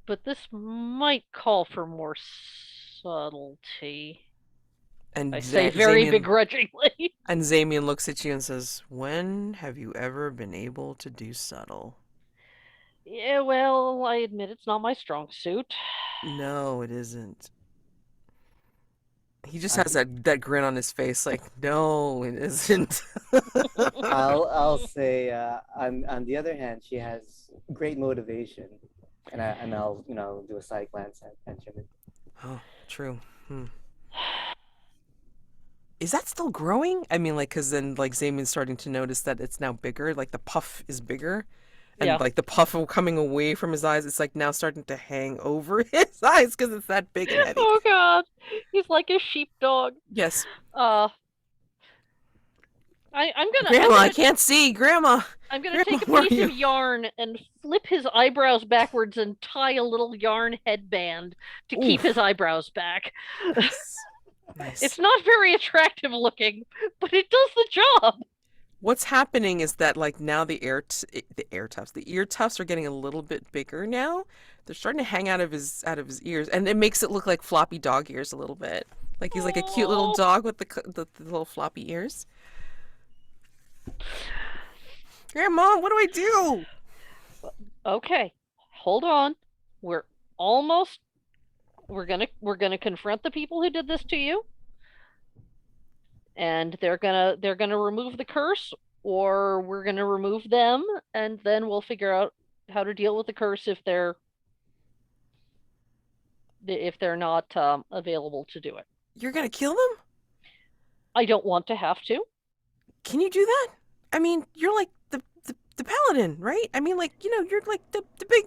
but this might call for more subtlety. I And say very Zamian begrudgingly. and Zamian looks at you and says, "When have you ever been able to do subtle?" Yeah, well, I admit it's not my strong suit. No, it isn't. He just On has the, that grin on his face, like, no, it isn't. I'll say on the other hand, she has great motivation, and I'll do a side glance at Jimin. Oh, true. Hmm. Is that still growing? I mean, like, because then, like, Zamian's starting to notice that it's now bigger. Like, the puff is bigger. And, Yeah. like, the puff coming away from his eyes, it's, like, now starting to hang over his eyes because it's that big and heavy. Oh God, he's like a sheepdog. Yes. Uh, I'm gonna I'm Grandma, I gonna can't see. Grandma. I'm gonna Grandma, take a where are piece you? of yarn and flip his eyebrows backwards and tie a little yarn headband to Ooh, keep his eyebrows back. nice. It's Nice. not very attractive looking, but it does the job. What's happening is that like now the ear tufts are getting a little bit bigger now. They're starting to hang out of his ears, and it makes it look like floppy dog ears a little bit. Like he's like a cute little Oh. dog with the little floppy ears. Grandma, what do I do? Okay, hold on. We're almost we're gonna confront the people who did this to you, and they're gonna remove the curse, or we're gonna remove them, and then we'll figure out how to deal with the curse if they're not available to do it. You're gonna kill them? I don't want to have to. Can you do that? I mean, you're like the paladin, right? I mean, like you're like the big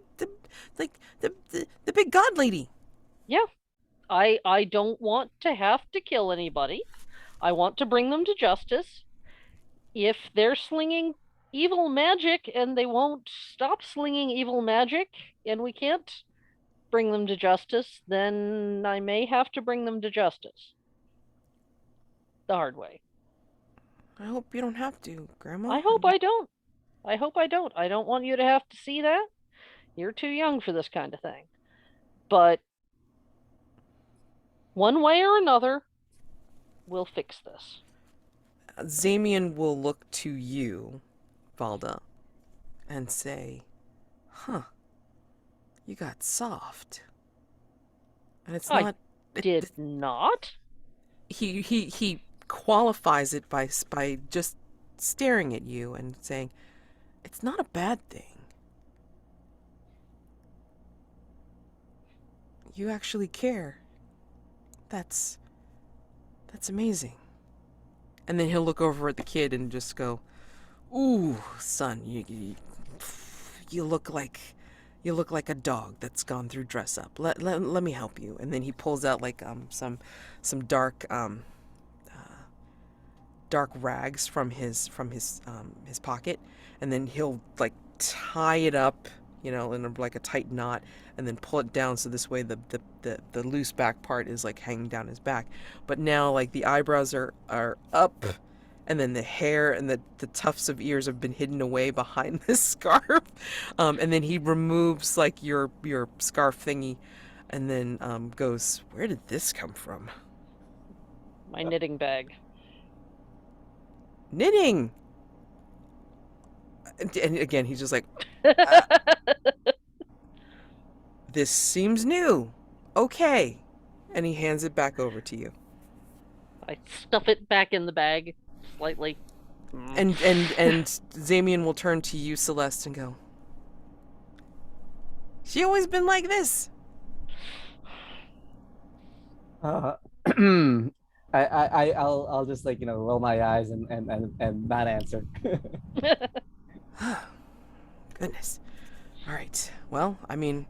the big god lady. Yeah, I don't want to have to kill anybody. I want to bring them to justice. If they're slinging evil magic and they won't stop slinging evil magic and we can't bring them to justice, then I may have to bring them to justice the hard way. I hope you don't have to, Grandma. I hope I don't. I hope I don't. I don't want you to have to see that. You're too young for this kind of thing. But one way or another, we'll fix this. Zamian will look to you, Valda, and say, "Huh, you got soft." And it's I not did not. He qualifies it by just staring at you and saying, "It's not a bad thing. You actually care. That's amazing." And then he'll look over at the kid and just go, "Ooh, son, you look like a dog that's gone through dress up. Let me help you." And then he pulls out like some dark rags from his pocket, and then he'll like tie it up, in like a tight knot, and then pull it down so this way the loose back part is like hanging down his back. But now like the eyebrows are up, and then the hair and the tufts of ears have been hidden away behind this scarf. And then he removes like your scarf thingy, and then goes, "Where did this come from?" My knitting bag. "Knitting." And again, he's just like, "This seems new. Okay." And he hands it back over to you. I stuff it back in the bag slightly. And Zamian will turn to you, Celeste, and go, "She always been like this." I'll just like roll my eyes and not answer. Goodness. All right. Well, I mean,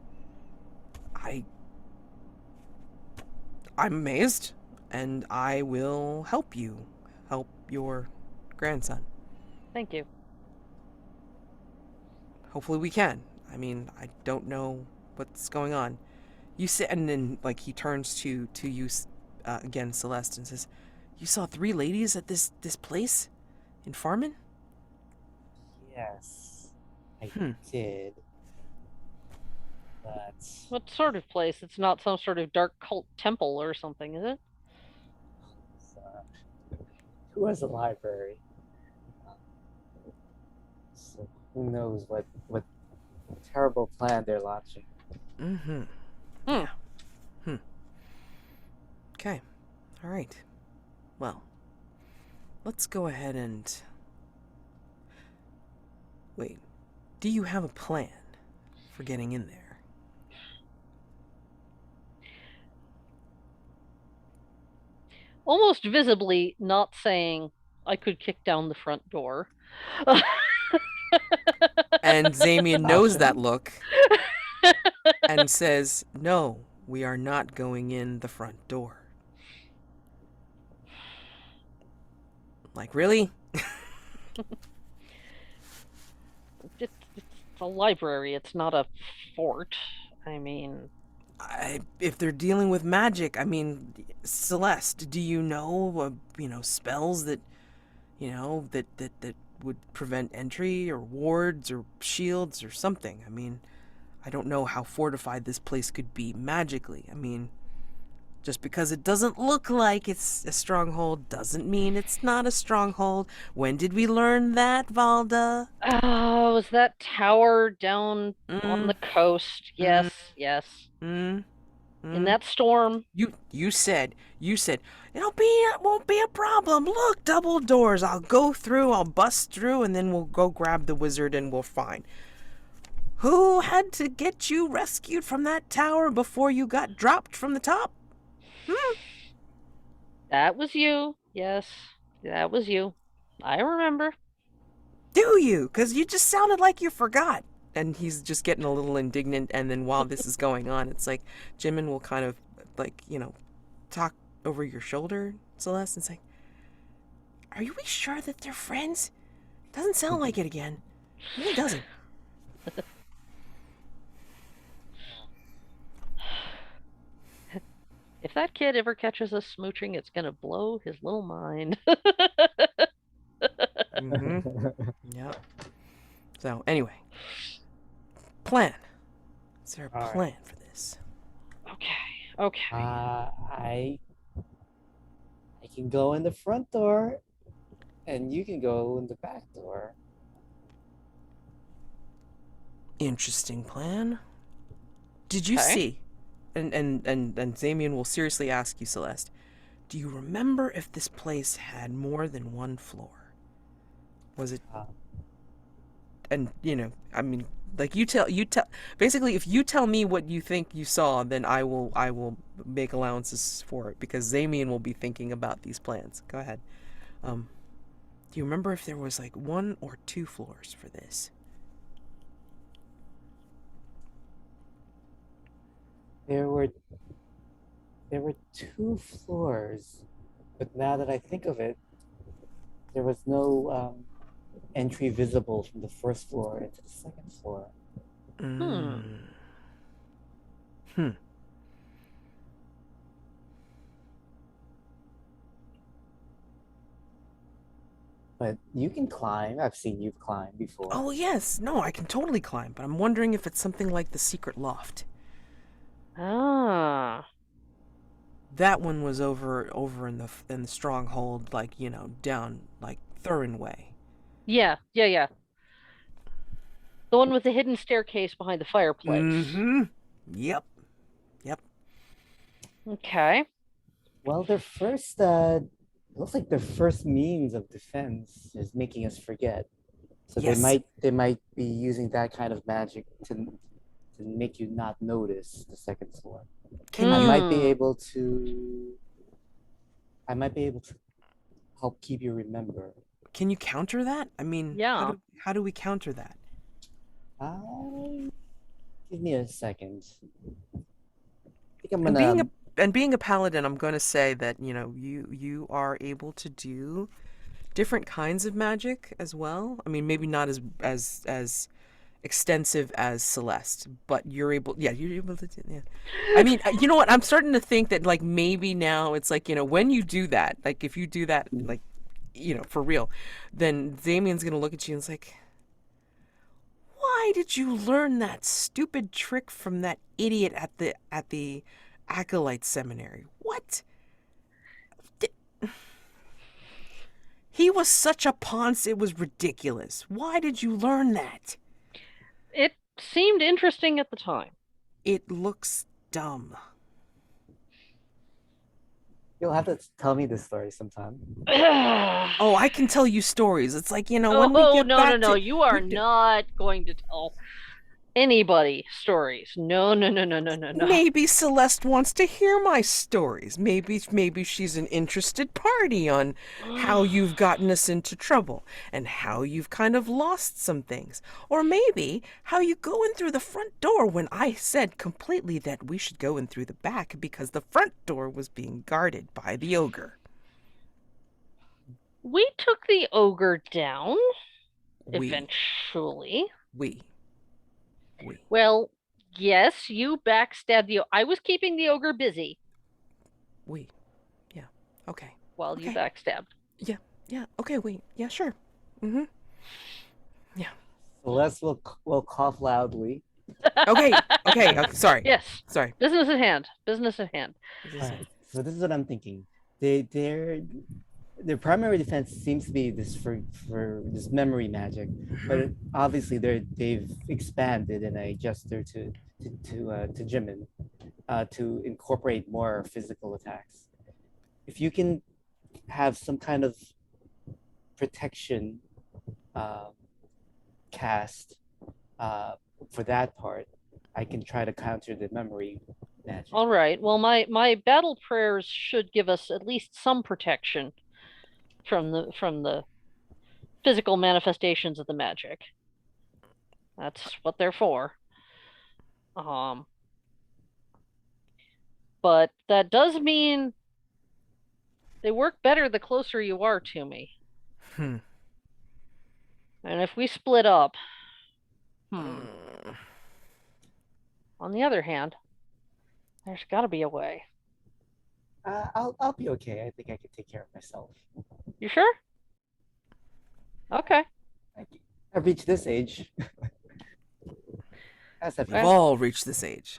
I'm amazed, and I will help you help your grandson. Thank you. Hopefully we can. I mean, I don't know what's going on. You said, and then like he turns to you again, Celeste, and says, "You saw 3 ladies at this place in Farman?" Yes, I Hmm. did. But What sort of place? It's not some sort of dark cult temple or something, is it? who has a library? So who knows what terrible plan they're launching. Mm-hmm. Hmm. Yeah. Okay. All right. Well, let's go ahead and... Wait. Do you have a plan for getting in there? Almost visibly not saying I could kick down the front door. And Zamian knows Option. that look and says, "No, we are not going in the front door." Like, really? It's a library. It's not a fort. I mean, If they're dealing with magic, I mean, Celeste, do you know, spells that, that would prevent entry or wards or shields or something? I mean, I don't know how fortified this place could be magically. I mean, just because it doesn't look like it's a stronghold doesn't mean it's not a stronghold. When did we learn that, Valda? was that tower down on Mm, the coast? mm, Yes, yes. mm, In mm. that storm. You said it won't be a problem. Look, double doors. I'll go through, I'll bust through, and then we'll go grab the wizard and we'll find. Who had to get you rescued from that tower before you got dropped from the top? That was you. Yes, that was you. I remember. Do you? Because you just sounded like you forgot. And he's just getting a little indignant. And then while this is going on, it's like Jimin will kind of like, talk over your shoulder, Celeste, and say, "Are you sure that they're friends? Doesn't sound like it again. It really doesn't." If that kid ever catches us smooching, it's gonna blow his little mind. Mm-hmm. Yep. So anyway, plan. Is there a All right. plan for this? Okay. I can go in the front door, and you can go in the back door. Interesting plan. Did you Okay. see? and Zamian will seriously ask you, Celeste, do you remember if this place had more than one floor? Was it, Uh, and I mean, like you tell basically, if you tell me what you think you saw, then I will make allowances for it, because Zamian will be thinking about these plans. Go ahead. Um, do you remember if there was like one or two floors for this? there were there were 2 floors, but now that I think of it, there was no entry visible from the first floor into the second floor. Hmm. Mm. Hmm. But you can climb. I've seen you climb before. Oh yes, no, I can totally climb, but I'm wondering if it's something like the secret loft. Ah. That one was over in the stronghold, like down like Thurin way. Yeah, yeah, yeah. The one with the hidden staircase behind the fireplace. Mm-hmm. Yep. Yep. Okay. Well, looks like their first means of defense is making us forget. So Yes. they might be using that kind of magic to make you not notice the second floor. Can I you might be Mm. able to I might be able to help keep you remember. can you counter that? I mean, Yeah. how do we counter that? Uh, Give me a second. I think I'm And being a gonna and being a paladin, I'm going to say that you are able to do different kinds of magic as well. I mean, maybe not as extensive as Celeste, but you're able to do, yeah. I mean, you know what? I'm starting to think that like maybe now it's like, when you do that, like if you do that, like, for real, then Damien's going to look at you and it's like, why did you learn that stupid trick from that idiot at the acolyte seminary? What? He was such a ponce, it was ridiculous. Why did you learn that? It seemed interesting at the time. It looks dumb. you'll have to tell me this story sometime. Oh, I can tell you stories. It's like, when we Oh, get no, no, back no. to You are not going to tell anybody stories. No, no, no, no, no, no, no. maybe Celeste wants to hear my stories. Maybe she's an interested party on how you've gotten us into trouble and how you've kind of lost some things. Or maybe how you go in through the front door when I said completely that we should go in through the back because the front door was being guarded by the ogre. We took the ogre down We, eventually. we, we. Well, yes, you backstabbed the. I was keeping the ogre busy We. Yeah. Okay. while you Okay. backstabbed. Yeah. Yeah. Okay. Wait. Yeah. Sure. Mm-hmm. Yeah. Celeste will cough loudly. Okay. Okay. Sorry. Yes. Sorry. Business at hand. Business at hand. This All is right. So this is what I'm thinking. Their primary defense seems to be this for this memory magic, but obviously they've expanded in a gesture to Jimin to incorporate more physical attacks. If you can have some kind of protection uh, cast for that part, I can try to counter the memory magic. All right. Well, my battle prayers should give us at least some protection from the physical manifestations of the magic. That's what they're for. Um, but that does mean they work better the closer you are to me. Hmm. And if we split up, Mm. on the other hand, there's got to be a way. I'll be okay. I think I can take care of myself. You sure? Okay. I've reached this age. As have We've you. all reached this age.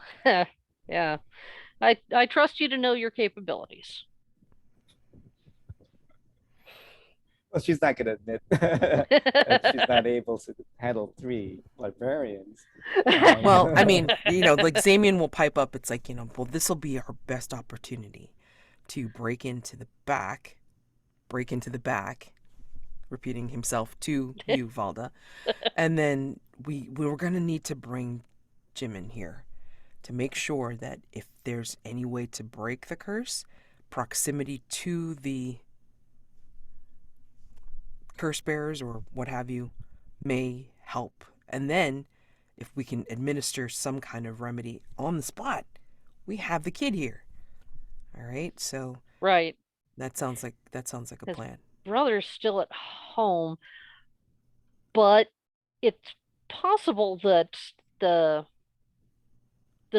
Yeah. I trust you to know your capabilities. Well, she's not gonna admit that she's not able to handle 3 librarians. Well, I mean, like Zamian will pipe up. It's like, well, this will be our best opportunity to break into the back, repeating himself to you, Valda. And then we were going to need to bring Jim in here to make sure that if there's any way to break the curse, proximity to the curse bearers or what have you may help. And then if we can administer some kind of remedy on the spot, we have the kid here. All right? So Right. that sounds like a His plan. brother's still at home, but it's possible that the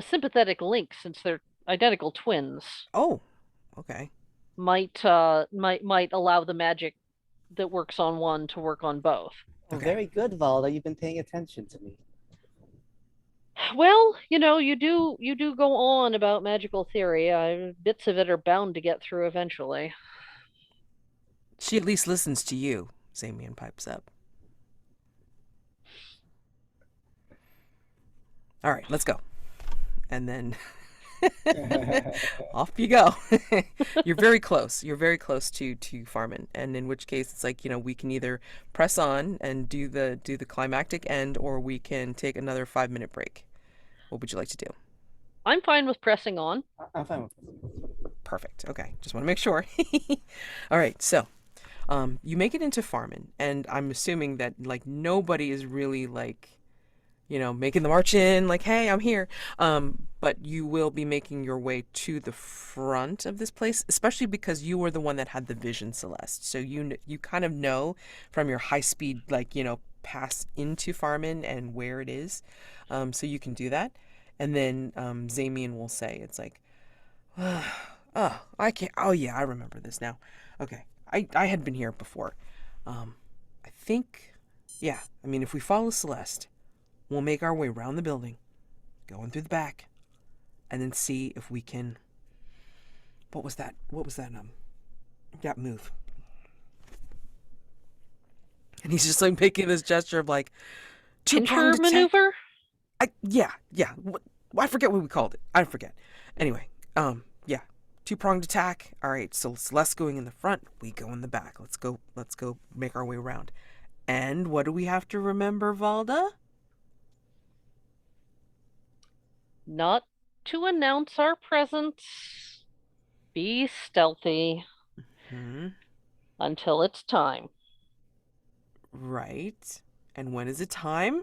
sympathetic link, since they're identical twins, Oh, okay. might allow the magic that works on one to work on both. Oh, Okay. very good, Valda. You've been paying attention to me. Well, you do go on about magical theory. Bits of it are bound to get through eventually. She at least listens to you, Zamian pipes up. All right, let's go. And then off you go. You're very close. You're very close to Farman, and in which case it's like, we can either press on and do the climactic end, or we can take another 5-minute break. What would you like to do? I'm fine with pressing on. I'm fine with this. Perfect. Okay, just want to make sure. All right, so you make it into Farman, and I'm assuming that like nobody is really like, making the march in, like, hey, I'm here. But you will be making your way to the front of this place, especially because you were the one that had the vision, Celeste. So you kind of know from your high speed, like, pass into Farman and where it is. So you can do that. And then Zamian will say, it's like, oh, I can't. Oh, yeah, I remember this now. Okay. I had been here before. I think, yeah, I mean, if we follow Celeste, we'll make our way around the building, going through the back, and then see if we can. What was that? That move? And he's just like making this gesture of like Pincher maneuver? Yeah. I forget what we called it. I forget. Anyway, yeah, 2-pronged attack. All right, so Celeste going in the front, we go in the back. Let's go make our way around. And what do we have to remember, Valda? Not to announce our presence. Be stealthy until it's time. Right. And when is it time?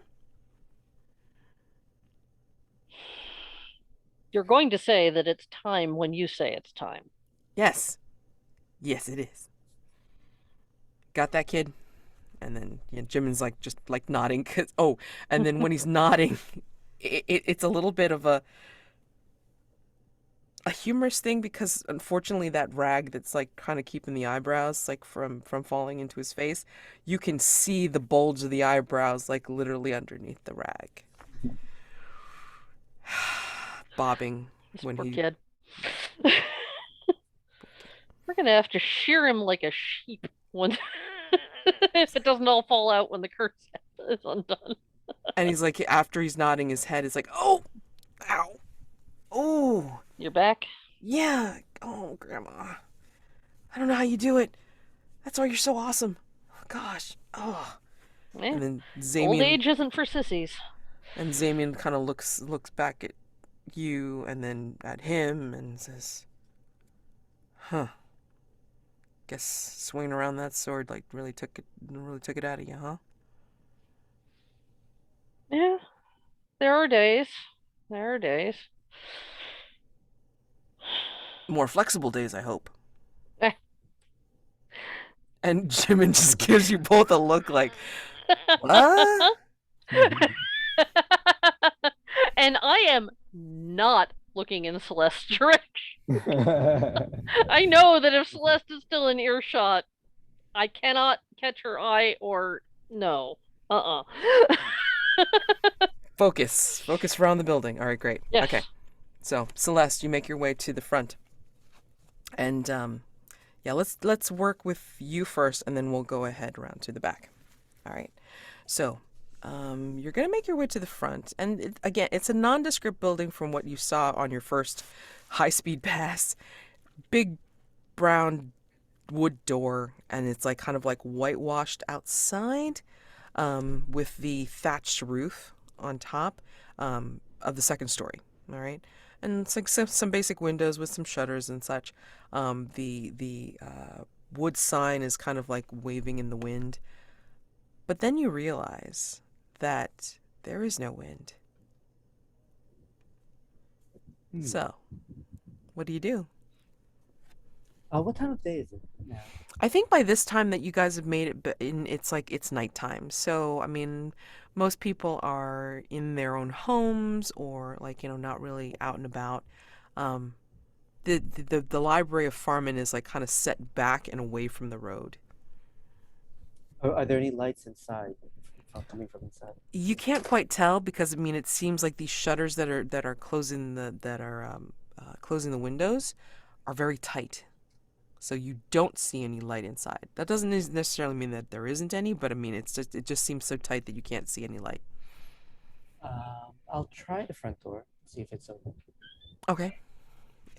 You're going to say that it's time when you say it's time. Yes. Yes, it is. Got that, kid? And then Jimin's like just like nodding. And then when he's nodding, it's a little bit of a humorous thing, because unfortunately that rag that's like kind of keeping the eyebrows like from falling into his face, you can see the bulge of the eyebrows like literally underneath the rag. Bobbing when Poor he kid. We're gonna have to shear him like a sheep when if it doesn't all fall out when the curse is undone. And he's like, after he's nodding his head, it's like, oh, ow, oh, You're back? yeah, oh, Grandma, I don't know how you do it. That's why you're so awesome. Oh, gosh, oh. Eh, And then old Zamian age isn't for sissies. kind of looks back at you and then at him and says, huh, guess swinging around that sword like really took it out of you, huh? Yeah, there are days. There are days. More flexible days, I hope. Eh. And Jimin just gives you both a look like, what? And I am not looking in Celeste's direction. I know that if Celeste is still in earshot, I cannot catch her eye or no. Focus around the building. All right, great. Yes. Okay. So, Celeste, you make your way to the front. And, Yeah, let's work with you first, and then we'll go ahead around to the back. All right. So, you're gonna make your way to the front, and again, it's a nondescript building from what you saw on your first high-speed pass. Big brown wood door, and it's like kind of like whitewashed outside, with the thatched roof on top, of the second story. All right, and it's like some basic windows with some shutters and such. The wood sign is kind of like waving in the wind, but then you realize that there is no wind. Hmm. So, what do you do? What time of day is it now? I think by this time that you guys have made it, it's like it's nighttime. So, I mean, most people are in their own homes or like, not really out and about. Um, the Library of Farman is like kind of set back and away from the road. Are there any lights inside coming from inside? You can't quite tell because I mean it seems like these shutters that are closing the windows are very tight. So you don't see any light inside. That doesn't necessarily mean that there isn't any, but I mean it just seems so tight that you can't see any light. I'll try the front door, see if it's open. Okay.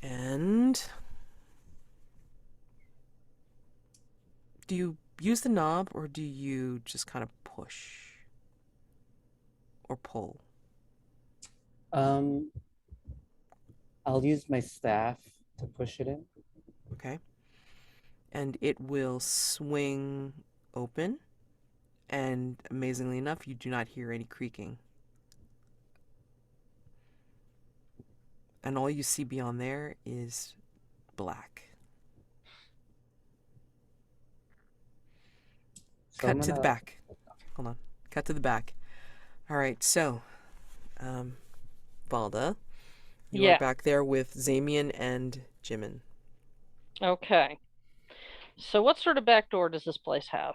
And do you use the knob or do you just kind of push or pull? Um, I'll use my staff to push it in. Okay. And it will swing open. And amazingly enough, you do not hear any creaking. And all you see beyond there is black. So I'm Cut to the gonna. back. Hold on. Cut to the back. All right, so, um, Valda, you are Yeah. back there with Zamian and Jimin. Okay. So what sort of back door does this place have?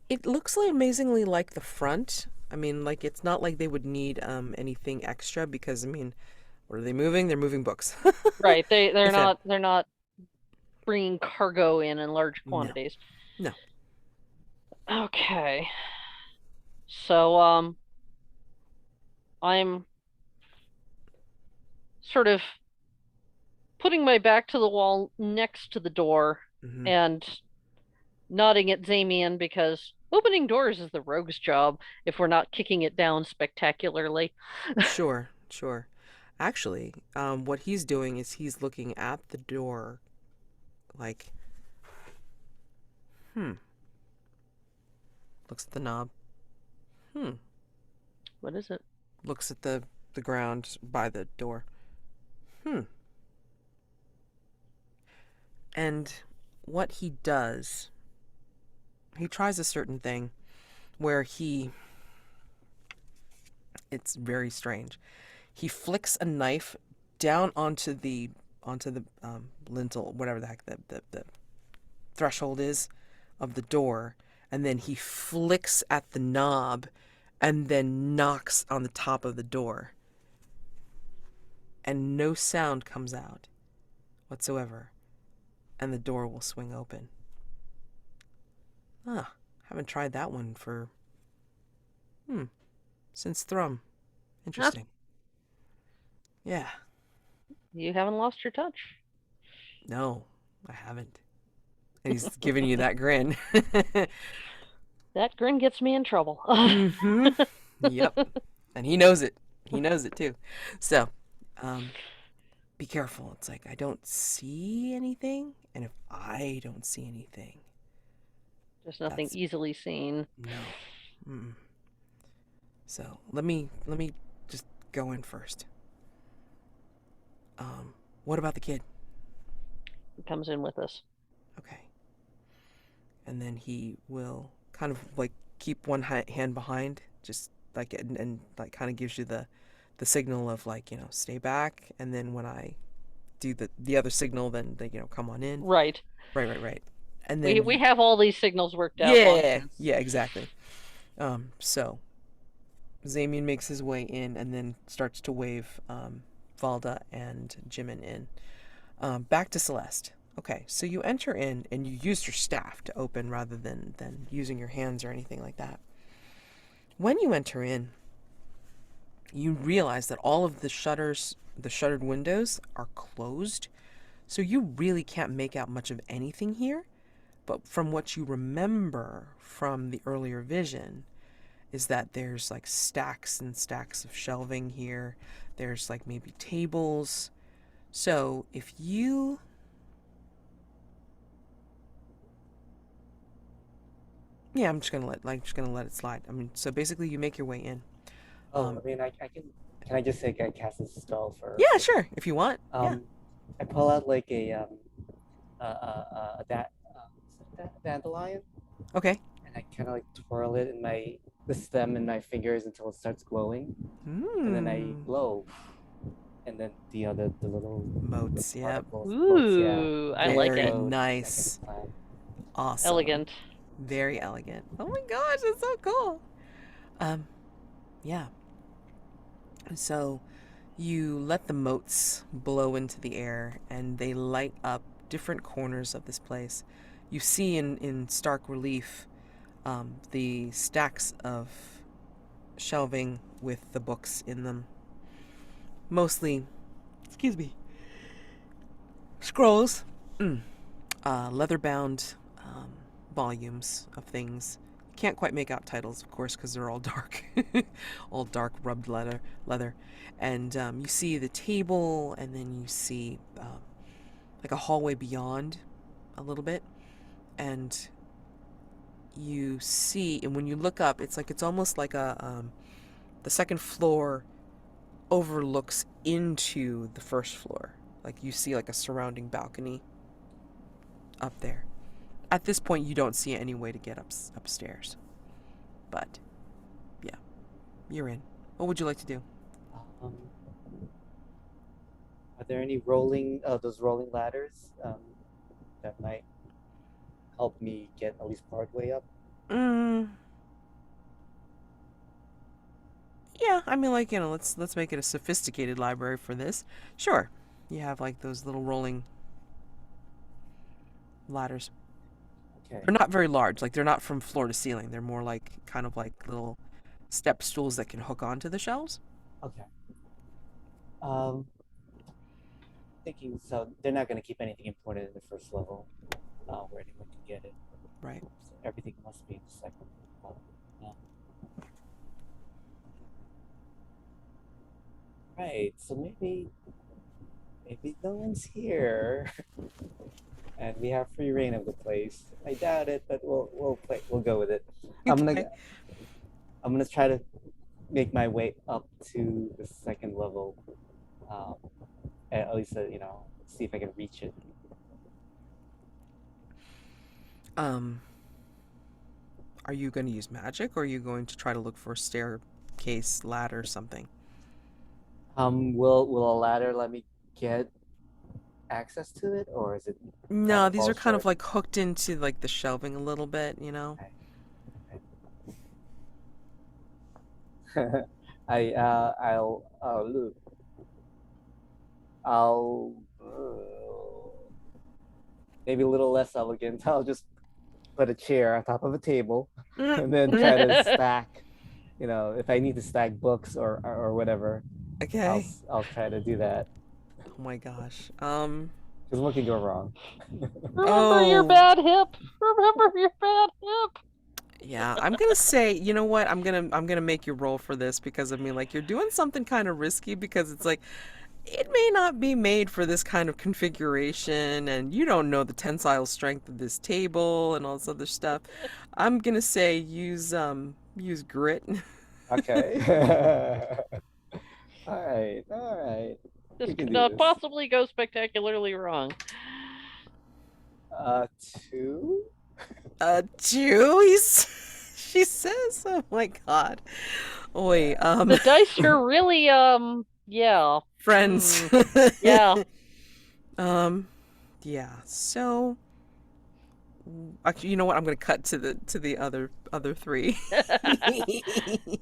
It looks like amazingly like the front. I mean, like it's not like they would need anything extra because I mean, what are they moving? They're moving books. Right. They're If that, not bringing cargo in large no, quantities. no. Okay. So I'm sort of putting my back to the wall next to the door Hmm. and nodding at Zamian because opening doors is the rogue's job if we're not kicking it down spectacularly. Sure, sure. Actually, what he's doing is he's looking at the door, like, hmm. Looks at the knob. Hmm. What is it? Looks at the ground by the door. Hmm. And what he does, he tries a certain thing where it's very strange. He flicks a knife down onto the lintel, whatever the heck the threshold is of the door, and then he flicks at the knob and then knocks on the top of the door. And no sound comes out whatsoever, and the door will swing open. Ah, haven't tried that one since Thrum. Huh? Interesting. Yeah. You haven't lost your touch. No, I haven't. And he's giving you that grin. That grin gets me in trouble. Mm-hmm. Yep. And he knows it. He knows it too. So, um, be careful. It's like I don't see anything, and if I don't see anything, There's nothing that's easily seen. no. Mm-mm. So let me just go in first. What about the kid? He comes in with us. Okay. And then he will kind of like keep one hand behind, just like and like kind of gives you the signal of like stay back, and then when I do the other signal, then they come on in. Right. Right. And We then we have all these signals worked out long yeah, since. yeah, exactly. So Zamian makes his way in and then starts to wave Valda and Jimin in. Back to Celeste. Okay, so you enter in and you use your staff to open rather than using your hands or anything like that. When you enter in, you realize that all of the shutters, the shuttered windows, are closed. So you really can't make out much of anything here. But from what you remember from the earlier vision, is that there's like stacks and stacks of shelving here. There's like maybe tables. So if you yeah, I'm just gonna let it slide. I mean, so basically you make your way in. Oh, I mean, I can I just say I cast a spell Yeah, sure, if you want. Yeah. I pull out like that dandelion, Okay. and I kind of like twirl it in the stem in my fingers until it starts glowing, and then I blow, and then the little Moats, yep. motes, yeah, Ooh, I they like Very it. explode, nice. like a plant. Awesome. Elegant. Very elegant. Oh my gosh, it's so cool. Yeah. So you let the motes blow into the air and they light up different corners of this place. You see in stark relief the stacks of shelving with the books in them. Mostly, excuse me, scrolls, leather bound volumes of things. You can't quite make out titles, of course, because they're all dark, all dark rubbed leather. And you see the table, and then you see like a hallway beyond a little bit, and you see, and when you look up, it's almost like the second floor overlooks into the first floor. Like you see like a surrounding balcony up there. At this point, you don't see any way to get upstairs. But, yeah, you're in. What would you like to do? Um, are there any those rolling ladders that might help me get at least part way up? Mm, yeah, I mean, like, let's make it a sophisticated library for this. Sure, you have like those little rolling ladders. Okay. They're not very large. Like they're not from floor to ceiling. They're more like kind of like little step stools that can hook onto the shelves. Okay. Um, Thinking so they're not going to keep anything important in the first level, where anyone can get it. Right. So everything must be in the second level. Yeah. Right. So maybe no one's here, and we have free reign of the place. I doubt it, but we'll go with it. I'm Okay. gonna try to make my way up to the second level, um, at least see if I can reach it. Are you going to use magic, or are you going to try to look for a staircase, ladder, something? Will a ladder let me get access to it, or is it kind No, of these fall are kind of short? like hooked into like the shelving a little bit, you know? Okay. I'll maybe a little less elegant. I'll just put a chair on top of a table and then try to stack. If I need to stack books or whatever, Okay. I'll try to do that. Oh my gosh. Because what could go wrong? Remember your Oh, bad hip. Remember your bad hip. yeah. I'm gonna say, you know what? I'm gonna make you roll for this because I mean, like, you're doing something kind of risky because it's like it may not be made for this kind of configuration, and you don't know the tensile strength of this table and all this other stuff. I'm gonna say use grit. Okay. All right. This We can could do not this. possibly go spectacularly wrong. 2. Two. She says, "Oh my God." Wait. The dice are really yeah. Friends. Yeah. Yeah. So Actually, you know what? I'm going to cut to the other three.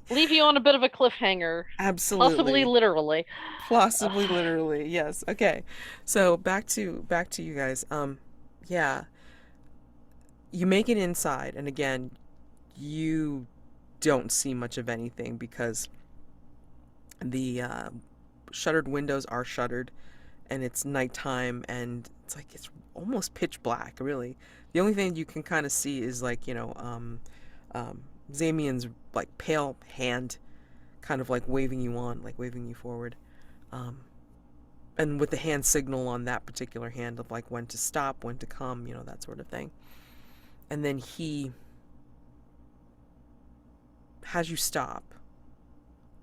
Leave you on a bit of a cliffhanger, possibly Absolutely. literally. Uh, Possibly literally. Yes. Okay. So back to you guys. Yeah, you make it inside and again, you don't see much of anything because the shuttered windows are shuttered and it's nighttime and it's like it's almost pitch black, really. The only thing you can kind of see is like, um, Zamian's like pale hand kind of like waving you on, like waving you forward. Um, and with the hand signal on that particular hand of like when to stop, when to come, that sort of thing. And then he has you stop,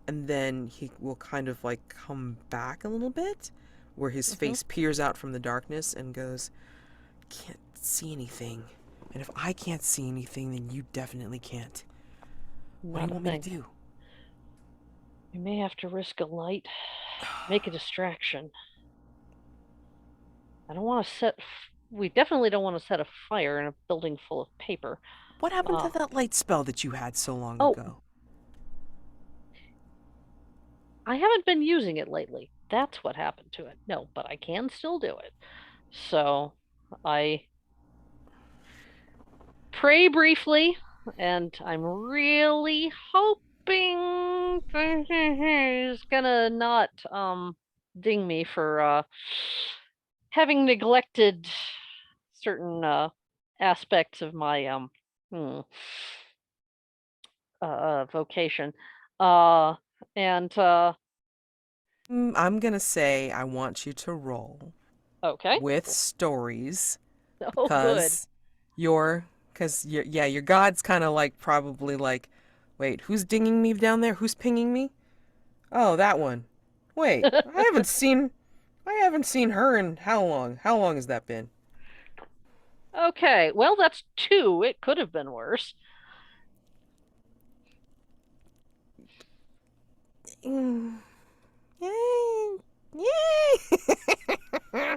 and then he will kind of like come back a little bit, where his mhm. face peers out from the darkness and goes, "Can't see anything. And if I can't see anything, then you definitely can't. What do Not you a want me to thing. do?" We may have to risk a light, make a distraction. I don't want to we definitely don't want to set a fire in a building full of paper. What happened to Uh, that light spell that you had so long oh, ago? I haven't been using it lately. That's what happened to it. No, but I can still do it. So I pray briefly, and I'm really hoping he's gonna not ding me for having neglected certain aspects of my hmm, vocation. Uh and I'm gonna say I want you to roll okay. with stories Oh good. because your god's kind of like probably like, wait, who's dinging me down there? Who's pinging me? Oh, that one. Wait, I haven't seen her in how long? How long has that been? Okay, well that's two. It could have been worse. Mm, yay, yay.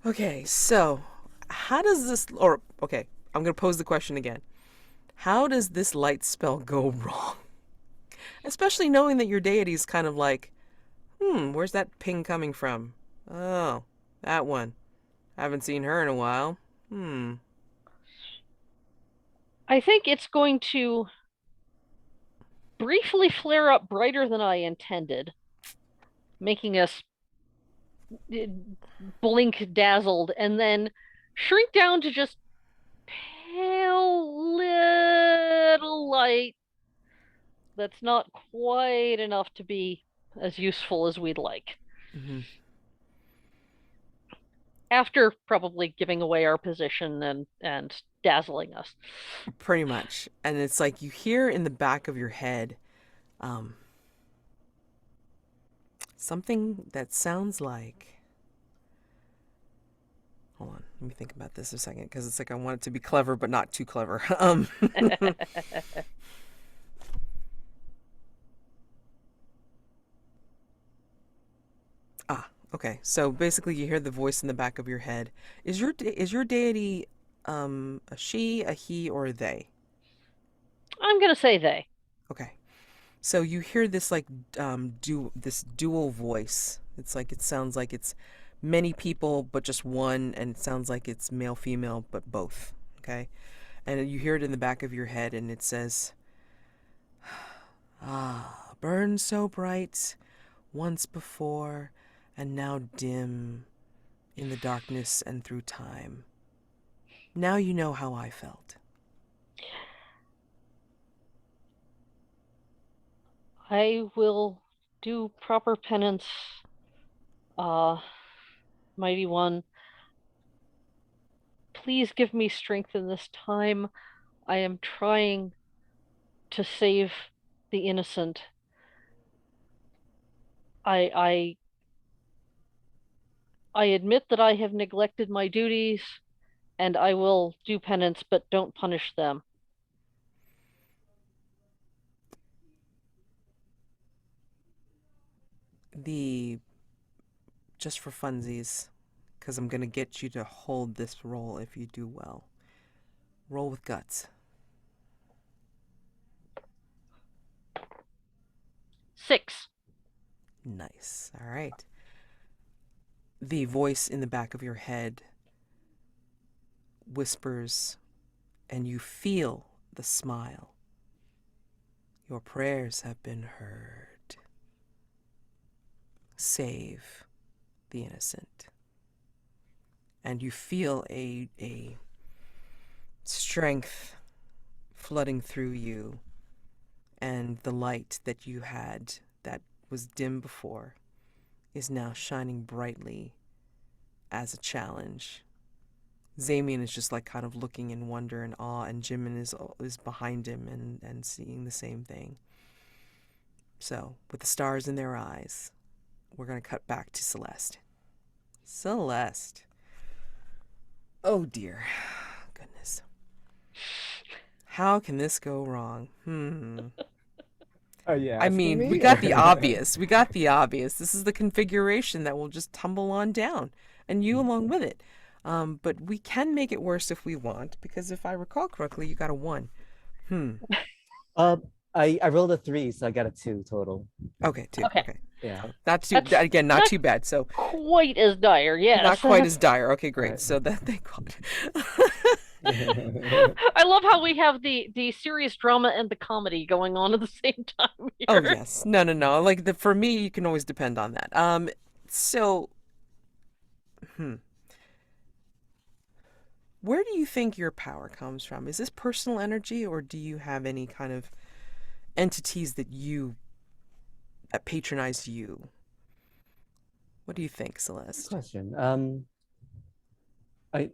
Okay, so how does this, or okay, I'm gonna pose the question again. How does this light spell go wrong? Especially knowing that your deity is kind of like, where's that ping coming from? Oh, that one. Haven't seen her in a while. Hmm. I think it's going to briefly flare up brighter than I intended, making us uh, blink dazzled, and then shrink down to just pale little light that's not quite enough to be as useful as we'd like. Hmm. After probably giving away our position and dazzling us. Pretty much. And it's like you hear in the back of your head, um, something that sounds like. Hold on, let me think about this a second because it's like I want it to be clever but not too clever. Okay. So basically, you hear the voice in the back of your head. Is your deity a she, a he, or a they? I'm gonna say they. Okay. So you hear this like this dual voice. It's like it sounds like it's many people but just one, and it sounds like it's male female but both. Okay. And you hear it in the back of your head, and it says, "Ah, burn so bright once before, and now dim in the darkness and through time. Now you know how I felt." I will do proper penance, uh, mighty one. Please give me strength in this time. I am trying to save the innocent. I I admit that I have neglected my duties, and I will do penance, but don't punish them. The Just for funsies, because I'm gonna get you to hold this role if you do well. Roll with guts. 6. Nice. All right. The voice in the back of your head whispers, and you feel the smile. Your prayers have been heard. Save the innocent. And you feel a strength flooding through you, and the light that you had that was dim before is now shining brightly as a challenge. Zamian is just like kind of looking in wonder and awe, and Jimin is behind him and seeing the same thing. So, with the stars in their eyes, we're going to cut back to Celeste. Celeste. Oh dear. Goodness. How can this go wrong? Are you I asking mean, me? we got the obvious. We got the obvious. This is the configuration that will just tumble on down, and you along with it. But we can make it worse if we want, because if I recall correctly, you got a 1. I rolled a 3, so I got a 2 total. Okay, 2. Okay. Okay. Yeah. Not too, That's again, not not too bad. So, quite as dire, yes. not quite as dire. Okay, great. Right. So that, thank God. I love how we have the serious drama and the comedy going on at the same time here. Oh, yes. No. Like, for me, you can always depend on that. So, where do you think your power comes from? Is this personal energy, or do you have any kind of entities that patronize you? What do you think, Celeste? Question. I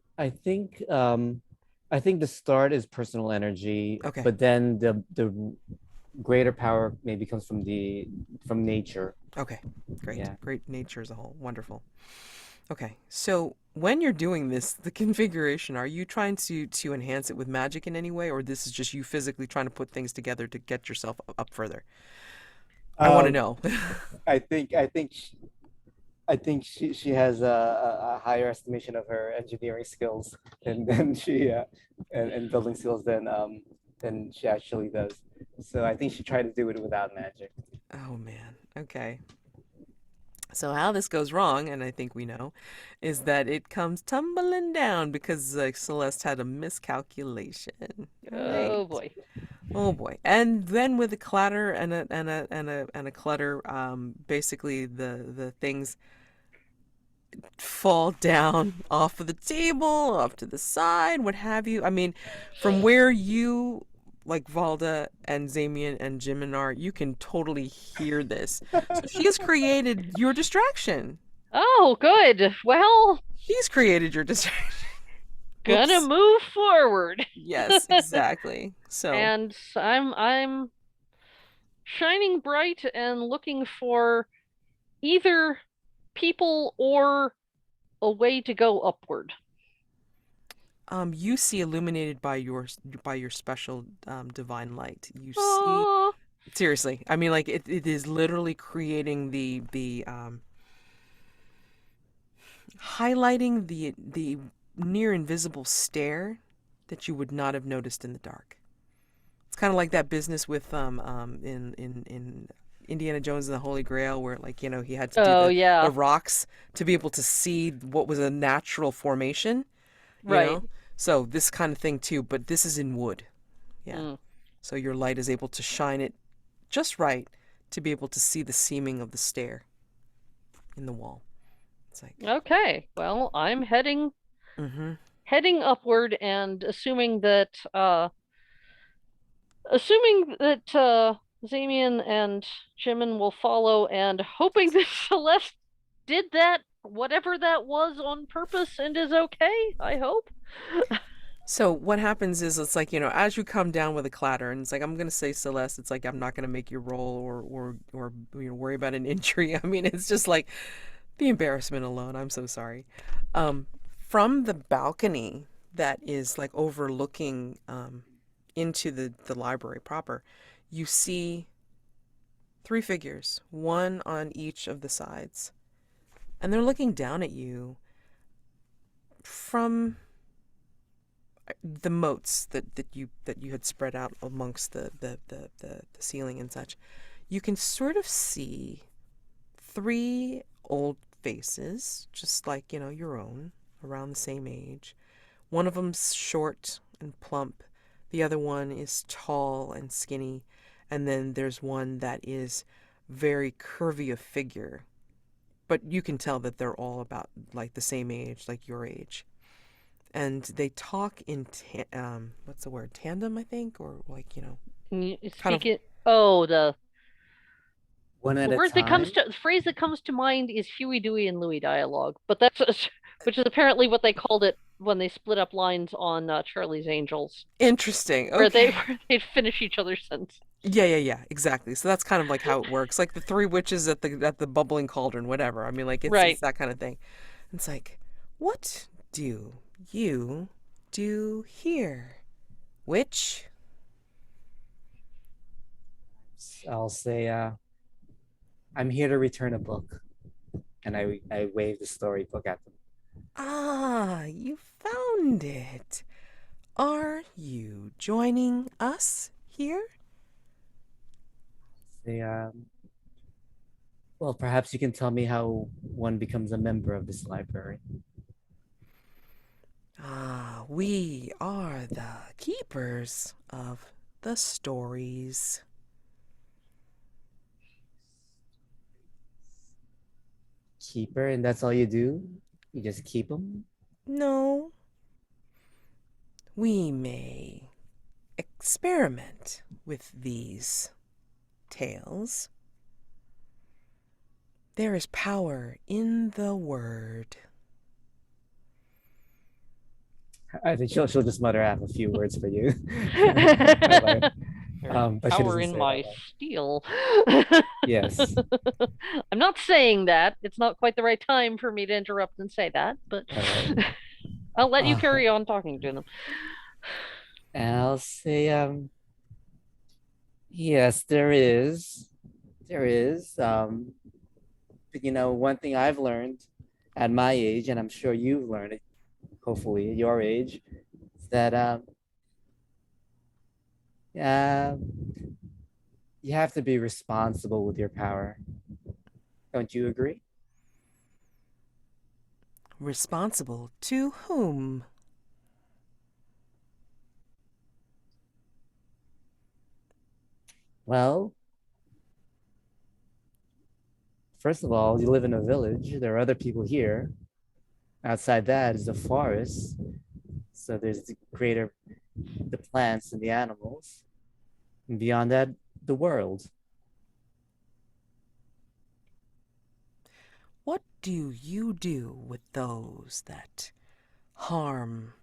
think the start is personal energy, Okay. but then the greater power maybe comes from nature. Okay, great. Yeah. Great nature as a whole. Wonderful. Okay, so when you're doing this, the configuration, are you trying to enhance it with magic in any way, or this is just you physically trying to put things together to get yourself up further? I want to know. I think she has a higher estimation of her engineering skills than she and building skills than she actually does. So I think she tried to do it without magic. Oh man. Okay. So how this goes wrong, and I think we know, is that it comes tumbling down because Celeste had a miscalculation. Oh Right. boy. Oh boy. And then with a clatter and a clutter, basically the things fall down off of the table, off to the side, what have you. I mean, from where you, like Valda and Zamian and Jimin are, you can totally hear this. So she's created your distraction. Oh, good. Well, She's created your distraction. gonna Oops. move forward. Yes, exactly. So, And I'm shining bright and looking for either people or a way to go upward. you see illuminated by your special divine light. You see, Oh, seriously. I mean, like it is literally creating the highlighting the near invisible stare that you would not have noticed in the dark. It's kind of like that business with in Indiana Jones and the Holy Grail, where like he had to do oh the yeah, rocks to be able to see what was a natural formation, you right. know. So this kind of thing too, but this is in wood. Yeah. Mm. So your light is able to shine it just right to be able to see the seaming of the stair in the wall. It's like, Okay. Well, I'm mm-hmm. heading upward and assuming that Zamian and Jimin will follow and hoping that Celeste did that, whatever that was, on purpose and is okay, I hope. So what happens is it's like, as you come down with a clatter, and it's like, I'm going to say Celeste, it's like, I'm not going to make you roll or worry about an injury. I mean, it's just like the embarrassment alone. I'm so sorry. From the balcony that is like overlooking into the library proper, you see 3 figures, one on each of the sides. And they're looking down at you from, the moats that you had spread out amongst the ceiling and such, you can sort of see three old faces, just like, your own, around the same age. One of them's short and plump, the other one is tall and skinny, and then there's one that is very curvy of figure. But you can tell that they're all about like the same age, like your age. And they talk in what's the word, tandem, I think, or like, Can you kind speak of it? Oh, One the at a word that comes time. to the phrase that comes to mind is Huey, Dewey, and Louie dialogue, but which is apparently what they called it when they split up lines on Charlie's Angels, interesting. where they Okay. where they'd finish each other's sentences. Yeah, exactly. So that's kind of like how it works. Like the three witches at the bubbling cauldron, whatever. I mean, like it's Right. that kind of thing. It's like, what do you do here, witch? I'll say, I'm here to return a book, and I wave the storybook at them. Ah, you found it. Are you joining us here? Say, well, perhaps you can tell me how one becomes a member of this library. Ah, we are the keepers of the stories. Keeper, and that's all you do? You just keep them? No, we may experiment with these tales. There is power in the word. I think she'll just mutter out a few words for you. There's But she power doesn't in say it out my loud. steel. Yes. I'm not saying that. It's not quite the right time for me to interrupt and say that, but All right. I'll let you Uh, carry on talking to them. and I'll say, yes, there is. There is. But one thing I've learned at my age, and I'm sure you've learned it, hopefully at your age, is that uh, you have to be responsible with your power. Don't you agree? Responsible to whom? Well, first of all, you live in a village. There are other people here. Outside that is the forest. So there's the plants and the animals. And beyond that, the world. What do you do with those that harm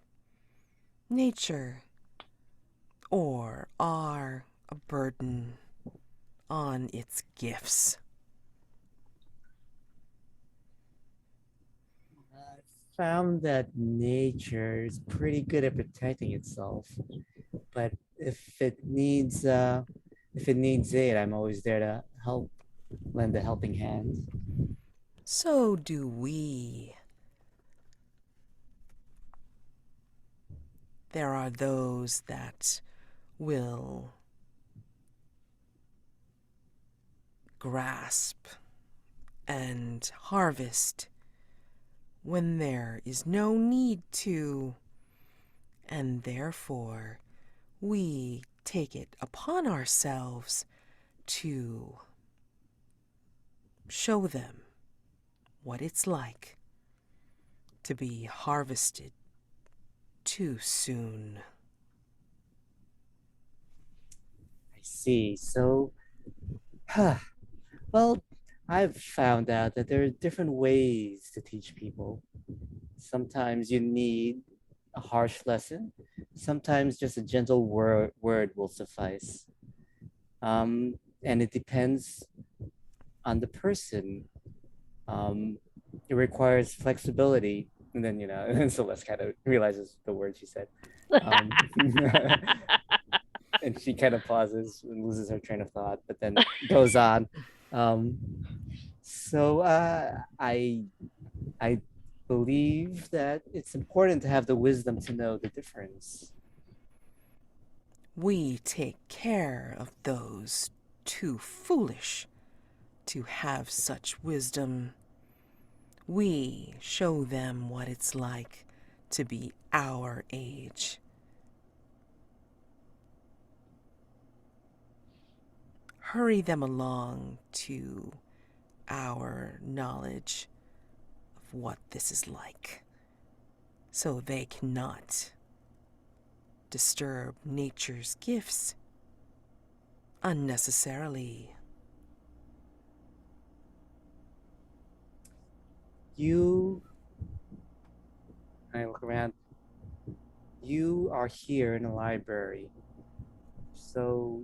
nature or are a burden on its gifts? I found that nature is pretty good at protecting itself, but if it needs aid, I'm always there to help, lend a helping hand. So do we. There are those that will grasp and harvest when there is no need to, and therefore we take it upon ourselves to show them what it's like to be harvested too soon. I see. So, well, I've found out that there are different ways to teach people. Sometimes you need a harsh lesson. Sometimes just a gentle word will suffice. And it depends on the person. It requires flexibility. And then, and Celeste kind of realizes the word she said. Um, and she kind of pauses and loses her train of thought, but then goes on. So I believe that it's important to have the wisdom to know the difference. We take care of those too foolish to have such wisdom. We show them what it's like to be our age. Hurry them along to our knowledge of what this is like, so they cannot disturb nature's gifts unnecessarily. I look around, you are here in a library, so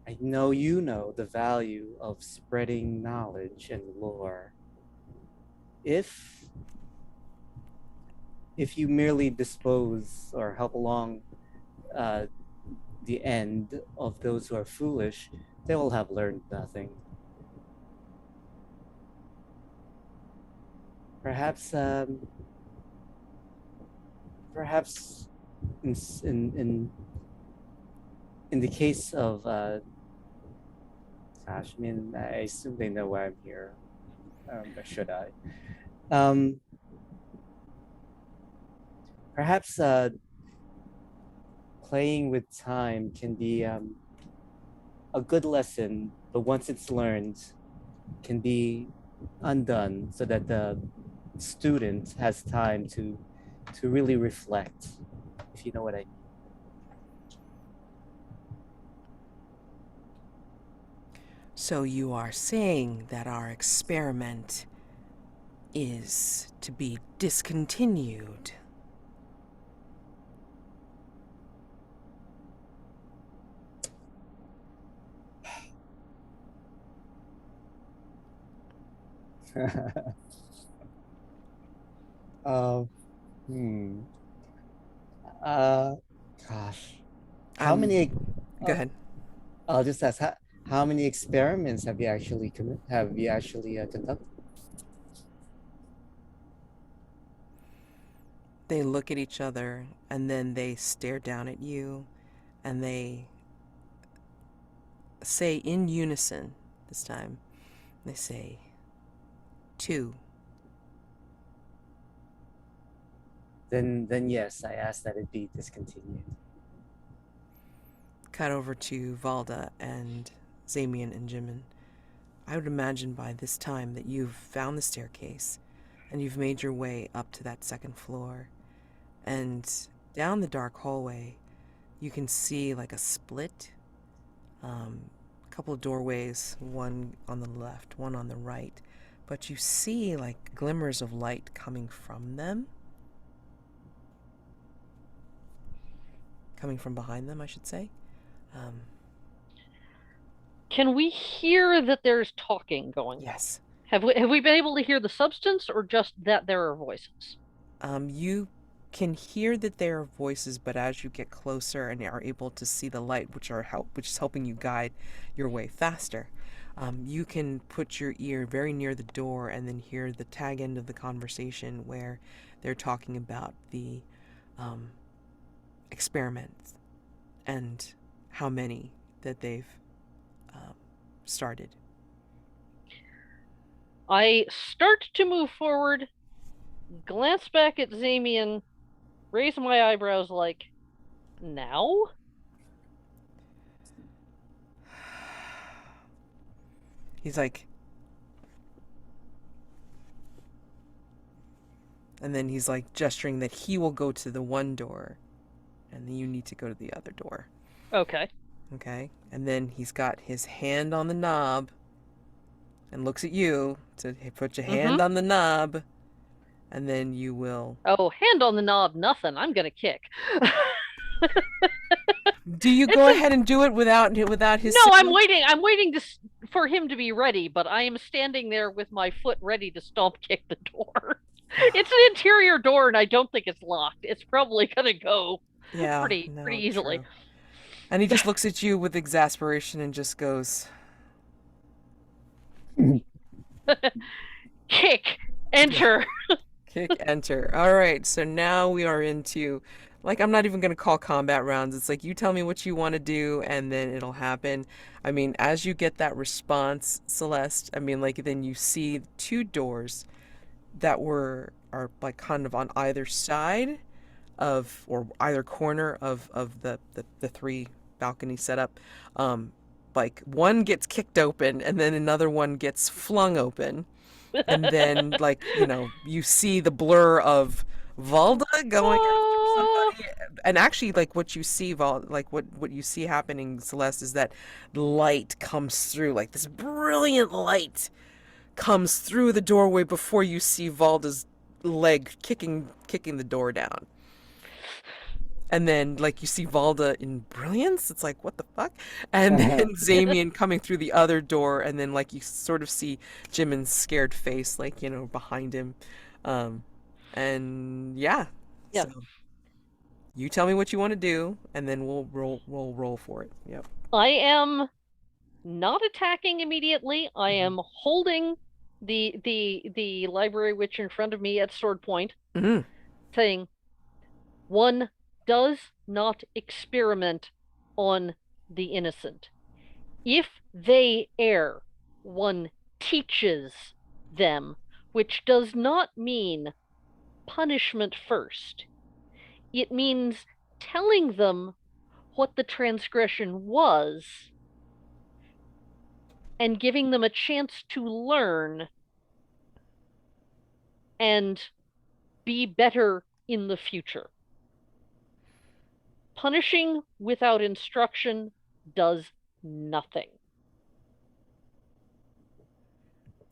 I know you know the value of spreading knowledge and lore. If you merely dispose or help along the end of those who are foolish, they will have learned nothing. Perhaps in the case of gosh, I mean, I assume they know why I'm here. Or should I? Perhaps playing with time can be a good lesson, but once it's learned, can be undone so that the student has time to really reflect, if you know what I mean. So you are saying that our experiment is to be discontinued? uh, hmm. Gosh. How many? Go ahead. I'll just ask, how many experiments have you actually conducted? They look at each other and then they stare down at you and they say in unison this time, they say, 2. Then yes, I ask that it be discontinued. Cut over to Valda and Zamian and Jimin. I would imagine by this time that you've found the staircase and you've made your way up to that second floor. And down the dark hallway, you can see like a split, a couple of doorways, one on the left, one on the right. But you see like glimmers of light coming from them. Coming from behind them, I should say. Can we hear that there's talking going on? Yes. Have we been able to hear the substance or just that there are voices? You can hear that there are voices, but as you get closer and are able to see the light, which is helping you guide your way faster, you can put your ear very near the door and then hear the tag end of the conversation where they're talking about the experiments and how many that they've started. I start to move forward, glance back at Zamian, raise my eyebrows like, now? He's like, and then he's like gesturing that he will go to the one door and then you need to go to the other door. Okay. Okay. And then he's got his hand on the knob and looks at you to put your hand on the knob, and then you will. Oh, hand on the knob, nothing. I'm gonna kick. Do you go ahead and do it without his? No, I'm waiting. I'm waiting for him to be ready, but I am standing there with my foot ready to stomp kick the door. It's an interior door, and I don't think it's locked. It's probably gonna go pretty easily. True. And he just looks at you with exasperation and just goes, kick, Yeah. Enter. Kick enter. All right, so now we are into, like, I'm not even gonna call combat rounds. It's like you tell me what you want to do, and then it'll happen. I mean, as you get that response, Celeste, I mean, like, then you see two doors that are like kind of on either side of, or either corner of the three balcony setup. Um, like one gets kicked open, and then another one gets flung open, and then like you see the blur of Valda going after Oh, somebody. And actually, like what you see, like what you see happening, Celeste, is that light comes through, like this brilliant light comes through the doorway before you see Valda's leg kicking the door down. And then, like, you see Valda in brilliance. It's like, what the fuck? And then Zamian coming through the other door, and then, like, you sort of see Jimin's scared face, like, behind him. Um, and yeah, yeah. so you tell me what you want to do, and then we'll roll for it. Yep. I am not attacking immediately. I am holding the library witch in front of me at sword point, Mm-hmm. saying, one does not experiment on the innocent. If they err, one teaches them, which does not mean punishment first. It means telling them what the transgression was and giving them a chance to learn and be better in the future. Punishing without instruction does nothing.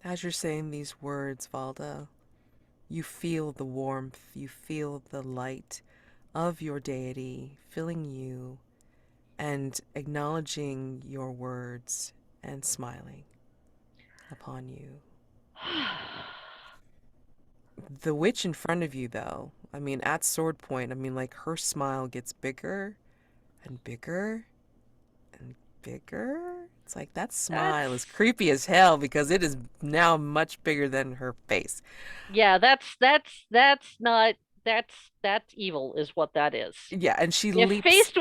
As you're saying these words, Valda, you feel the warmth, you feel the light of your deity filling you and acknowledging your words and smiling upon you. The witch in front of you, though, I mean, at sword point, I mean, like, her smile gets bigger and bigger and bigger. It's like that smile is That's creepy as hell because it is now much bigger than her face. yeah, that's not that's evil is what that is. Yeah, and she If leaps. faced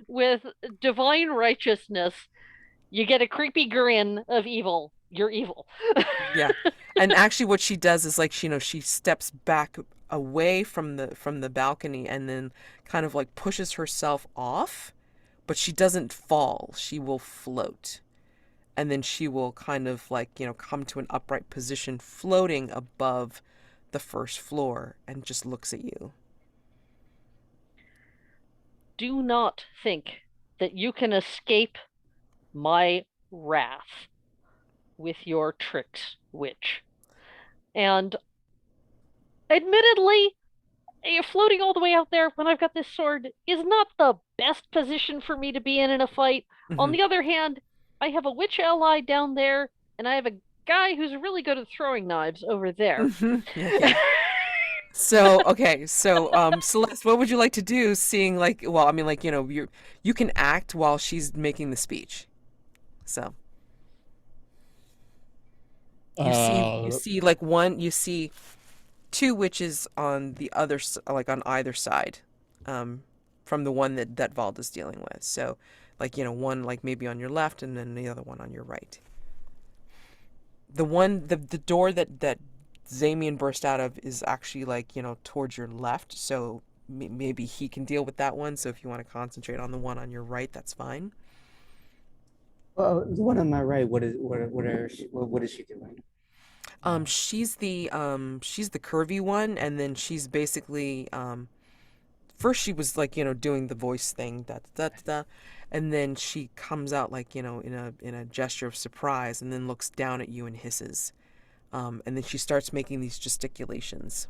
with divine righteousness, you get a creepy grin of evil. You're evil. Yeah. And actually what she does is like she steps back away from the balcony and then kind of like pushes herself off, but she doesn't fall. She will float. And then she will kind of like, come to an upright position floating above the first floor and just looks at you. Do not think that you can escape my wrath with your tricks, witch. And admittedly, floating all the way out there when I've got this sword is not the best position for me to be in a fight. On Hmm. the other hand, I have a witch ally down there, and I have a guy who's really good at throwing knives over there. Hmm. Okay. So, okay, so Celeste, what would you like to do seeing like, well, I mean, like, you can act while she's making the speech. So, you Uh, see like you see two witches on the other like on either side um from the one that Valda's dealing with. So, like, one like maybe on your left and then the other one on your right. The door that Zamian burst out of is actually like, towards your left, so maybe he can deal with that one. So if you want to concentrate on the one on your right, that's fine. well, the one on my right, what is she doing? She's the curvy one, and then she's basically first she was like, doing the voice thing, da da da da, and then she comes out like, in a gesture of surprise, and then looks down at you and hisses. And then she starts making these gesticulations,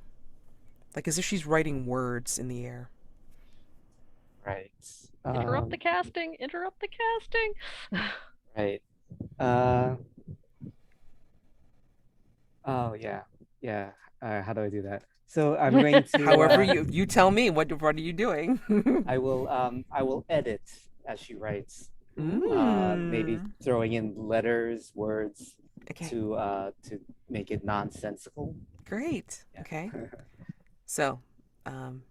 like as if she's writing words in the air. Right. Interrupt the Um, casting. Interrupt the casting. right. Uh, oh yeah, yeah. How do I do that? So I'm going to However, you tell me what are you doing? I will edit as she writes. Maybe Mm. throwing in letters, words, Okay, to make it nonsensical. great. Yeah. Okay. So, um,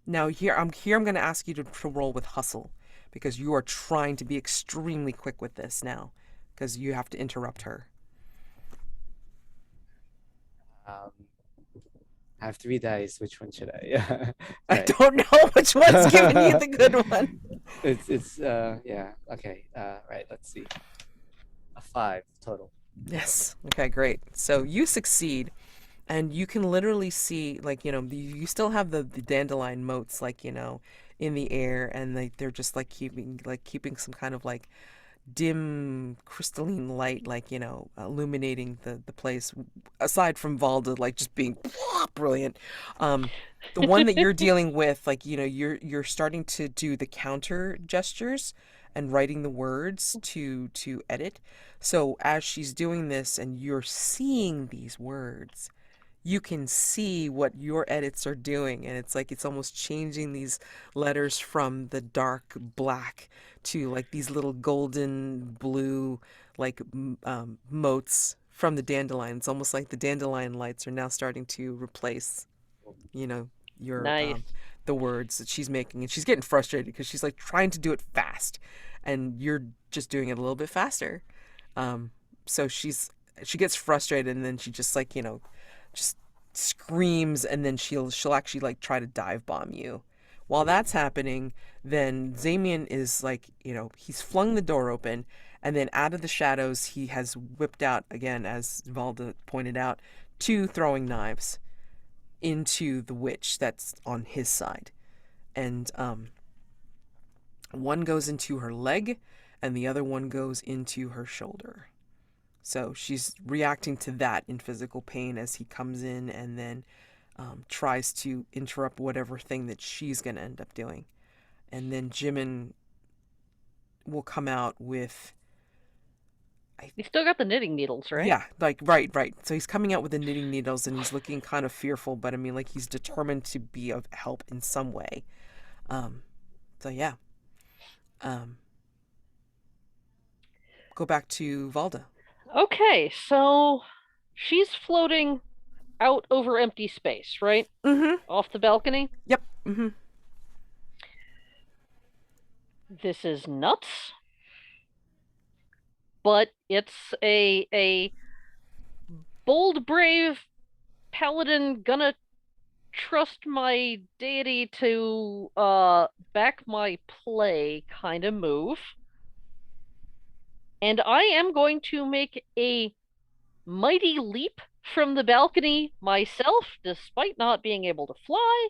now I'm going to ask you to roll with hustle because you are trying to be extremely quick with this now because you have to interrupt her. um, I have 3 dice. Which one should I? I Right. don't know which one's giving you the good one. It's yeah, okay. Right, let's see. A 5 total. Yes. Okay, great. So you succeed, and you can literally see, like, you still have the dandelion motes, like, in the air, and they're just like keeping some kind of like dim crystalline light, like, illuminating the place, aside from Valda like just being brilliant. um the one that you're dealing with, like, you're starting to do the counter gestures and writing the words to edit. So as she's doing this and you're seeing these words, you can see what your edits are doing, and it's like it's almost changing these letters from the dark black to like these little golden blue, like motes from the dandelion. It's almost like the dandelion lights are now starting to replace, you know your Nice. the words that she's making, and she's getting frustrated because she's like trying to do it fast and you're just doing it a little bit faster. So she gets frustrated, and then she just, like, just screams, and then she'll actually like try to dive bomb you. While that's happening, then Zamian is like, he's flung the door open, and then out of the shadows he has whipped out, again, as Valda pointed out, 2 throwing knives into the witch that's on his side. And one goes into her leg and the other one goes into her shoulder. So she's reacting to that in physical pain as he comes in, and then tries to interrupt whatever thing that she's going to end up doing. And then Jimin will come out with, You still got the knitting needles, right? yeah, like, right. So he's coming out with the knitting needles, and he's looking kind of fearful, but I mean, like, he's determined to be of help in some way. Um, so yeah. Um, go back to Valda. Okay, so she's floating out over empty space, right? Mm-hmm. Off the balcony. Yep. Mm-hmm. This is nuts, but it's a bold, brave paladin gonna trust my deity to back my play kind of move. And I am going to make a mighty leap from the balcony myself, despite not being able to fly,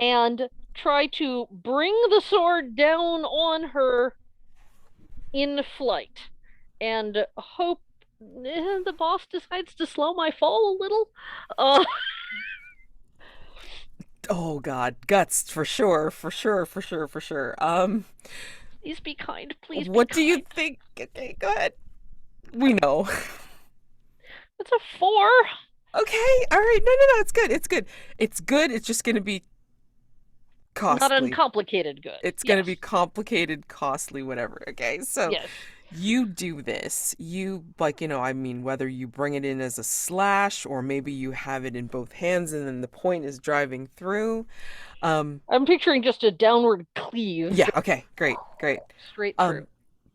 and try to bring the sword down on her in flight and hope the boss decides to slow my fall a little. Uh, Oh God, guts for sure, for sure, for sure, for sure. Please be kind. Please be What do you kind. think? Okay, go ahead. We know. It's a 4. Okay, all right. No, no, no. It's good. It's good. It's good. It's just gonna be Not costly. uncomplicated good. It's gonna Yes. be complicated, costly, whatever. Okay, so Yes. you do this. You, like, I mean, whether you bring it in as a slash or maybe you have it in both hands and then the point is driving through. I'm picturing just a downward cleave Yeah. Okay. Great. Great. straight through. Um,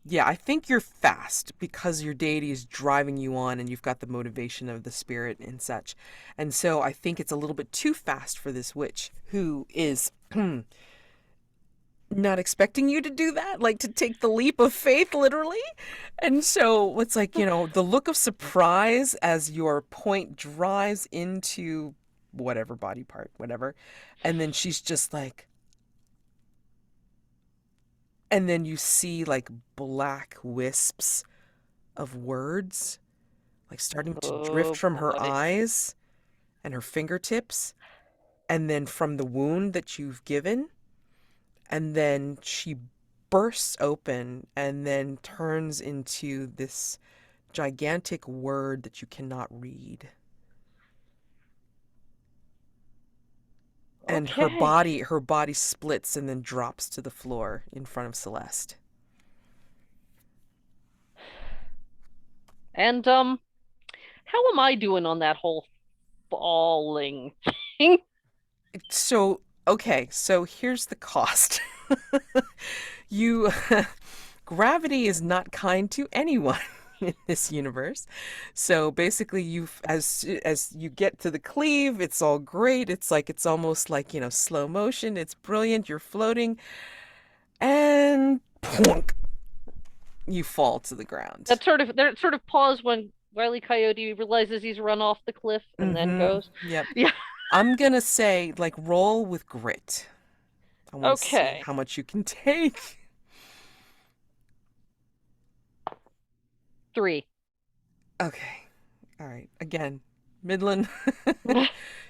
yeah, I think you're fast because your deity is driving you on and you've got the motivation of the spirit and such. And so I think it's a little bit too fast for this witch who is not expecting you to do that, like to take the leap of faith, literally. And so it's like, the look of surprise as your point drives into whatever body part, whatever. And then she's just like, and then you see like black wisps of words like starting to drift Oh from her boy. eyes and her fingertips, and then from the wound that you've given, and then she bursts open and then turns into this gigantic word that you cannot read. And Okay. her body splits and then drops to the floor in front of Celeste. And how am I doing on that whole falling thing? So, okay, so here's the cost. You gravity is not kind to anyone in this universe. So basically you as you get to the cleave, it's all great. It's like it's almost like, slow motion. It's brilliant. You're floating and plunk, you fall to the ground. That sort of pause when Wile E. Coyote realizes he's run off the cliff and then Mm-hmm. goes. Yep. Yeah. I'm gonna say like roll with grit. I want to see Okay. how much you can take. 3. Okay. All right. Again, Midland.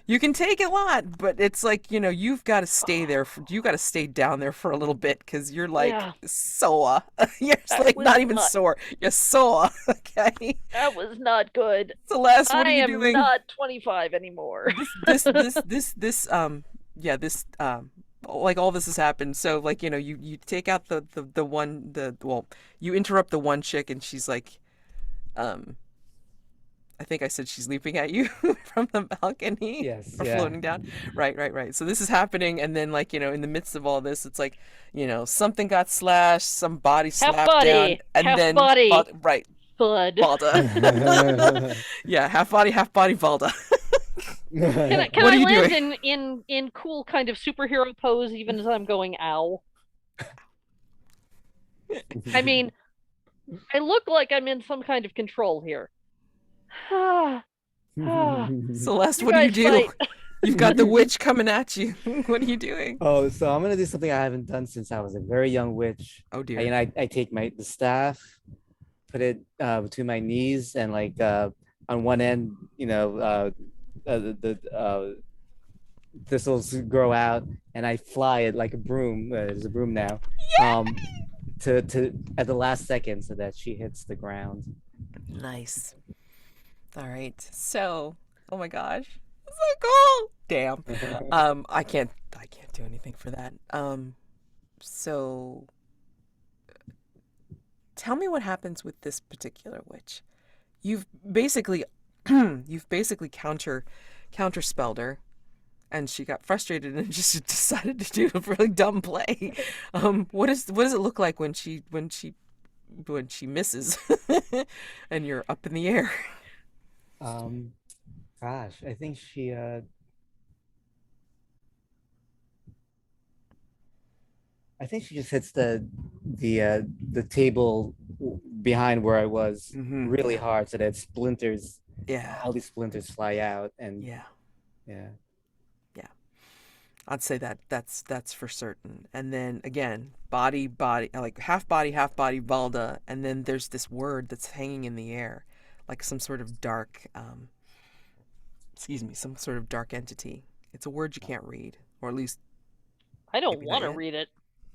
You can take a lot, but it's like, you've got to stay there. You got to stay down there for a little bit because you're like Yeah, sore. You're just that like was not even not sore. You're sore. Okay. that was not good. Celeste, what I are you am doing? not 25 anymore. This like all this has happened. So like, you take out the one, well, you interrupt the one chick and she's like, um, I think I said she's leaping at you from the balcony Yes, or yeah. floating down. Right, right, right. So this is happening, and then like, in the midst of all this, it's like, something got slashed, some body Half slapped down, body, and half then body, Right, bud. Valda. Yeah, half body, Valda. Can What are I you land doing? in cool kind of superhero pose even as I'm going ow? I mean, I look like I'm in some kind of control here. Ah, ah. Celeste, You what do you guys do? fight. You've got the witch coming at you. What are you doing? Oh, so I'm gonna do something I haven't done since I was a very young witch. Oh I, dear. you know, I take the staff, put it between my knees, and like on one end, the thistles grow out, and I fly it like a broom. There's a broom now. Um, to at the last second so that she hits the ground. Nice. All right. So, oh my gosh. It's so cool. Damn. I can't do anything for that. So tell me what happens with this particular witch. You've basically you've basically counterspelled her and she got frustrated and just decided to do a really dumb play. What does it look like when she misses and you're up in the air? um, Gosh, I think she just hits the table behind where I was Mm-hmm. really hard so that splinters, Yeah. all these splinters fly out, and Yeah. yeah. Yeah. I'd say that's for certain. And then again, body, like half body, Valda, and then there's this word that's hanging in the air, like some sort of dark, excuse me, some sort of dark entity. It's a word you can't read, or at least I don't maybe not want to yet. read it.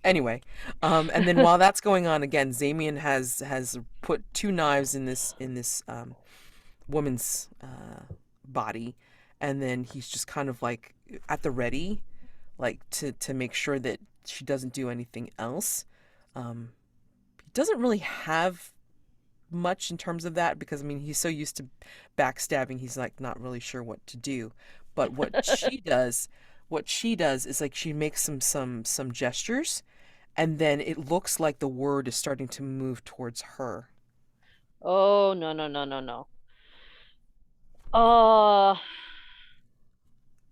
Anyway, and then while that's going on, again, Zamian has put two knives in this woman's body, and then he's just kind of like at the ready, like to make sure that she doesn't do anything else. He doesn't really have much in terms of that because I mean he's so used to backstabbing, he's like not really sure what to do. But what she does is like she makes some gestures, and then it looks like the word is starting to move towards her. Oh, no, no, no, no, no. Uh,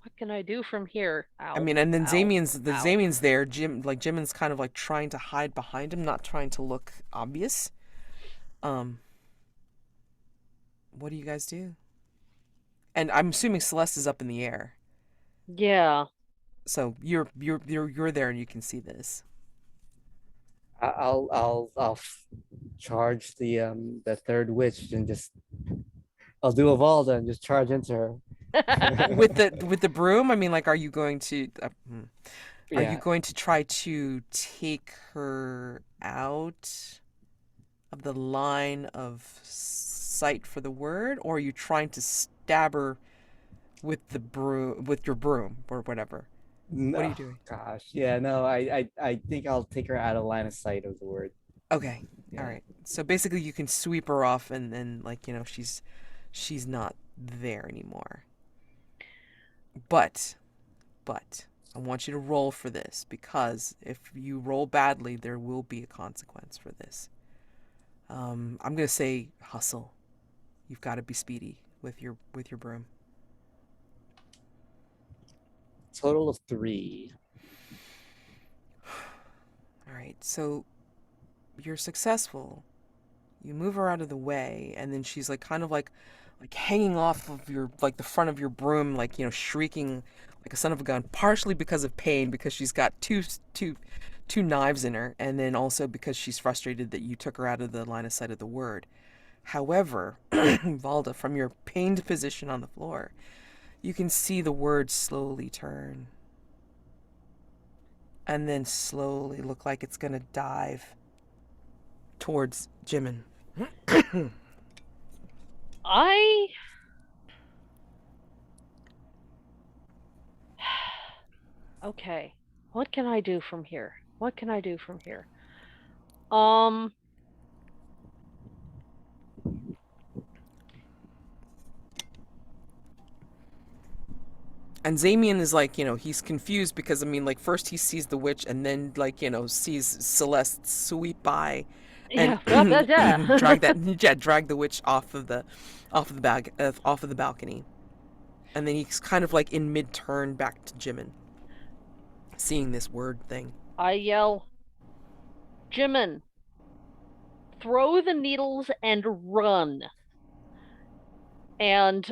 what can I do from here? I Ow, mean, and then ow, ow. Zamian's there. Jimin's kind of like trying to hide behind him, not trying to look obvious. Um, what do you guys do? And I'm assuming Celeste is up in the air, Yeah. so you're there and you can see this. I'll charge the third witch and just I'll do a Valda and just charge into her. With the broom. I mean, like, are you Yeah. going to try to take her out of the line of sight for the word, or are you trying to stab her with the broom, with your broom or whatever? What are No, you doing? gosh. Yeah, no, I think I'll take her out of line of sight of the word. Okay. All Yeah. right. So basically, you can sweep her off, and then like she's not there anymore. But but I want you to roll for this because if you roll badly, there will be a consequence for this. I'm gonna say hustle. You've got to be speedy with your broom. Total of 3. All right. So you're successful. You move her out of the way, and then she's like kind of like hanging off of your like the front of your broom, like shrieking like a son of a gun, partially because of pain because she's got two knives in her, and then also because she's frustrated that you took her out of the line of sight of the word. However, Valda, from your pained position on the floor, you can see the word slowly turn and then slowly look like it's gonna dive towards Jimin. I okay. What can I do from here? What can I do from here? Um, And Zamian is like, he's confused because I mean, like first he sees the witch and then like, sees Celeste sweep by and yeah, well, that, yeah. drag the witch off of the balcony. And then he's kind of like in mid turn back to Jimin, seeing this word thing. I yell, Jimin, throw the needles and run. And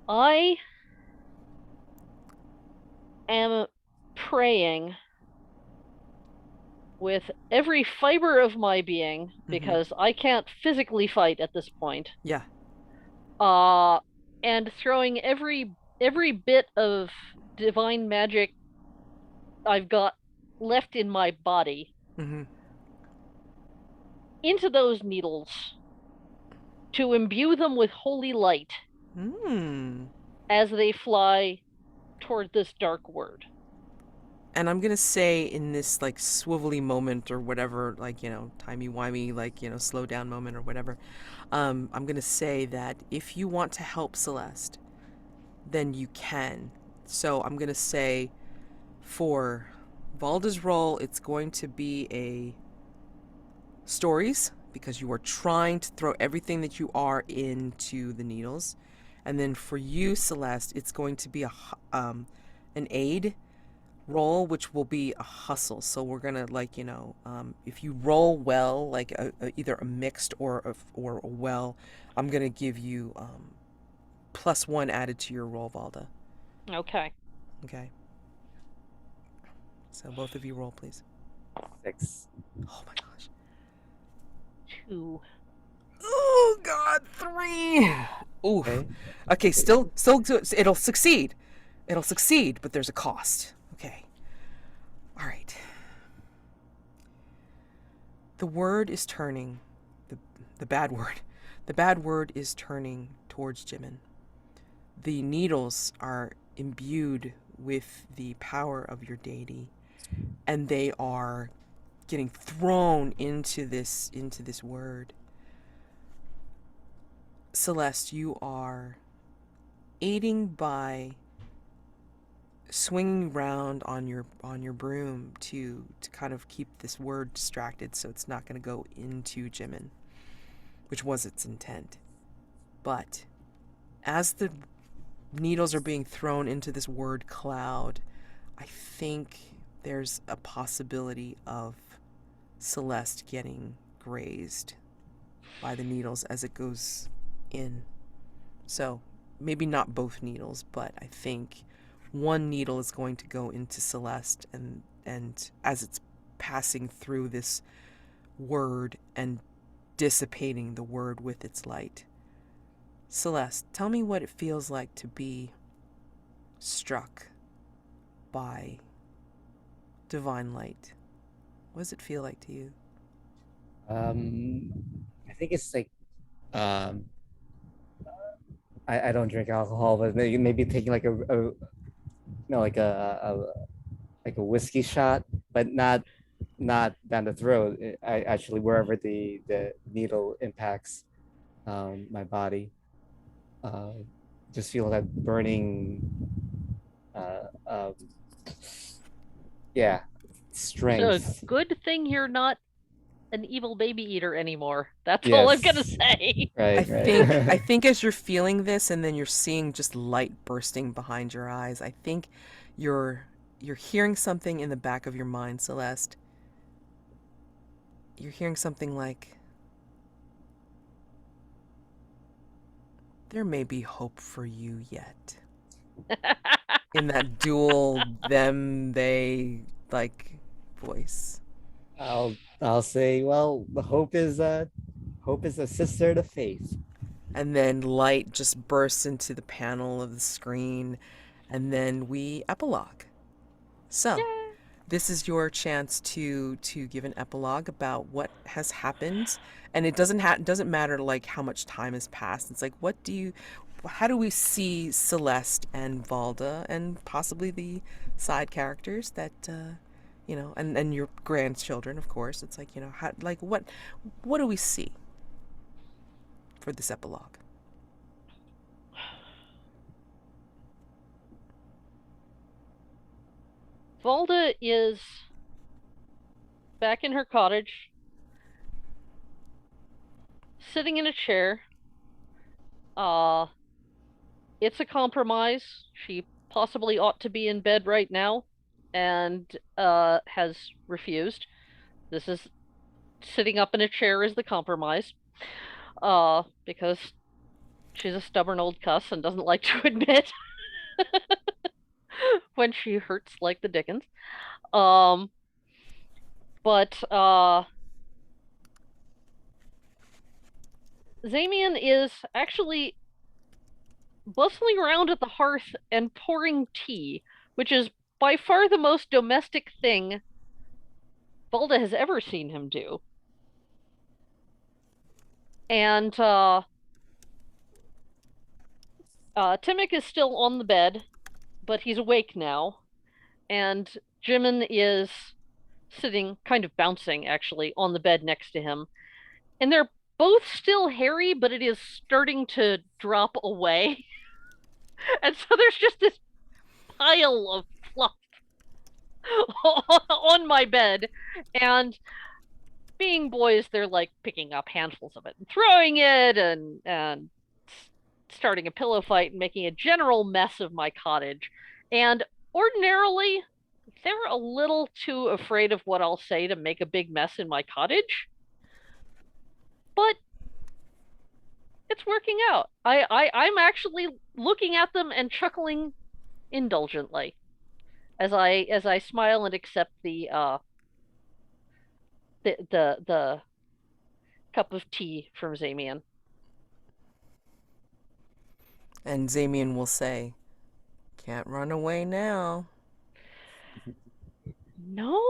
I am praying with every fiber of my being Mm-hmm. because I can't physically fight at this point. Yeah. Uh, and throwing every bit of divine magic I've got left in my body Mm-hmm. into those needles to imbue them with holy light Mm. as they fly toward this dark word. And I'm gonna say in this like swivelly moment or whatever, like timey wimey, like slow down moment or whatever, I'm gonna say that if you want to help Celeste, then you can. So I'm gonna say for Valda's role, it's going to be a stories because you are trying to throw everything that you are into the needles, and then for you, Celeste, it's going to be an aid roll, which will be a hustle. So we're gonna like if you roll well, like either a mixed or a well, I'm gonna give you +1 added to your roll, Valda. Okay. Okay. So both of you roll, please. 6. Oh my gosh. 2. Oh God, 3. Oof. Okay. Okay, still good. It'll succeed. It'll succeed, but there's a cost. Okay. All right. The word is turning. The the bad word. The bad word is turning towards Jimin. The needles are imbued with the power of your deity, and they are getting thrown into this word. Celeste, you are aiding by swinging around on your broom to kind of keep this word distracted so it's not going to go into Jimin, which was its intent. But as the needles are being thrown into this word cloud, I think there's a possibility of Celeste getting grazed by the needles as it goes in. So maybe not both needles, but I think one needle is going to go into Celeste, and as it's passing through this word and dissipating the word with its light. Celeste, tell me what it feels like to be struck by divine light. What does it feel like to you? Um, I think it's like um, I don't drink alcohol, but maybe taking like like a whiskey shot, but not. not down the throat. I actually wherever the needle impacts my body. Just feel that burning, uh, uh, yeah, So strength. good thing you're not an evil baby eater anymore. That's all I'm gonna Yes, say. I right, think I right. think as you're feeling this and then you're seeing just light bursting behind your eyes, I think you're you're hearing something in the back of your mind, Celeste. You're hearing something like, there may be hope for you yet. In that dual them they like voice. I'll say, well, the hope is a sister to faith. And then light just bursts into the panel of the screen, and then we epilogue. So, Yeah. this is your chance to give an epilogue about what has happened, and it doesn't matter like how much time has passed. It's like, how do we see Celeste and Valda and possibly the side characters that and your grandchildren, of course. It's like, how, like what do we see for this epilogue? Valda is back in her cottage, sitting in a chair. Uh, it's a compromise. She possibly ought to be in bed right now and has refused. This is sitting up in a chair is the compromise. Because she's a stubborn old cuss and doesn't like to admit when she hurts like the dickens. Um, but Zamian is actually bustling around at the hearth and pouring tea, which is by far the most domestic thing Valda has ever seen him do. And Timmick is still on the bed, but he's awake now. And Jimin is sitting, kind of bouncing actually, on the bed next to him. And they're both still hairy, but it is starting to drop away. And so there's just this pile of fluff on my bed. And being boys, they're like picking up handfuls of it and throwing it and starting a pillow fight and making a general mess of my cottage. And ordinarily, they're a little too afraid of what I'll say to make a big mess in my cottage. But it's working out. I'm actually looking at them and chuckling indulgently as I smile and accept the cup of tea from Zamian. And Zamian will say, can't run away now. No,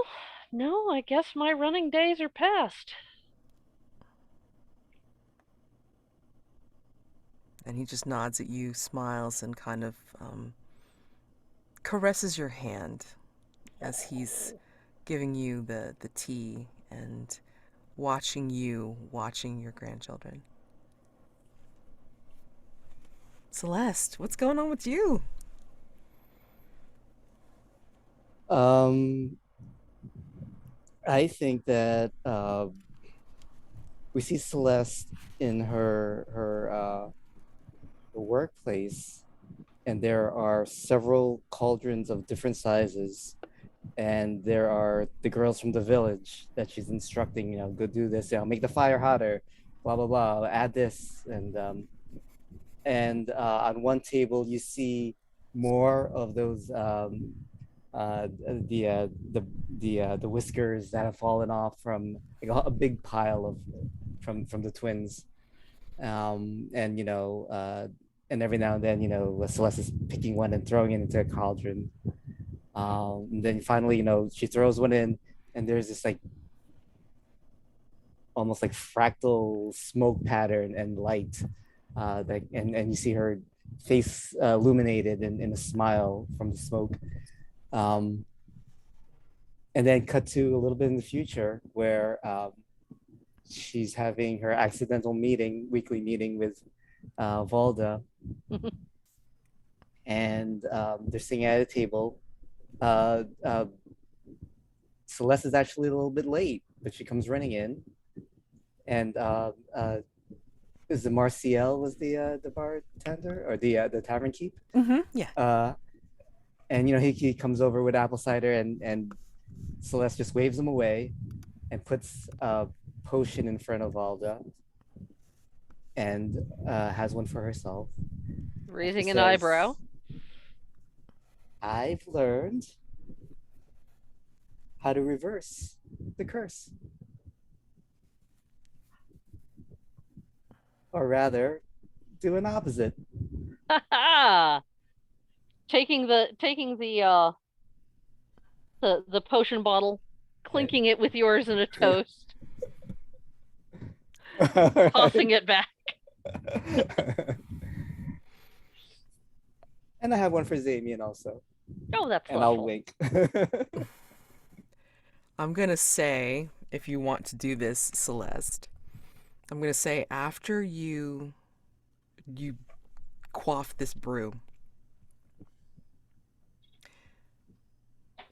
no, I guess my running days are past. And he just nods at you, smiles, and kind of caresses your hand as he's giving you the tea and watching your grandchildren. Celeste, what's going on with you? Um, I think that we see Celeste in her workplace, and there are several cauldrons of different sizes, and there are the girls from the village that she's instructing, go do this, make the fire hotter, blah blah blah, add this, and on one table you see more of those the the whiskers that have fallen off from like a big pile of from the twins, and and every now and then Celeste is picking one and throwing it into a cauldron. And then finally, she throws one in, and there's this like almost like fractal smoke pattern and light, and you see her face illuminated in a smile from the smoke. Um, and then cut to a little bit in the future where she's having her accidental weekly meeting with Valda, and they're sitting at a table. Celeste is actually a little bit late, but she comes running in, and is it Marciel was the bartender or the tavern keep? Yeah. And he comes over with apple cider, and Celeste just waves him away and puts a potion in front of Valda and has one for herself. Raising an eyebrow. I've learned how to reverse the curse. Or rather, do an opposite. Taking the potion bottle, clinking it with yours in a toast, tossing it back. And I have one for Zamian also. Oh, that's and thoughtful. I'll wink. I'm going to say, if you want to do this, Celeste, I'm going to say after you quaff this brew,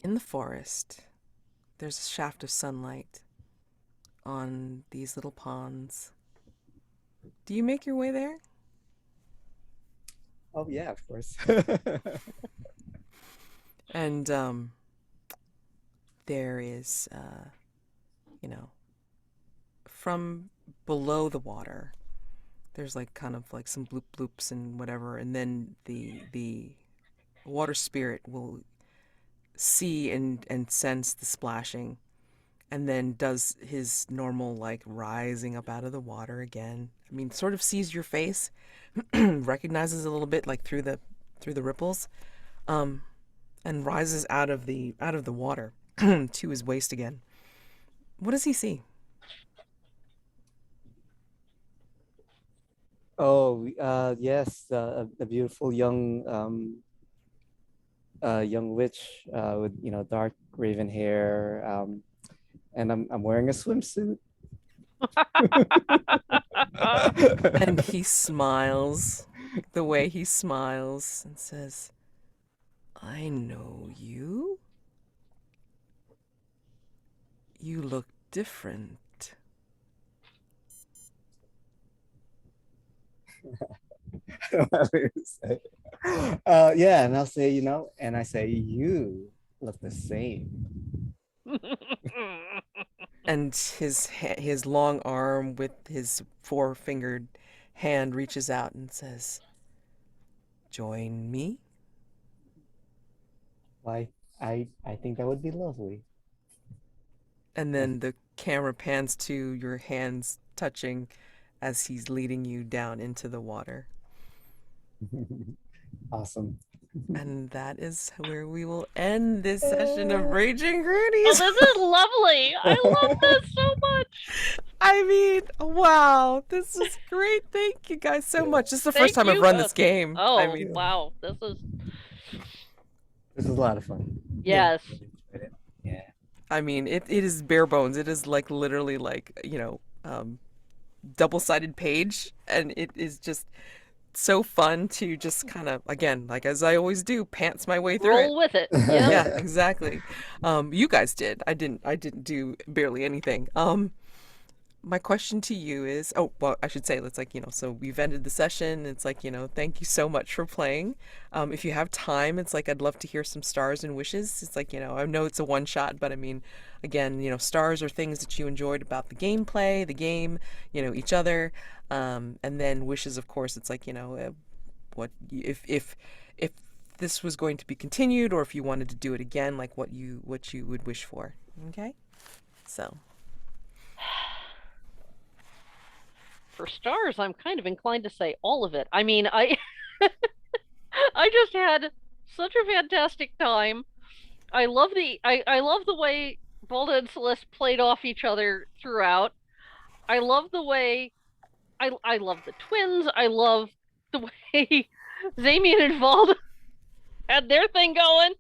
in the forest, there's a shaft of sunlight on these little ponds. Do you make your way there? Oh yeah, of course. And there is, from below the water, there's like kind of like some bloop bloops and whatever, and then the water spirit will see and sense the splashing, and then does his normal like rising up out of the water again. I mean, sort of sees your face, recognizes a little bit like through the ripples, and rises out of the water to his waist again. What does he see? Oh, yes, a beautiful young witch with dark raven hair, and I'm wearing a swimsuit. And he smiles the way he smiles and says, "I know you. You look different." Yeah, and I'll say, and I say, you look the same. And his long arm with his four-fingered hand reaches out and says, "Join me." Why, I think that would be lovely. And then the camera pans to your hands touching as he's leading you down into the water. Awesome. And that is where we will end this session of Raging Grannies. Oh, this is lovely. I love this so much. I mean, wow, this is great. Thank you guys so much. This is the first time I've run this game. Oh, I mean, wow. This is a lot of fun. Yes. Yeah. I mean, it is bare bones. It is like literally like, double-sided page, and it is just so fun to just kind of, again, like as I always do, pants my way through roll with it. Yeah. Yeah, exactly. You guys did. I didn't do barely anything. My question to you is, oh, well, I should say, it's like, so we've ended the session. It's like, thank you so much for playing. If you have time, it's like, I'd love to hear some stars and wishes. It's like, I know it's a one shot, but I mean, again, stars are things that you enjoyed about the gameplay, the game, each other. And then wishes, of course, it's like, what, if this was going to be continued, or if you wanted to do it again, like what you would wish for. Okay. So. For stars, I'm kind of inclined to say all of it. I mean, I just had such a fantastic time. I love the way Valda and Celeste played off each other throughout. I love the way I love the twins. I love the way Zamian and Valda had their thing going.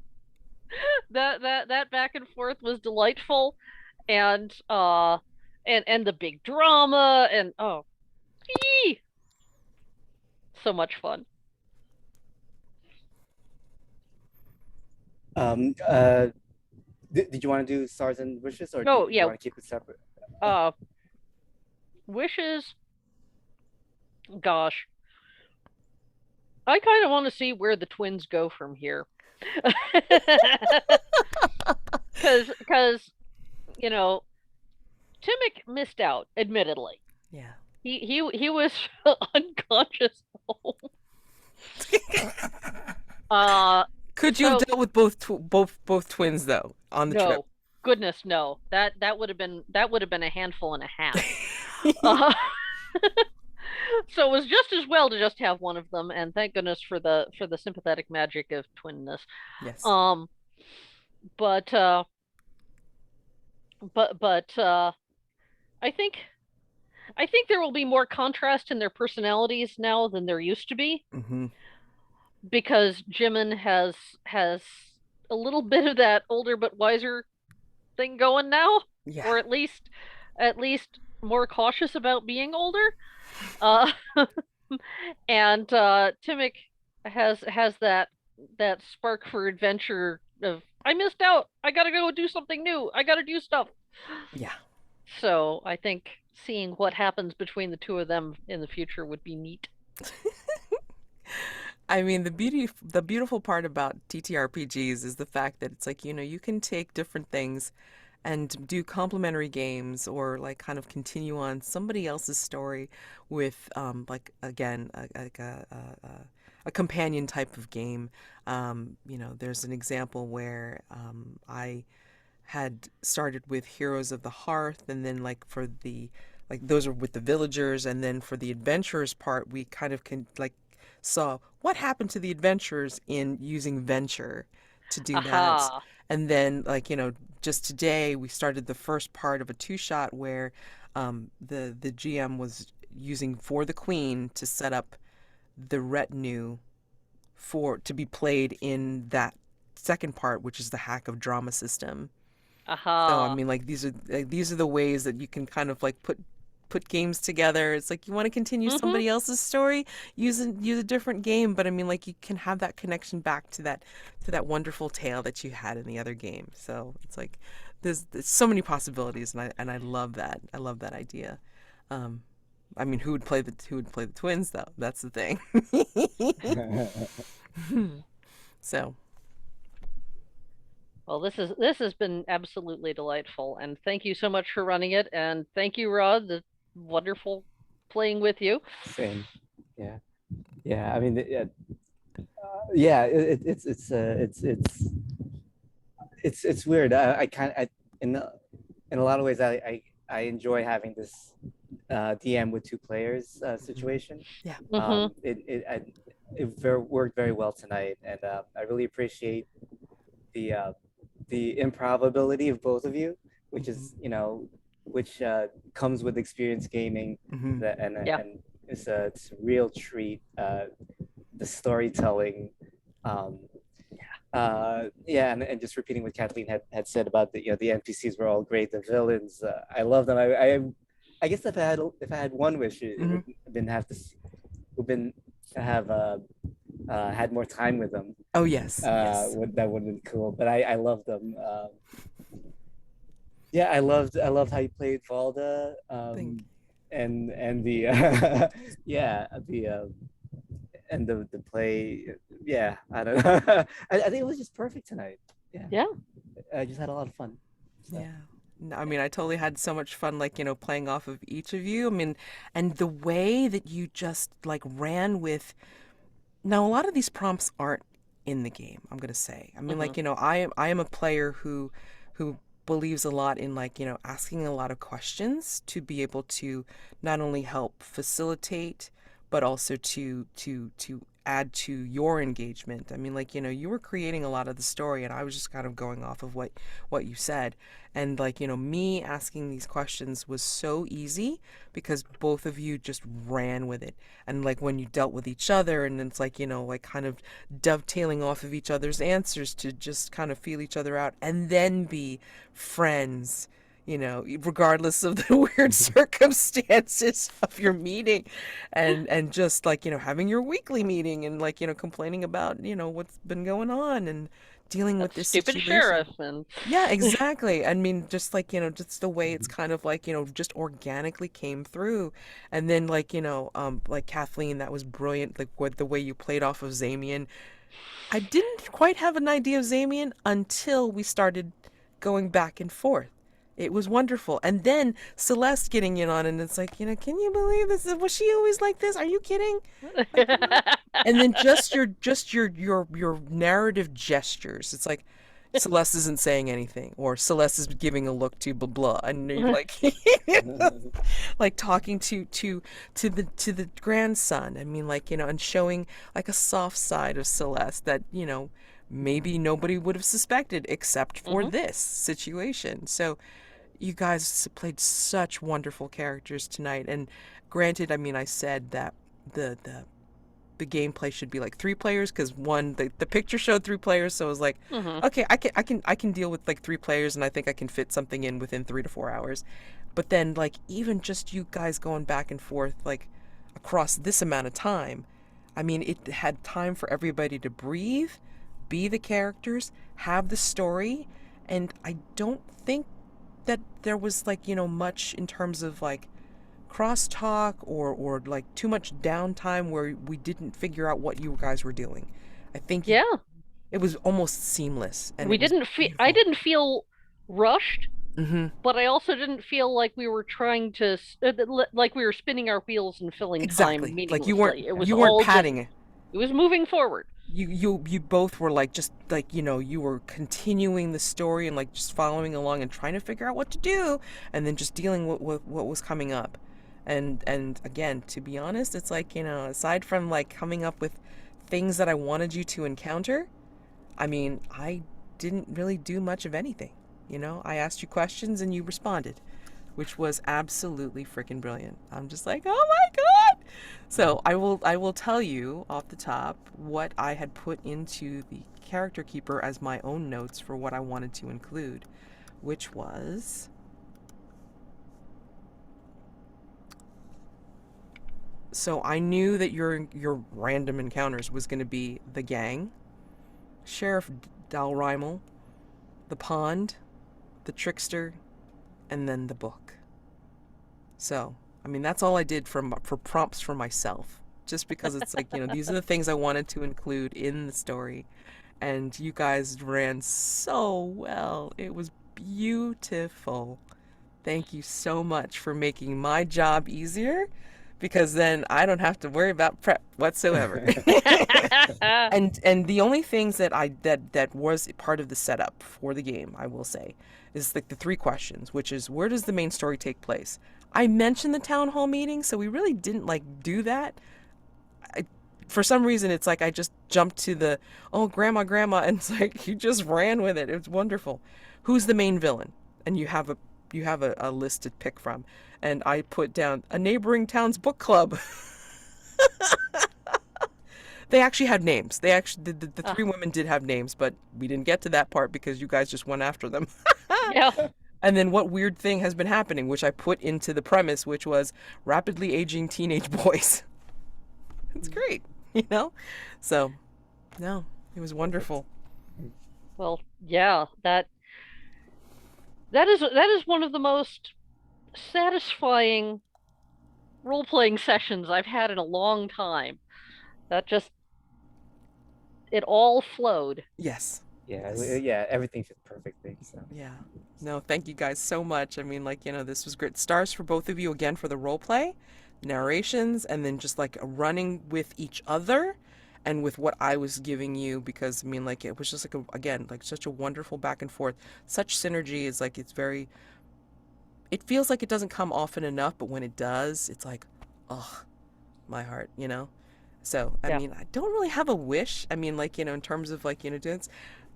that back and forth was delightful, and and the big drama, and oh, ee, so much fun. Um, uh, did you want to do stars and wishes, or do Oh you yeah, want to keep it separate? Oh, uh, wishes. Gosh, I kind of want to see where the twins go from here, because you know Timmick missed out, admittedly. Yeah. He was unconscious. Uh, Could you have so dealt with both twins though on the trip? no, goodness no. That would have been a handful and a half. Uh, so it was just as well to just have one of them, and thank goodness for the sympathetic magic of twinness. Yes. Um, but but I think I think there will be more contrast in their personalities now than there used to be, Mm-hmm. because Jimin has a little bit of that older but wiser thing going now, Yeah. or at least more cautious about being older. Uh, and Timmick has that spark for adventure of I missed out. I gotta go do something new. I gotta do stuff. Yeah. So I think seeing what happens between the two of them in the future would be neat. I mean, the beautiful part about TTRPGs is the fact that it's like, you can take different things and do complementary games or like kind of continue on somebody else's story with like again a companion type of game. There's an example where I had started with Heroes of the Hearth, and then like for the like those are with the villagers, and then for the adventurers part, we kind of can like saw what happened to the adventurers in using venture to do that. Aha. And then like just today we started the first part of a two shot where the GM was using for the queen to set up the retinue for to be played in that second part, which is the hack of drama system. So I Aha. mean, these are the ways that you can kind of like put games together. It's like you want to continue Mm-hmm. somebody else's story, use a different game, but I mean, like you can have that connection back to that wonderful tale that you had in the other game. So it's like there's so many possibilities, and I love that. I love that idea. Um, I mean, who would play the twins though? That's the thing. So Well, this has been absolutely delightful, and thank you so much for running it, and thank you, Rod. It's wonderful playing with you. same. Yeah, yeah. I mean, yeah, yeah. It's weird. I kind of in a lot of ways I enjoy having this DM with two players situation. yeah, Mm-hmm. It worked very well tonight, and I really appreciate the uh, the improbability of both of you, which hmm is which comes with experience gaming, hmm that Yeah. and it's a real treat. The storytelling, um, yeah, and just repeating what Kathleen had said about the NPCs were all great, the villains, I love them. I guess if I had one wish, it hmm would have been would been to have had more time with them. Oh yes, yes. That would have been cool. But I love them. Yeah, I loved how you played Valda. Thank And the yeah, and the play. Yeah, I don't know. I think it was just perfect tonight. Yeah, Yeah. I just had a lot of fun. you. So Yeah. No, I mean, I totally had so much fun, like, playing off of each of you. I mean, and the way that you just like ran with. Now, a lot of these prompts aren't in the game, I'm gonna say. I mean, Mm-hmm. like, I am a player who believes a lot in like, asking a lot of questions to be able to not only help facilitate, but also to add to your engagement. I mean, like, you were creating a lot of the story, and I was just kind of going off of what you said. And like, me asking these questions was so easy because both of you just ran with it. And like when you dealt with each other, and it's like, like kind of dovetailing off of each other's answers to just kind of feel each other out and then be friends, regardless of the weird circumstances of your meeting, and just like, having your weekly meeting and like, complaining about, what's been going on and dealing with That this stupid situation. sheriff and Yeah, exactly. I mean, just like, just the way it's kind of like, just organically came through. And then like, like Kathleen, that was brilliant. Like what the way you played off of Zamian. I didn't quite have an idea of Zamian until we started going back and forth. It was wonderful. And then Celeste getting in on it, and it's like, can you believe this? Was she always like this? Are you kidding? Like, and then just your narrative gestures. It's like Celeste isn't saying anything, or Celeste is giving a look to blah blah, and you're like, like talking to the grandson. I mean, like, and showing like a soft side of Celeste that maybe nobody would have suspected except for Mhm. this situation. So you guys played such wonderful characters tonight. And granted, I mean, I said that the gameplay should be like 3 players because one, the picture showed 3 players, so I was like, Mhm. okay, I can deal with like 3 players, and I think I can fit something in within 3 to 4 hours. But then like even just you guys going back and forth like across this amount of time, I mean, it had time for everybody to breathe, be the characters, have the story, and I don't think that there was like, much in terms of like crosstalk or like too much downtime where we didn't figure out what you guys were doing. I think Yeah, it was almost seamless, and we it was didn't feel. I beautiful. didn't feel rushed, Mm-hmm. but I also didn't feel like we were trying to, like we were spinning our wheels and filling time Exactly. Like you weren't meaninglessly. It was you weren't all just. padding it. It was moving forward. You both were like just like you were continuing the story and like just following along and trying to figure out what to do, and then just dealing with what was coming up. And again, to be honest, it's like, aside from like coming up with things that I wanted you to encounter, I mean, I didn't really do much of anything. I asked you questions and you responded, which was absolutely freaking brilliant. I'm just like, oh my god. So I will tell you off the top what I had put into the character keeper as my own notes for what I wanted to include, which was, so I knew that your random encounters was going to be the gang, Sheriff Dalrymel, the pond, the trickster, and then the book. So, I mean, that's all I did for prompts for myself, just because it's like, these are the things I wanted to include in the story, and you guys ran so well. It was beautiful. Thank you so much for making my job easier, because then I don't have to worry about prep whatsoever. And the only things that was part of the setup for the game, I will say, is like the 3 questions, which is, where does the main story take place? I mentioned the town hall meeting, so we really didn't like do that. I, for some reason, it's like I just jumped to the, oh, grandma, and it's like you just ran with it. It was wonderful. Who's the main villain? And you have a list to pick from, and I put down a neighboring town's book club. They actually had names. They actually the 3 women did have names, but we didn't get to that part because you guys just went after them. Yeah. And then what weird thing has been happening, which I put into the premise, which was rapidly aging teenage boys. It's great, you know? So, no, it was Perfect. wonderful. Well, yeah. That is one of the most satisfying role-playing sessions I've had in a long time. That just it all flowed. Yes. Yeah, Yes. yeah, everything fits perfectly. So Yeah. No, thank you guys so much. I mean, like, this was great. Stars for both of you again for the role play, narrations, and then just like running with each other and with what I was giving you, because I mean, like, it was just like again, like such a wonderful back and forth. Such synergy is like, it feels like it doesn't come often enough, but when it does, it's like, oh, my heart. So, I Yeah. mean, I don't really have a wish. I mean, like, in terms of like, doing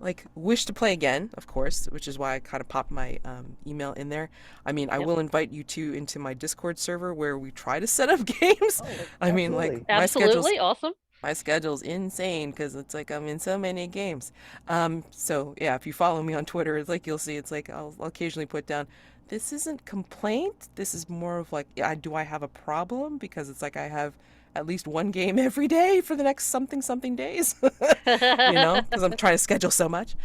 like wish to play again, of course, which is why I kind of popped my email in there. I mean, I Yep. will invite you two into my Discord server where we try to set up games. Oh, I mean, like absolutely. Absolutely awesome. my schedule's insane because it's like I'm in so many games. So yeah, if you follow me on Twitter, it's like you'll see it's like I'll occasionally put down, this isn't complaint. This is more of like, yeah, do I have a problem? Because it's like I have at least one game every day for the next something days, because I'm trying to schedule so much.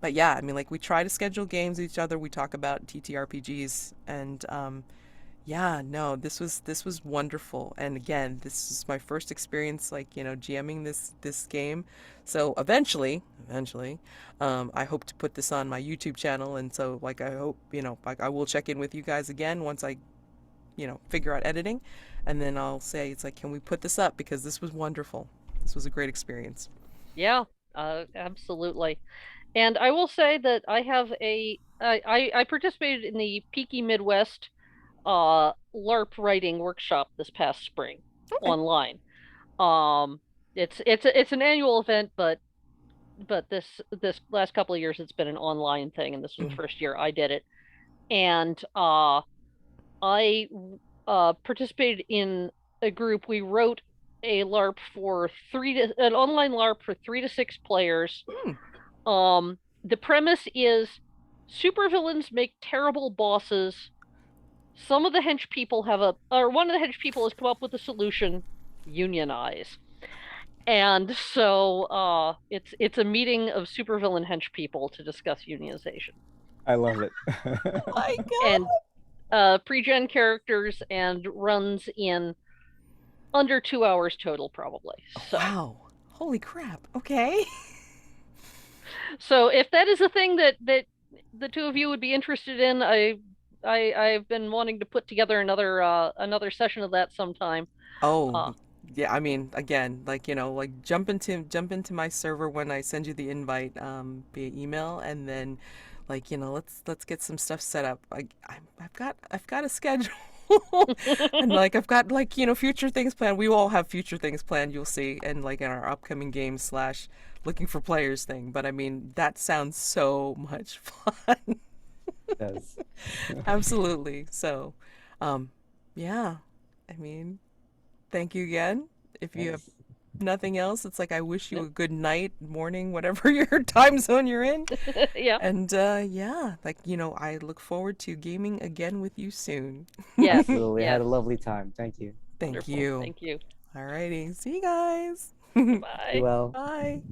But yeah, I mean, like we try to schedule games with each other. We talk about TTRPGs and yeah, no, this was wonderful. And again, this is my first experience like, GMing this game. So eventually, I hope to put this on my YouTube channel and so like I hope, like I will check in with you guys again once I, figure out editing and then I'll say it's like, can we put this up because this was wonderful. This was a great experience. Yeah, absolutely. And I will say that I participated in the Peaky Midwest LARP writing workshop this past spring Okay. online. Um, it's an annual event, but this last couple of years it's been an online thing, and this was the Mhm. first year I did it. And I participated in a group. We wrote a LARP for an online LARP for 3 to 6 players. Hmm. The premise is supervillains make terrible bosses. Some of the hench people or one of the hench people has come up with a solution: unionize. And so it's a meeting of supervillain hench people to discuss unionization. I love it. My And God. pre-gen characters and runs in under 2 hours total, probably. So Wow. Holy crap. Okay. so if that is a thing that the two of you would be interested in, I've been wanting to put together another session of that sometime. Oh, Uh yeah, I mean, again, like, like jump into my server when I send you the invite via email and then like, let's get some stuff set up. Like I've got a schedule. And like I've got like, future things planned. We all have future things planned, you'll see, and like in our upcoming games slash looking for players thing. But I mean, that sounds so much fun. Yes. Absolutely. So, um, yeah. I mean, thank you again. If you have Yes. nothing else, it's like I wish you Yep. a good night, morning, whatever your time zone you're in. Yeah. And yeah, like, I look forward to gaming again with you soon. Yes. Absolutely. I had Yes. a lovely time. Thank you. Thank Wonderful. you. Thank you. Alrighty. See you guys. Be Bye. well. Bye.